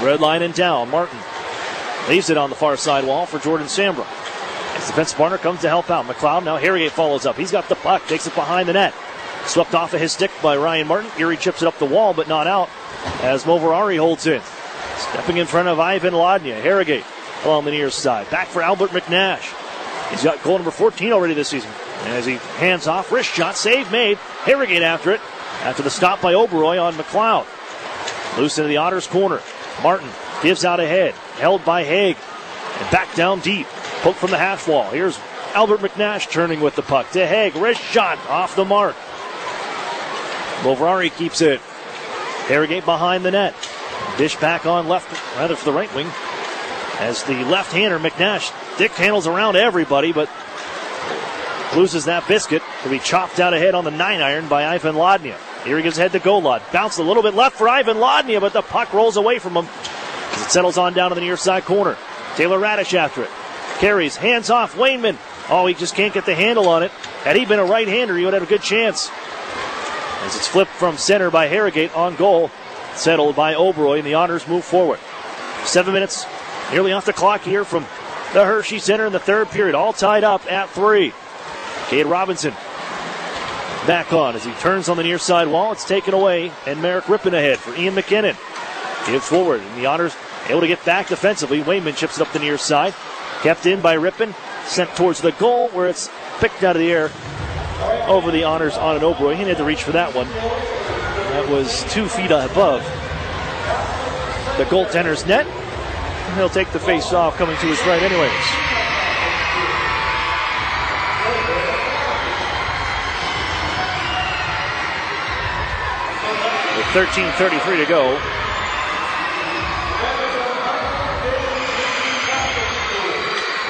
Red line and down. Martin leaves it on the far side wall for Jordan Sambrook. As defensive partner comes to help out. McLeod, now Harrogate follows up. He's got the puck, takes it behind the net. Swept off of his stick by Ryan Martin. Erie chips it up the wall, but not out as Moverari holds in. Stepping in front of Ivan Lodnia. Harrogate along the near side. Back for Albert McNash. He's got goal number 14 already this season. And as he hands off, wrist shot, save made. Harrogate after it. After the stop by Oberoy on McLeod. Loose into the Otters corner. Martin gives out ahead. Held by Haig. And back down deep. Poke from the half wall. Here's Albert McNash turning with the puck to Haig. Wrist shot off the mark. Moverari keeps it. Harrogate behind the net. Dish back on left, rather for the right wing. As the left-hander, McNash, dick handles around everybody, but loses that biscuit to be chopped out ahead on the 9-iron by Ivan Lodnia. Here he gives head to Golod. Bounced a little bit left for Ivan Lodnia, but the puck rolls away from him as it settles on down to the near side corner. Taylor Radish after it. Carries, hands off, Wainman. Oh, he just can't get the handle on it. Had he been a right-hander, he would have had a good chance. As it's flipped from center by Harrogate on goal. Settled by Oberoy, and the Otters move forward. 7 minutes nearly off the clock here from the Hershey Center in the third period. All tied up at 3. Cade Robinson back on as he turns on the near side wall. It's taken away, and Merrick Rippon ahead for Ian McKinnon. Gives forward, and the Otters able to get back defensively. Wayman chips it up the near side. Kept in by Rippon. Sent towards the goal where it's picked out of the air over the Otters on an Oberoy. He had to reach for that one. That was 2 feet above the goaltender's net. And he'll take the face off coming to his right anyways. With 13:33 to go.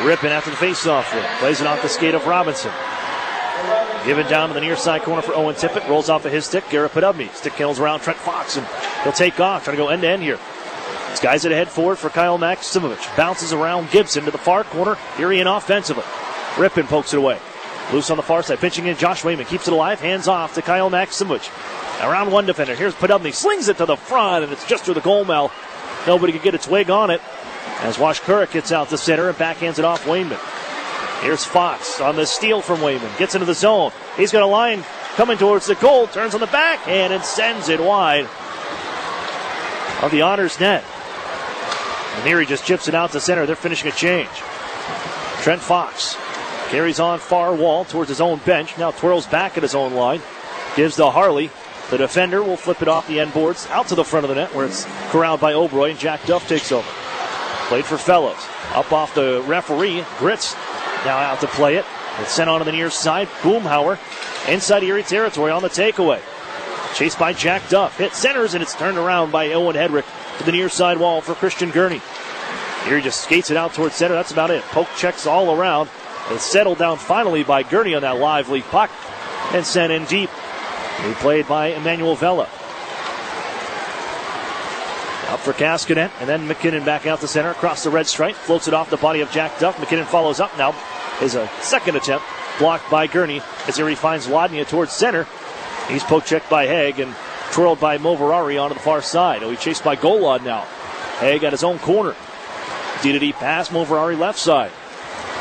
Rippon after the face-off flip. Plays it off the skate of Robinson. Given down to the near side corner for Owen Tippett. Rolls off of his stick. Garrett Podubny. Stick handles around Trent Fox, and he'll take off. Trying to go end-to-end here. It's guys at head forward for Kyle Maximovich. Bounces around Gibson to the far corner. Erie in offensively. Rippon pokes it away. Loose on the far side. Pinching in Josh Wayman. Keeps it alive. Hands off to Kyle Maximovich. Around one defender. Here's Podubny. Slings it to the front, and it's just through the goal mouth. Nobody could get its wig on it. As Washkurik gets out the center and backhands it off Wayman. Here's Fox on the steal from Wayman. Gets into the zone. He's got a line coming towards the goal. Turns on the backhand and sends it wide of the Otters net. And Erie just chips it out to center. They're finishing a change. Trent Fox carries on far wall towards his own bench. Now twirls back at his own line. Gives to Harley. The defender will flip it off the end boards out to the front of the net where it's corralled by Obroy, and Jack Duff takes over. Played for Fellows. Up off the referee. Gritz now out to play it. It's sent on to the near side. Boomhauer inside Erie territory on the takeaway. Chased by Jack Duff. Hit centers, and it's turned around by Owen Hedrick to the near side wall for Christian Gurney. Erie just skates it out towards center. That's about it. Poke checks all around. It's settled down finally by Gurney on that lively puck and sent in deep. Replayed by Emmanuel Vella. Up for Cascadet, and then McKinnon back out to center across the red stripe. Floats it off the body of Jack Duff. McKinnon follows up now. Is a second attempt blocked by Gurney as Erie finds Wadnia towards center. He's poke checked by Haig and twirled by Moverari onto the far side. He's chased by Golod now. Haig at his own corner. D-to-D pass, Moverari left side.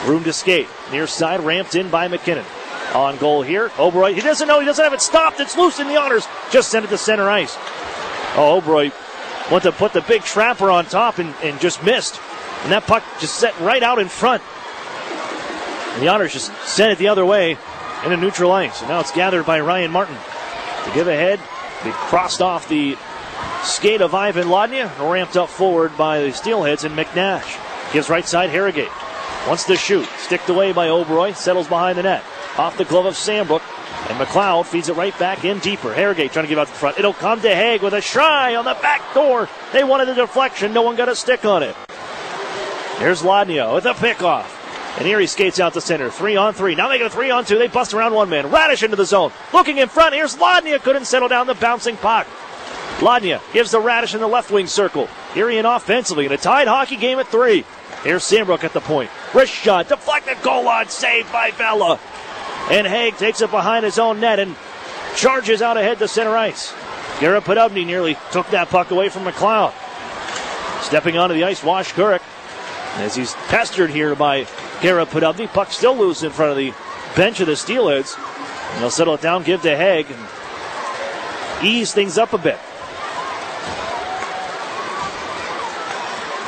Room to skate. Near side ramped in by McKinnon. On goal here. Obroy, he doesn't have it stopped. It's loose in the Otters. Just sent it to center ice. Obroy went to put the big trapper on top and just missed. And that puck just set right out in front. And the Otters just sent it the other way into neutral ice. And now it's gathered by Ryan Martin. To give ahead, they crossed off the skate of Ivan Ladnia and ramped up forward by the Steelheads and McNash. Gives right side Harrogate. Wants to shoot. Sticked away by Obroy. Settles behind the net. Off the glove of Sandbrook. And McLeod feeds it right back in deeper. Harrogate trying to give out the front. It'll come to Haig with a try on the back door. They wanted the deflection. No one got a stick on it. Here's Ladnia with a pickoff. And Erie skates out to center. 3-on-3. Now they get a 3-on-2. They bust around one man. Radish into the zone. Looking in front. Here's Ladnia. Couldn't settle down the bouncing puck. Ladnia gives the Radish in the left wing circle. Erie in offensively in a tied hockey game at 3. Here's Sandbrook at the point. Wrist shot. Deflected goal line. Saved by Vella. And Haig takes it behind his own net and charges out ahead to center ice. Garrett Podubny nearly took that puck away from McLeod. Stepping onto the ice, Wash Gurek. As he's pestered here by Garrett Podubny. Puck still loose in front of the bench of the Steelheads. And they'll settle it down, give to Haig, and ease things up a bit.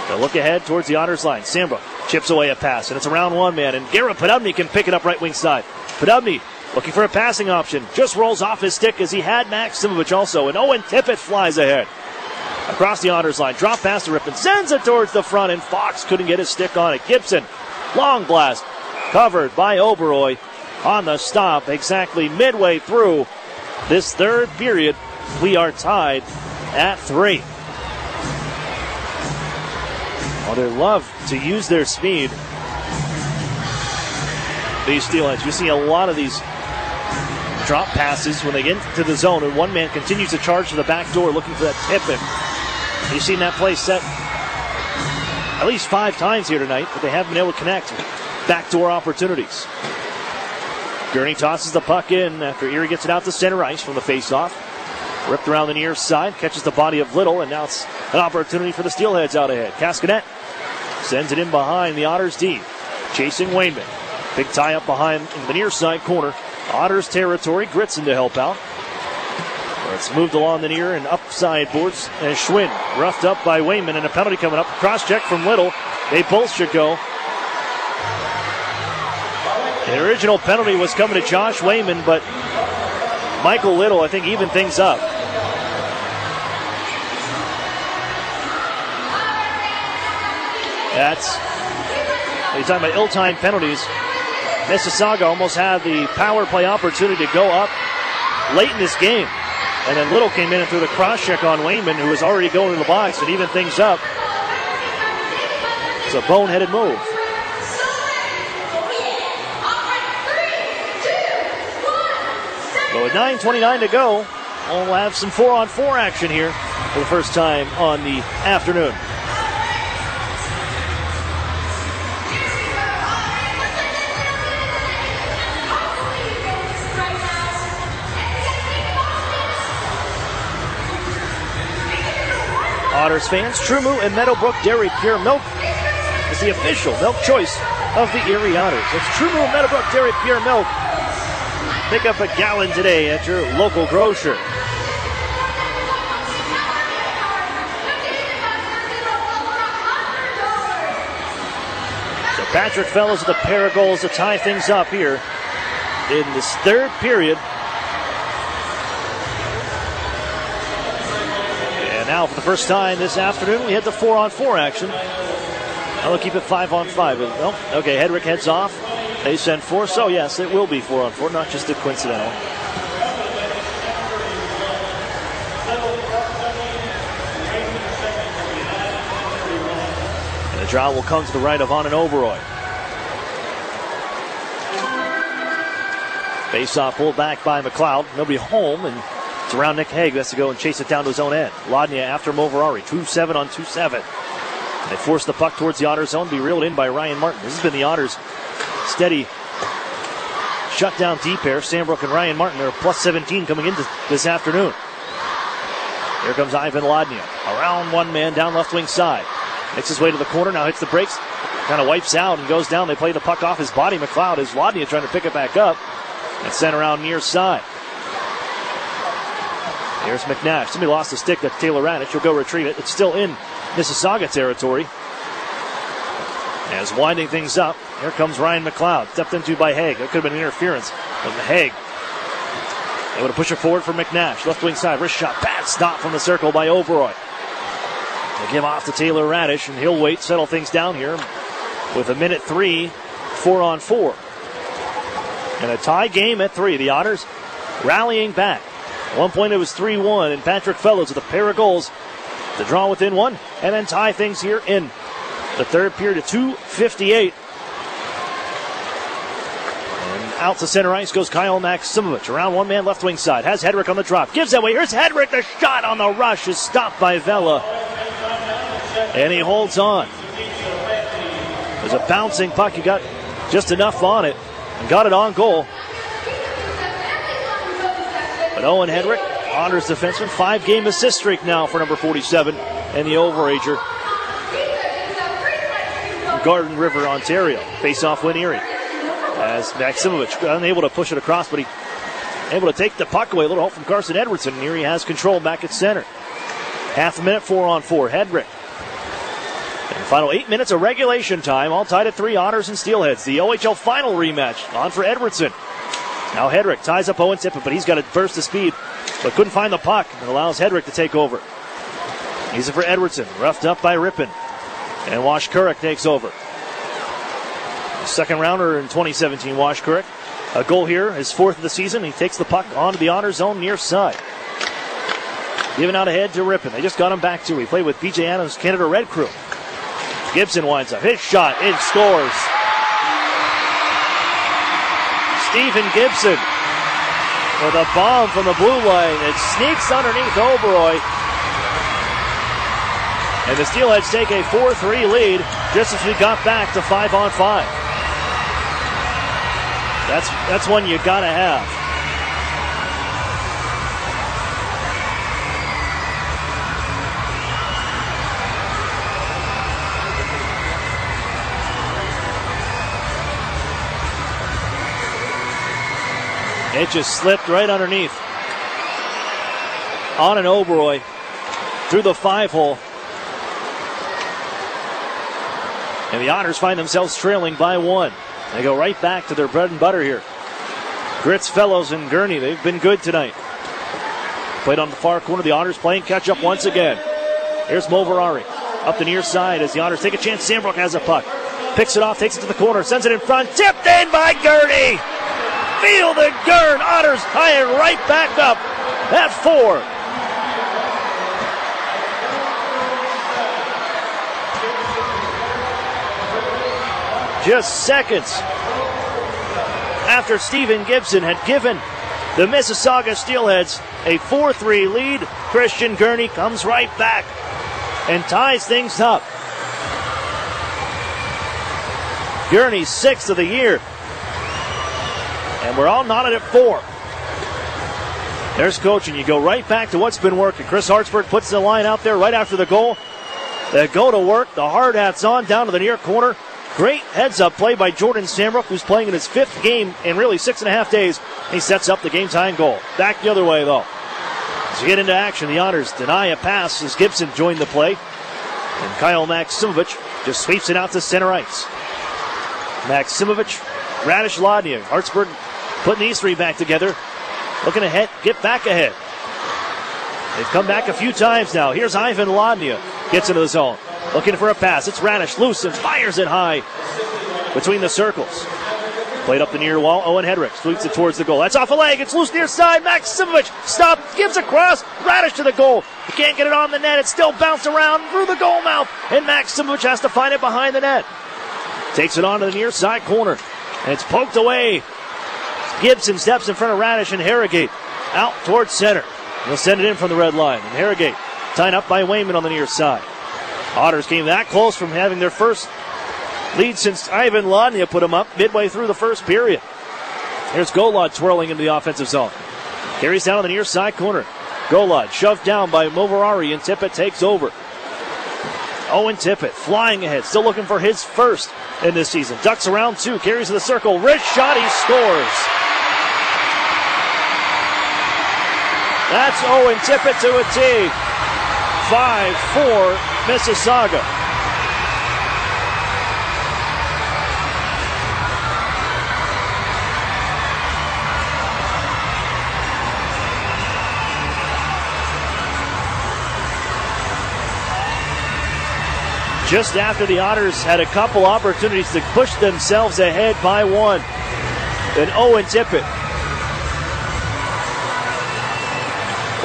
They'll look ahead towards the Otters line. Sambrook chips away a pass, and it's around one man, and Garrett Podubny can pick it up right wing side. Podubny looking for a passing option. Just rolls off his stick as he had Max Simovich also, and Owen Tippett flies ahead. Across the Otters line, drop pass to Rippon, sends it towards the front, and Fox couldn't get his stick on it. Gibson, long blast, covered by Oberoi on the stop exactly midway through this third period. We are tied at 3. Well, they love to use their speed, these Steelheads. You see a lot of these drop passes when they get into the zone, and one man continues to charge to the back door looking for that tip. And you've seen that play set at least 5 times here tonight, but they haven't been able to connect. Backdoor opportunities. Gurney tosses the puck in after Erie gets it out to center ice from the faceoff. Ripped around the near side, catches the body of Little, and now it's an opportunity for the Steelheads out ahead. Cascadet sends it in behind the Otters D. Chasing Wainman. Big tie up behind in the near side corner. Otters territory. Gritson to help out. It's moved along the near and upside boards. And Schwinn roughed up by Wayman, and a penalty coming up. Cross check from Little. They both should go. The original penalty was coming to Josh Wayman, but Michael Little, I think, evened things up. That's, you're talking about ill-timed penalties. Mississauga almost had the power play opportunity to go up late in this game. And then Little came in and threw the cross-check on Wayman, who was already going to the box, and even things up. It's a boneheaded move. So with 9:29 to go, we'll have some 4-on-4 action here for the first time on the afternoon. Otters fans, True Moo and Meadowbrook Dairy Pure Milk is the official milk choice of the Erie Otters. It's True Moo and Meadowbrook Dairy Pure Milk. Pick up a gallon today at your local grocer. Patrick Fellows with a pair of goals to tie things up here in this third period. And now for the first time this afternoon, we head to 4-on-4 action. I'll keep it 5-on-5. Well, okay, Hedrick heads off. They send 4, so yes, it will be 4-on-4, not just a coincidental. And the draw will come to the right of Anand Oberoi. Face-off pulled back by McLeod. Nobody home, and it's around Nick Hague. Who has to go and chase it down to his own end. Lodnia after Moverari. 2-7 on 2-7. They force the puck towards the Otters zone, be reeled in by Ryan Martin. This has been the Otters' steady shutdown deep pair. Sandbrook and Ryan Martin are plus 17 coming into this afternoon. Here comes Ivan Lodnia. Around one man down left wing side. Makes his way to the corner, now hits the brakes. Kind of wipes out and goes down. They play the puck off his body. McLeod is Lodnia trying to pick it back up. And sent around near side. Here's McNash. Somebody lost the stick. That's Taylor Radich. He'll go retrieve it. It's still in Mississauga territory. As winding things up, here comes Ryan McLeod. Stepped into by Hague. That could have been interference. But Hague able to push it forward for McNash. Left wing side. Wrist shot. Bad stop from the circle by Oberoi. They give off to Taylor Radich, and he'll wait, settle things down here with 1:03, 4-on-4. And a tie game at 3. The Otters rallying back. At one point it was 3-1, and Patrick Fellows with a pair of goals to draw within one, and then tie things here in the third period at 2:58. And out to center ice goes Kyle Maximovich. Around one man left wing side. Has Hedrick on the drop. Gives that way. Here's Hedrick. The shot on the rush is stopped by Vela. And he holds on. There's a bouncing puck. He got just enough on it and got it on goal. But Owen Hedrick, Otters defenseman, 5-game assist streak now for number 47 and the overager. Garden River, Ontario. Face-off win Erie. As Maximovich unable to push it across, but he able to take the puck away. A little help from Carson Edwardson. And Erie has control back at center. Half a minute, 4-on-4. Hedrick. And the final 8 minutes of regulation time, all tied at 3, Otters and Steelheads. The OHL final rematch on for Edwardson. Now Hedrick ties up Owen Tippett, but he's got a burst of speed, but couldn't find the puck, and allows Hedrick to take over. He's it for Edwardson, roughed up by Rippin, and Wash Kurek takes over. Second rounder in 2017, Wash Kurek. A goal here, his 4th of the season. He takes the puck onto the Otters zone near side. Giving out ahead to Rippin. They just got him back too. He played with BJ Adams' Canada Red Crew. Gibson winds up. His shot. It scores. Stephen Gibson with a bomb from the blue line. It sneaks underneath Oberoi. And the Steelheads take a 4-3 lead just as we got back to 5-on-5. That's one you gotta have. It just slipped right underneath. On an Oberoi through the 5-hole. And the Otters find themselves trailing by 1. They go right back to their bread and butter here. Gritz, Fellows, and Gurney, they've been good tonight. Played on the far corner. The Otters playing catch-up once again. Here's Moverari up the near side as the Otters take a chance. Sandbrook has a puck. Picks it off, takes it to the corner, sends it in front. Tipped in by Gurney. Field and Gurn. Otters tie it right back up at 4. Just seconds after Stephen Gibson had given the Mississauga Steelheads a 4-3 lead, Christian Gurney comes right back and ties things up. Gurney's 6th of the year. And we're all knotted at 4. There's coaching. You go right back to what's been working. Chris Hartsburg puts the line out there right after the goal. They go to work. The hard hat's on down to the near corner. Great heads-up play by Jordan Sandbrook, who's playing in his 5th game in really 6.5 days. He sets up the game-tying goal. Back the other way, though. As we get into action, the Otters deny a pass as Gibson joined the play. And Kyle Maximovich just sweeps it out to center ice. Maximovich, Radish, Lodnia. Hartsburg putting these three back together. Looking ahead, get back ahead. They've come back a few times now. Here's Ivan Lodnia. Gets into the zone. Looking for a pass. It's Radish. Loose and fires it high between the circles. Played up the near wall. Owen Hedrick sweeps it towards the goal. That's off a leg. It's loose near side. Maximovich stops, gives a cross. Radish to the goal. He can't get it on the net. It still bounced around through the goal mouth. And Maximovich has to find it behind the net. Takes it on to the near side corner. And it's poked away. Gibson steps in front of Radish and Harrogate out towards center. He'll send it in from the red line. And Harrogate tied up by Wayman on the near side. Otters came that close from having their first lead since Ivan Lodnia put them up midway through the first period. Here's Golod twirling into the offensive zone. Carries down on the near side corner. Golod shoved down by Moverari, and Tippett takes over. Owen Tippett flying ahead, still looking for his first in this season. Ducks around two, carries to the circle. Wrist shot, he scores. That's Owen Tippett to a T. 5-4 Mississauga. Just after the Otters had a couple opportunities to push themselves ahead by one. And Owen Tippett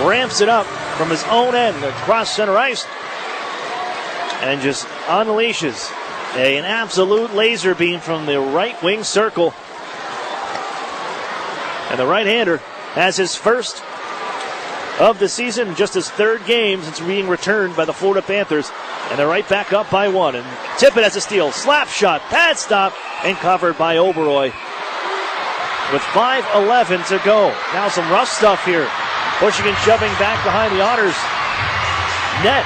ramps it up from his own end across center ice and just unleashes an absolute laser beam from the right wing circle. And the right-hander has his first of the season, just his third game since being returned by the Florida Panthers. And they're right back up by one. And Tippett has a steal. Slap shot, pad stop, and covered by Oberoi. With 5:11 to go. Now some rough stuff here. Pushing and shoving back behind the Otters net.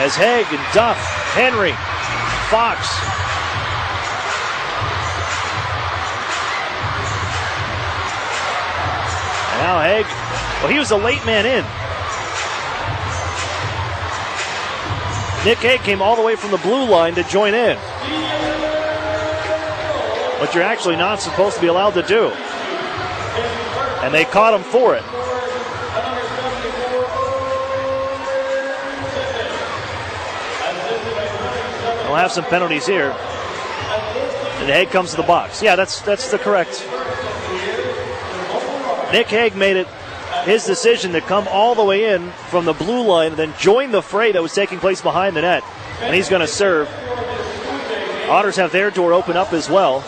As Haig and Duff, Henry, Fox. And now Haig, well, he was a late man in. Nick Haig came all the way from the blue line to join in. What you're actually not supposed to be allowed to do. And they caught him for it. We'll have some penalties here. And Haig comes to the box. Yeah, that's the correct. Nick Haig made it his decision to come all the way in from the blue line and then join the fray that was taking place behind the net. And he's going to serve. Otters have their door open up as well.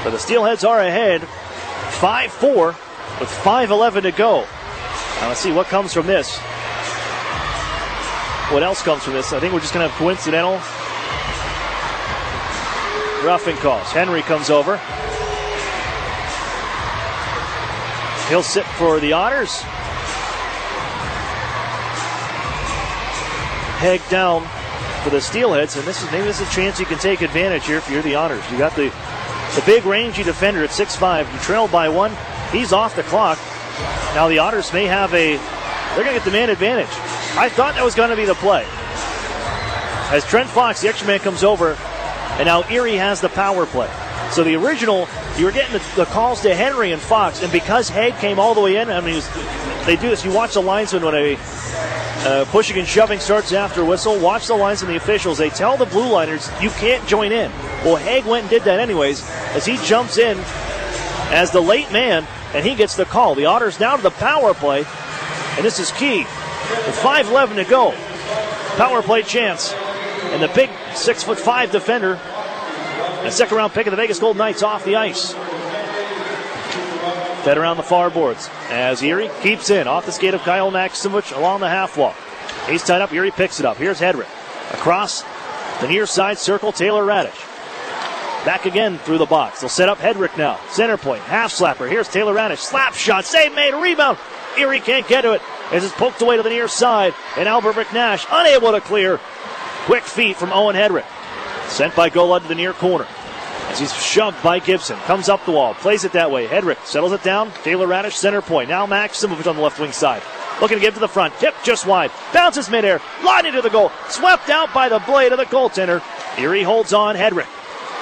But the Steelheads are ahead 5-4 with 5:11 to go. Now let's see what comes from this. What else comes from this? I think we're just going to have coincidental roughing calls. Henry comes over. He'll sit for the Otters. Haig down for the Steelheads, and maybe this is a chance you can take advantage here if you're the Otters. You got the big rangy defender at 6'5". You trail by one. He's off the clock. Now the Otters may have they're going to get the man advantage. I thought that was going to be the play. As Trent Fox, the extra man, comes over, and now Erie has the power play. So the original, you were getting the calls to Henry and Fox, and because Haig came all the way in, I mean, they do this. You watch the linesman when a pushing and shoving starts after a whistle. Watch the linesmen, the officials. They tell the blue liners, you can't join in. Well, Haig went and did that anyways, as he jumps in as the late man, and he gets the call. The Otters now to the power play, and this is key. With 5:11 to go, power play chance, and the big 6'5" defender, a second-round pick of the Vegas Golden Knights, off the ice. Fed around the far boards as Erie keeps in off the skate of Kyle Maximovich along the half wall. He's tied up. Erie picks it up. Here's Hedrick across the near side circle. Taylor Radish back again through the box. They'll set up Hedrick now. Center point, half slapper. Here's Taylor Radish. Slap shot, save made, rebound. Erie can't get to it as it's poked away to the near side, and Albert McNash unable to clear. Quick feet from Owen Hedrick. Sent by Golud to the near corner. as he's shoved by Gibson. Comes up the wall, plays it that way. Hedrick settles it down. Taylor Radish, center point. Now Maximovich on the left wing side. Looking to give to the front. Tip just wide. Bounces midair. Line into the goal. Swept out by the blade of the goaltender. Erie holds on. Hedrick.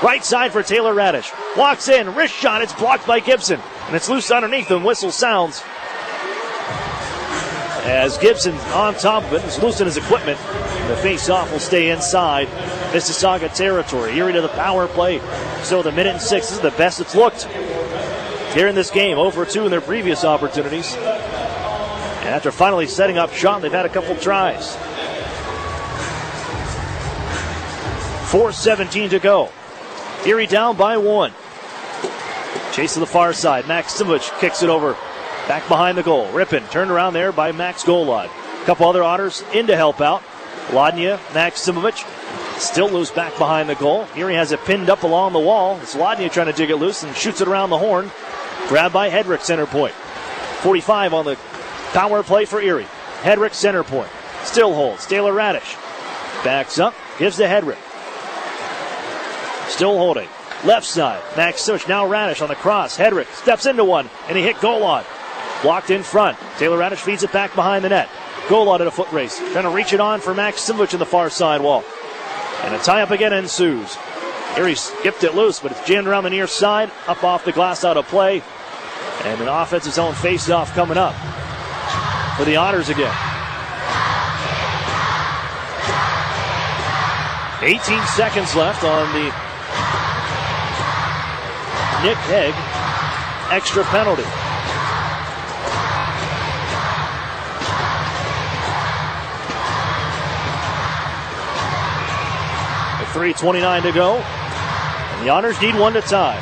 Right side for Taylor Radish. Walks in. Wrist shot. It's blocked by Gibson. And it's loose underneath and whistle sounds. As Gibson on top of it is loose in his equipment. The face-off will stay inside Mississauga territory. Erie to the power play. So the minute and 6. This is the best it's looked here in this game. 0-2 in their previous opportunities. And after finally setting up shot, they've had a couple tries. 4:17 to go. Erie down by 1. Chase to the far side. Maximovich kicks it over. Back behind the goal. Rippin turned around there by Max Golod. A couple other Otters in to help out. Lodnia, Maximovich, still loose back behind the goal. Erie has it pinned up along the wall. It's Lodnia trying to dig it loose and shoots it around the horn. Grabbed by Hedrick, center point. 45 on the power play for Erie. Hedrick, center point. Still holds. Taylor Radish backs up, gives to Hedrick. Still holding. Left side. Maximovich, now Radish on the cross. Hedrick steps into one, and he hit Golod. Blocked in front. Taylor Radish feeds it back behind the net. Golod at a foot race. Trying to reach it on for Maximovich in the far side wall. And a tie-up again ensues. Erie skipped it loose, but it's jammed around the near side. Up off the glass, out of play. And an offensive zone face-off coming up for the Otters again. 18 seconds left on the Nick Haig extra penalty. With 3:29 to go, and the Otters need one to tie.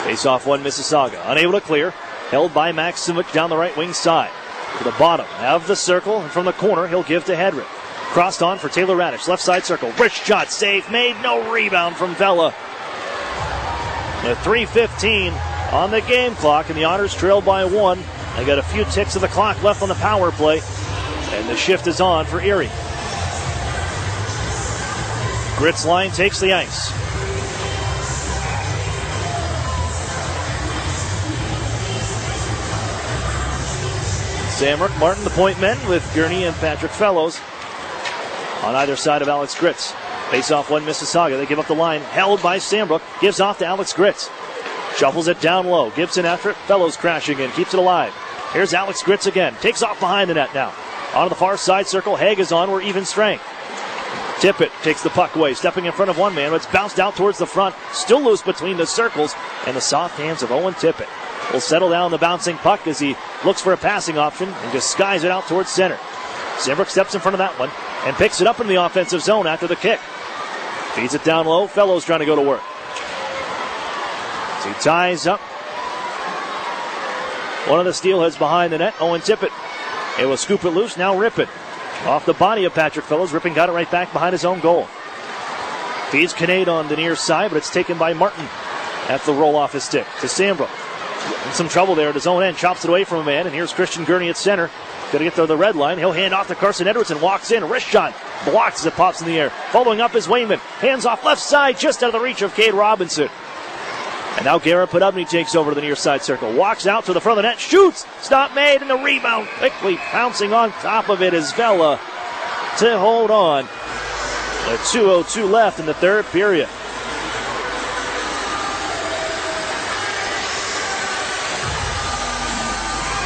Face off one Mississauga. Unable to clear. Held by Maximovich down the right wing side. To the bottom of the circle, and from the corner, he'll give to Hedrick. Crossed on for Taylor Radish. Left side circle. Wrist shot. Save made. No rebound from Vela. With 3:15 on the game clock, and the Otters trail by 1. They got a few ticks of the clock left on the power play, and the shift is on for Erie. Gritz line takes the ice. Samrick, Martin, the point men, with Gurney and Patrick Fellows on either side of Alex Gritz. Face off one Mississauga. They give up the line. Held by Sambrook. Gives off to Alex Gritz. Shuffles it down low. Gibson after it. Fellows crashing in. Keeps it alive. Here's Alex Gritz again. Takes off behind the net now. Onto the far side circle. Haig is on. We're even strength. Tippett takes the puck away. Stepping in front of one man. It's bounced out towards the front. Still loose between the circles. And the soft hands of Owen Tippett will settle down the bouncing puck as he looks for a passing option and just skies it out towards center. Sambrook steps in front of that one and picks it up in the offensive zone after the kick. Feeds it down low. Fellows trying to go to work. So he ties up one of the Steelheads behind the net. Owen Tippett. It will scoop it loose. Now Rippin. Off the body of Patrick Fellows. Rippin got it right back behind his own goal. Feeds Kinnaid on the near side, but it's taken by Martin at the roll off his stick to Sambrook. In some trouble there at his own end. Chops it away from a man. And here's Christian Gurney at center. Going to get to the red line. He'll hand off to Carson Edwardson. Walks in. Wrist shot. Blocks as it pops in the air. Following up is Wayman. Hands off left side. Just out of the reach of Cade Robinson. And now Garrett Podubny takes over to the near side circle. Walks out to the front of the net. Shoots. Stop made. And the rebound quickly pouncing on top of it is Vela to hold on. With 2:02 left in the third period.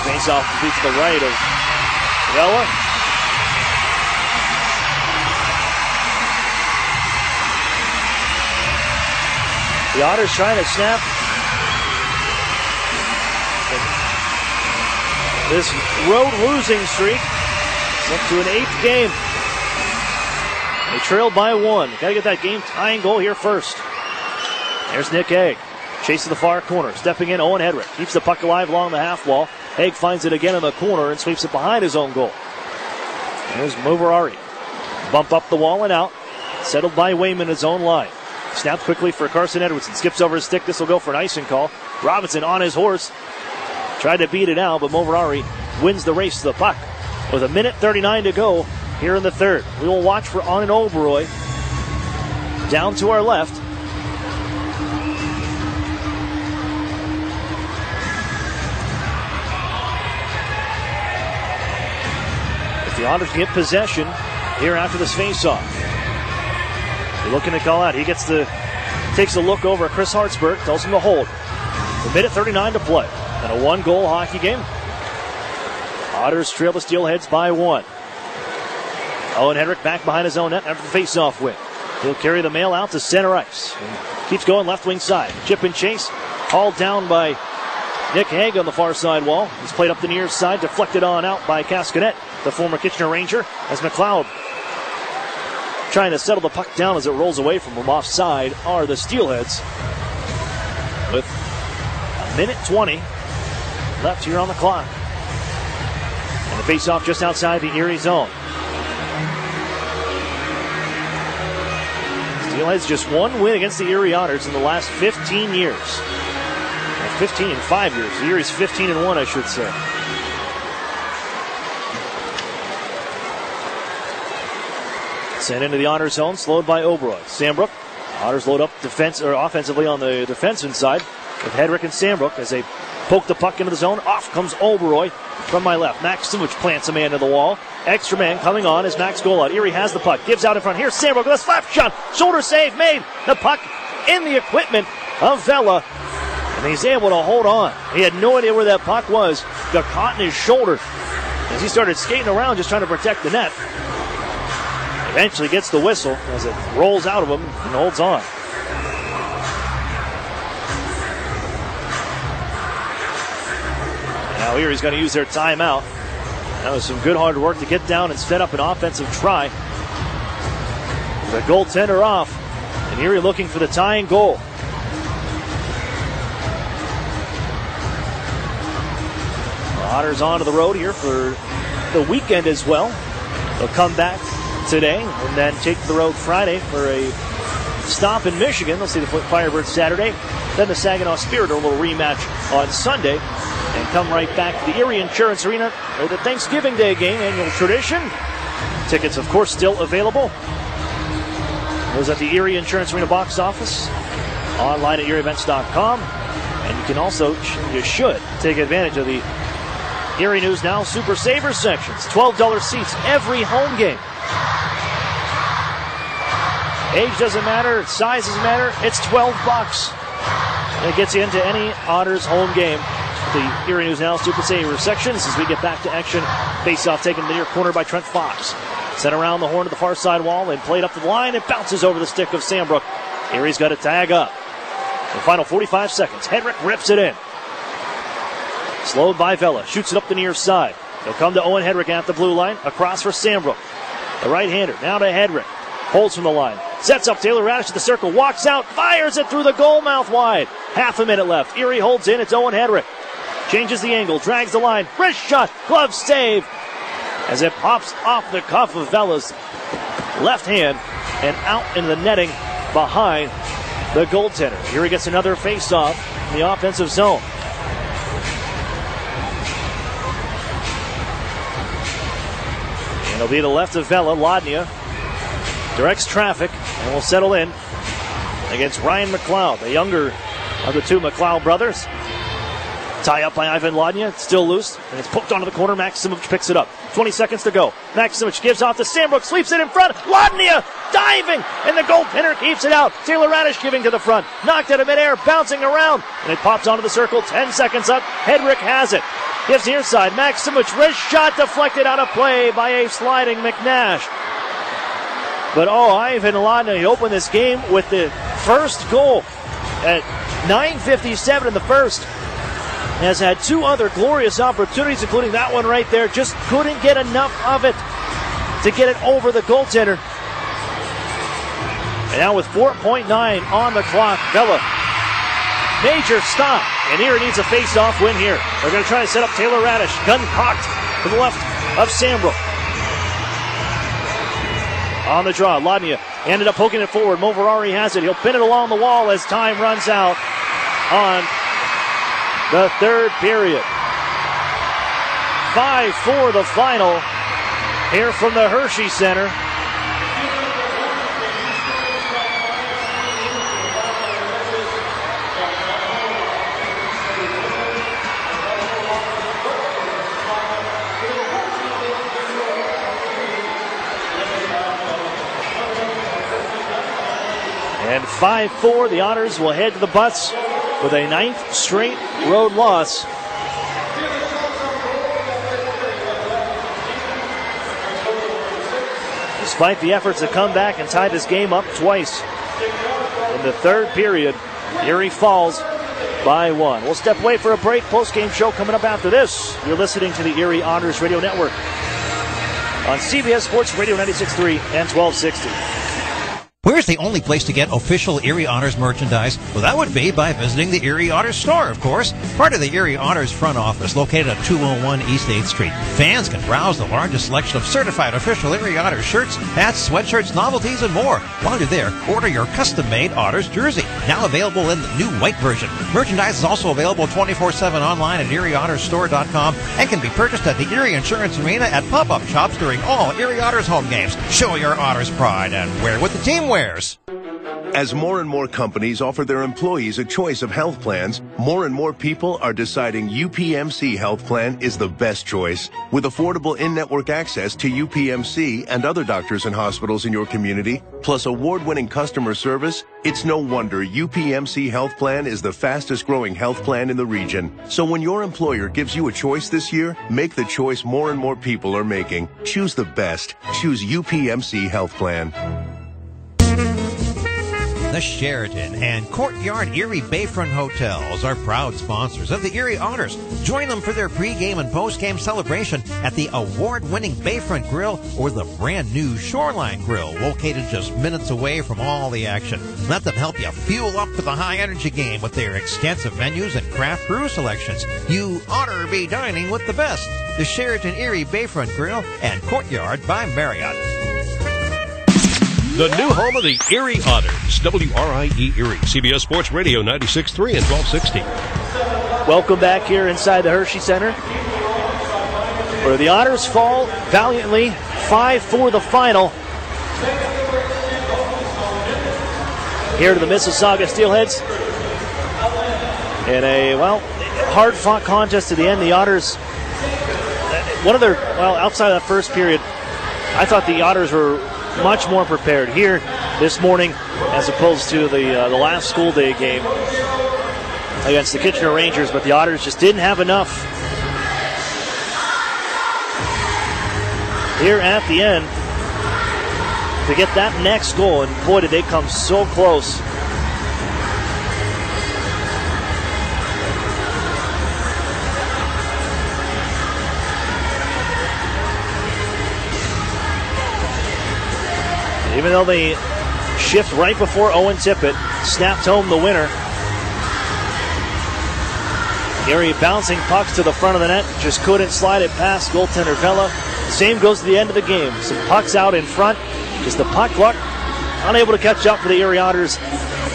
Face off to the right of Vela. The Otters trying to snap this road losing streak. It's up to an 8th game. They trailed by 1. Got to get that game tying goal here first. There's Nick Haig. Chase to the far corner. Stepping in, Owen Hedrick. Keeps the puck alive along the half wall. Haig finds it again in the corner and sweeps it behind his own goal. There's Moverari. Bump up the wall and out. Settled by Wayman in his own line. Snapped quickly for Carson Edwardson. Skips over his stick. This will go for an icing call. Robinson on his horse. Tried to beat it out, but Moverari wins the race to the puck. with 1:39 to go here in the third. We will watch for Owen Oberoy down to our left. If the Otters get possession here after this faceoff, they're looking to call out. He takes a look over at Chris Hartsburg, tells him to hold. 1:39 to play, and a 1-goal hockey game. Otters trail the Steelheads by 1. Owen Hedrick back behind his own net after the faceoff win. He'll carry the mail out to center ice. And keeps going left wing side. Chip and chase, hauled down by Nick Haig on the far side wall. He's played up the near side, deflected on out by Cascanet, the former Kitchener Ranger, as McLeod trying to settle the puck down as it rolls away from him offside are the Steelheads. With 1:20 left here on the clock. And the face-off just outside the Erie zone. Steelheads just one win against the Erie Otters in the last 15 years. 15 in 5 years. The Erie's 15-1, I should say. Sent into the Otter zone, slowed by Oberoy. Sandbrook. Otters load up offensively on the defenseman side with Hedrick and Sandbrook as they poke the puck into the zone. Off comes Oberoy from my left. Max Simic plants a man to the wall. Extra man coming on as Max goal out. Erie has the puck. Gives out in front. Here's Sandbrook with a slap shot. Shoulder save made. The puck in the equipment of Vela. And he's able to hold on. He had no idea where that puck was. Got caught in his shoulder as he started skating around just trying to protect the net. Eventually gets the whistle as it rolls out of him and holds on. Now Erie's going to use their timeout. That was some good hard work to get down and set up an offensive try. The goaltender off, and Erie looking for the tying goal. The Otters on to the road here for the weekend as well. They'll come back today and then take the road Friday for a stop in Michigan. They'll see the Firebirds Saturday. Then the Saginaw Spirit, a little rematch on Sunday. And come right back to the Erie Insurance Arena for the Thanksgiving Day game, annual tradition. Tickets, of course, still available. Those at the Erie Insurance Arena box office, online at erieevents.com. And you can also, you should, take advantage of the Erie News Now Super Savers sections. $12 seats every home game. Age doesn't matter, size doesn't matter, it's $12. And it gets you into any Otters home game. The Erie News Now Super Saver sections as we get back to action. Face-off taken to the near corner by Trent Fox. Sent around the horn to the far side wall and played up the line. It bounces over the stick of Sandbrook. Erie's got to tag up. The final 45 seconds. Hedrick rips it in. Slowed by Vela. Shoots it up the near side. They'll come to Owen Hedrick at the blue line. Across for Sandbrook. The right-hander. Now to Hedrick. Holds from the line. Sets up Taylor Radish at the circle. Walks out. Fires it through the goal mouth wide. Half a minute left. Erie holds in. It's Owen Hedrick. Changes the angle, drags the line, wrist shot, glove save, as it pops off the cuff of Vela's left hand and out in the netting behind the goaltender. Here he gets another face-off in the offensive zone. And it'll be the left of Vela. Lodnia directs traffic and will settle in against Ryan McLeod, the younger of the two McLeod brothers. Tie up by Ivan Lodnia. It's still loose, and it's poked onto the corner. Max Simic picks it up. 20 seconds to go. Max Simic gives off to Sandbrook, sweeps it in front. Lodnia diving, and the goaltender keeps it out. Taylor Radish giving to the front. Knocked out of midair, bouncing around, and it pops onto the circle. 10 seconds up. Hedrick has it. Gives near side. Max Simic, wrist shot deflected out of play by a sliding McNash. But Ivan Lodnia, he opened this game with the first goal at 9:57 in the first. Has had two other glorious opportunities, including that one right there. Just couldn't get enough of it to get it over the goaltender. And now with 4.9 on the clock, Vela, major stop. And Erie needs a face-off win here. They're going to try to set up Taylor Radish. Gun cocked to the left of Sandbrook. On the draw, Lodnia ended up poking it forward. Moverari has it. He'll pin it along the wall as time runs out on the third period. 5-4 the final here from the Hershey Center. And 5-4, the Otters will head to the butts with a 9th straight road loss. Despite the efforts to come back and tie this game up twice in the third period, Erie falls by 1. We'll step away for a break. Post-game show coming up after this. You're listening to the Erie Otters Radio Network on CBS Sports Radio 96.3 and 1260.
Where's the only place to get official Erie Otters merchandise? Well, that would be by visiting the Erie Otters store, of course. Part of the Erie Otters front office, located at 201 East 8th Street. Fans can browse the largest selection of certified official Erie Otters shirts, hats, sweatshirts, novelties, and more. While you're there, order your custom-made Otters jersey, now available in the new white version. Merchandise is also available 24/7 online at ErieOttersStore.com and can be purchased at the Erie Insurance Arena at pop-up shops during all Erie Otters home games. Show your Otters pride and wear what the team wears.
As more and more companies offer their employees a choice of health plans, more and more people are deciding UPMC Health Plan is the best choice. With affordable in-network access to UPMC and other doctors and hospitals in your community, plus award-winning customer service, it's no wonder UPMC Health Plan is the fastest growing health plan in the region. So when your employer gives you a choice this year, make the choice more and more people are making. Choose the best. Choose UPMC Health Plan.
The Sheraton and Courtyard Erie Bayfront Hotels are proud sponsors of the Erie Otters. Join them for their pregame and postgame celebration at the award-winning Bayfront Grill or the brand-new Shoreline Grill, located just minutes away from all the action. Let them help you fuel up for the high-energy game with their extensive menus and craft brew selections. You oughter be dining with the best. The Sheraton Erie Bayfront Grill and Courtyard by Marriott.
The new home of the Erie Otters, WRIE Erie, CBS Sports Radio 96.3 and 1260.
Welcome back here inside the Hershey Center, where the Otters fall valiantly, 5-4 the final. Here to the Mississauga Steelheads. In a, hard-fought contest to the end. The Otters, outside of that first period, I thought the Otters were much more prepared here this morning as opposed to the last school day game against the Kitchener Rangers, but the Otters just didn't have enough here at the end to get that next goal, and boy, did they come so close. Even though they shift right before Owen Tippett snapped home the winner. Erie bouncing pucks to the front of the net, just couldn't slide it past goaltender Vela. Same goes to the end of the game. Some pucks out in front, just the puck luck unable to catch up for the Erie Otters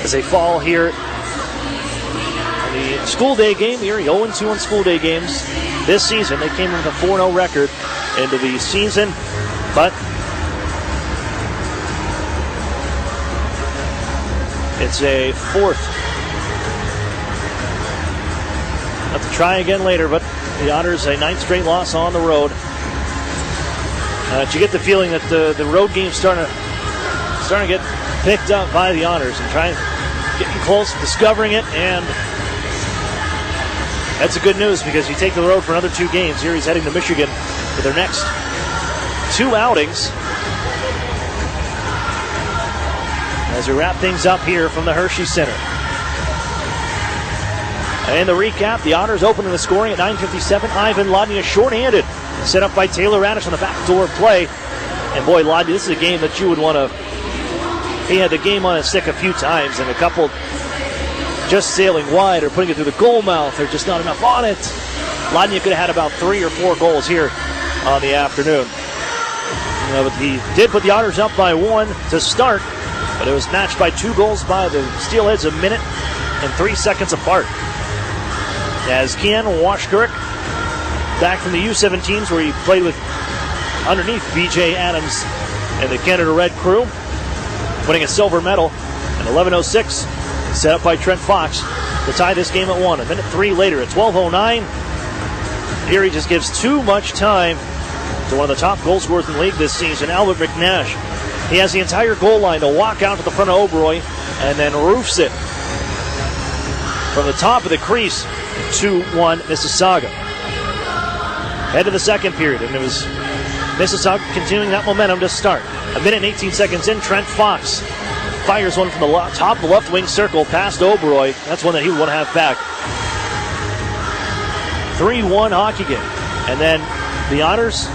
as they fall here in the school day game. Erie 0-2 on school day games this season. They came with a 4-0 record into the season, but it's a fourth. Have to try again later, but the Otters, a 9th straight loss on the road. You get the feeling that the road game's starting to get picked up by the Otters and getting close, discovering it, and that's a good news because you take the road for another 2 games. Erie's heading to Michigan for their next 2 outings. As we wrap things up here from the Hershey Center. And the recap, the Otters opening the scoring at 9:57. Ivan Lodnia shorthanded, set up by Taylor Radish on the backdoor play. And boy, Lodnia, this is a game that you would want to... He had the game on his stick a few times, and a couple just sailing wide or putting it through the goal mouth. There's just not enough on it. Lodnia could have had about 3 or 4 goals here on the afternoon. But he did put the Otters up by 1 to start. But it was matched by 2 goals by the Steelheads a minute and 3 seconds apart. As Ken Washkirk back from the U17s where he played with underneath B.J. Adams and the Canada Red crew, winning a silver medal. And 11:06 set up by Trent Fox to tie this game at 1. A minute 3 later at 12:09, Erie just gives too much time to one of the top goal scorers in the league this season, Albert McNash. He has the entire goal line to walk out to the front of Oberoi and then roofs it from the top of the crease. 2-1 Mississauga. Head to the second period, and it was Mississauga continuing that momentum to start. A minute and 18 seconds in, Trent Fox fires one from the top of the left wing circle past Oberoi. That's one that he would want to have back. 3-1 hockey game. And then the Otters,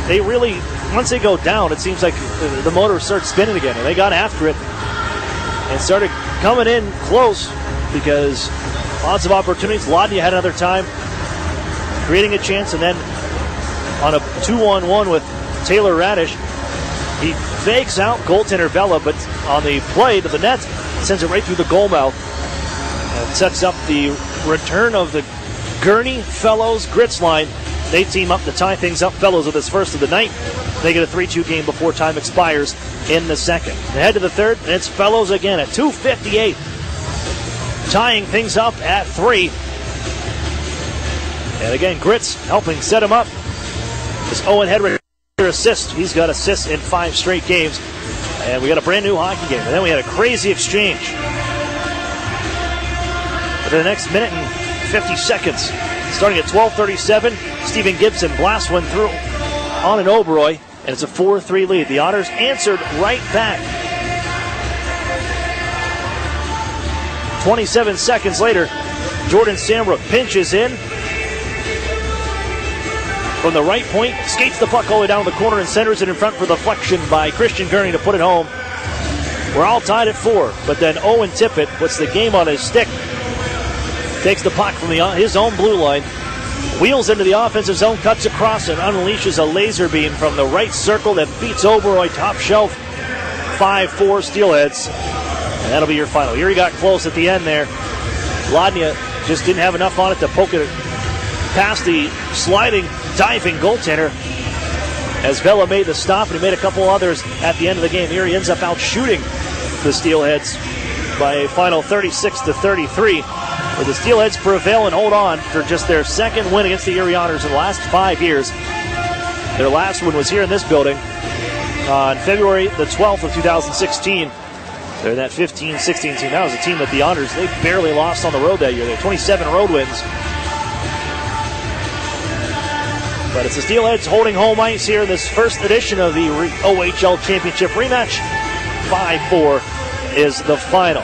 they really, once they go down, it seems like the motor starts spinning again. And they got after it and started coming in close because lots of opportunities. Lodnia had another time creating a chance, and then on a 2-on-1 with Taylor Radish, he fakes out goaltender Vela, but on the play to the net, sends it right through the goal mouth and sets up the return of the Gurney Fellows Grits line. They team up to tie things up. Fellows with his first of the night. They get a 3-2 game before time expires in the second. Ahead to the third, and it's Fellows again at 2:58. Tying things up at 3. And again, Grits helping set him up. This Owen Hedrick assist. He's got assists in 5 straight games. And we got a brand new hockey game. And then we had a crazy exchange. For the next minute and 50 seconds, starting at 12:37, Stephen Gibson blasts one through on an Oberoi, and it's a 4-3 lead. The Otters answered right back. 27 seconds later, Jordan Sambrook pinches in from the right point, skates the puck all the way down the corner and centers it in front for the deflection by Christian Gurney to put it home. We're all tied at 4, but then Owen Tippett puts the game on his stick, takes the puck from his own blue line, wheels into the offensive zone, cuts across, and unleashes a laser beam from the right circle that beats Oberoi top shelf. 5-4 Steelheads. And that'll be your final. Erie got close at the end there. Lodnia just didn't have enough on it to poke it past the sliding, diving goaltender as Vela made the stop, and he made a couple others at the end of the game. Erie ends up out shooting the Steelheads by a final 36-33. Where the Steelheads prevail and hold on for just their second win against the Erie Otters in the last 5 years. Their last one was here in this building on February the 12th of 2016. They're that 15-16 team. That was a team that the Otters, they barely lost on the road that year. They had 27 road wins. But it's the Steelheads holding home ice here in this first edition of the OHL Championship rematch. 5-4 is the final.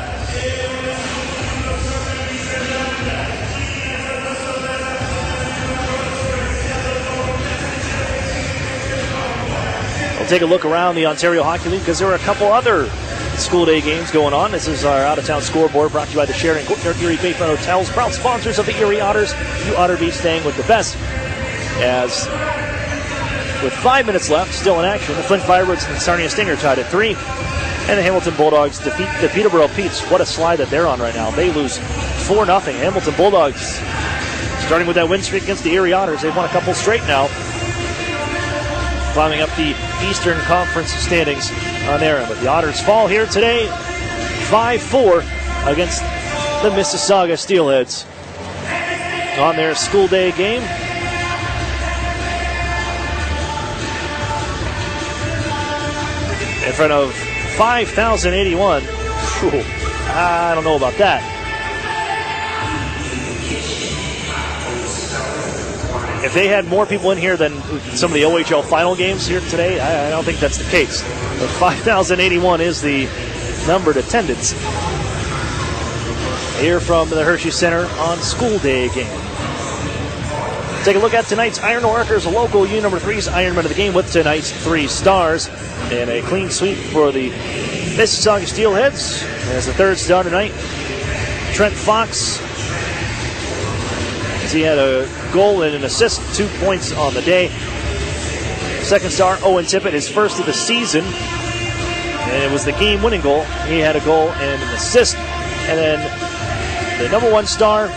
We'll take a look around the Ontario Hockey League because there were a couple other school day games going on. This is our out-of-town scoreboard brought to you by the Sheraton Courtyard Erie Bayfront Hotels, proud sponsors of the Erie Otters. You Otter be staying with the best. As with 5 minutes left, still in action, the Flint Firebirds and the Sarnia Stinger tied at 3. And the Hamilton Bulldogs defeat the Peterborough Petes. What a slide that they're on right now. They lose 4-0. Hamilton Bulldogs, starting with that win streak against the Erie Otters, they've won a couple straight now, climbing up the Eastern Conference standings on their end. But the Otters fall here today, 5-4 against the Mississauga Steelheads on their school day game. In front of 5,081. I don't know about that. If they had more people in here than some of the OHL final games here today, I don't think that's the case. But 5,081 is the numbered attendance here from the Hershey Center on school day game. Take a look at tonight's Iron Workers local U number 3's Ironman of the game with tonight's 3 stars. And a clean sweep for the Mississauga Steelheads as the third star tonight. Trent Fox, as he had a goal and an assist, 2 points on the day. Second star, Owen Tippett, his first of the season. And it was the game-winning goal. He had a goal and an assist. And then the number 1 star,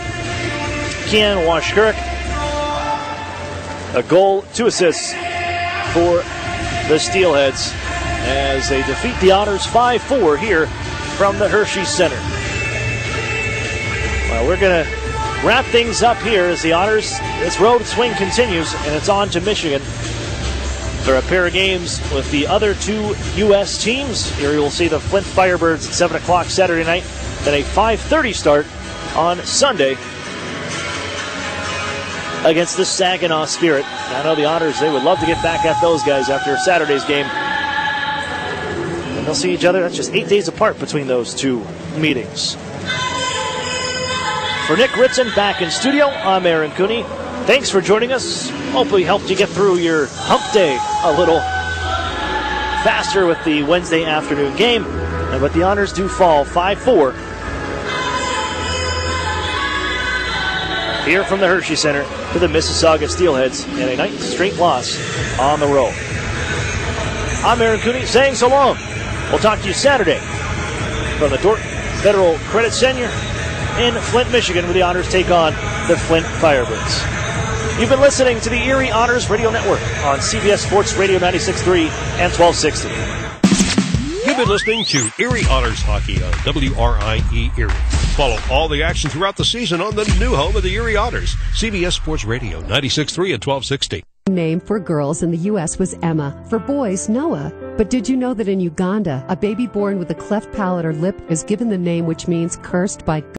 Kian Washkurik, A goal, 2 assists for the Steelheads as they defeat the Otters 5-4 here from the Hershey Center. Well, we're going to wrap things up here as the Otters, this road swing continues, and it's on to Michigan for a pair of games with the other 2 U.S. teams. Here you will see the Flint Firebirds at 7 o'clock Saturday night, then a 5:30 start on Sunday against the Saginaw Spirit. I know the Otters, they would love to get back at those guys after Saturday's game. And they'll see each other. That's just 8 days apart between those 2 meetings. For Nick Ritson back in studio, I'm Aaron Cooney. Thanks for joining us. Hopefully helped you get through your hump day a little faster with the Wednesday afternoon game. But the Otters do fall 5-4 here from the Hershey Center to the Mississauga Steelheads in a 9th straight loss on the road. I'm Aaron Cooney saying so long. We'll talk to you Saturday from the Dorton Federal Credit Center in Flint, Michigan, where the Otters take on the Flint Firebirds. You've been listening to the Erie Otters Radio Network on CBS Sports Radio 96.3 and 1260.
You've been listening to Erie Otters Hockey on WRIE Erie. Follow all the action throughout the season on the new home of the Erie Otters, CBS Sports Radio 96.3 and 1260.
Name for girls in the U.S. was Emma. For boys, Noah. But did you know that in Uganda, a baby born with a cleft palate or lip is given the name which means cursed by God?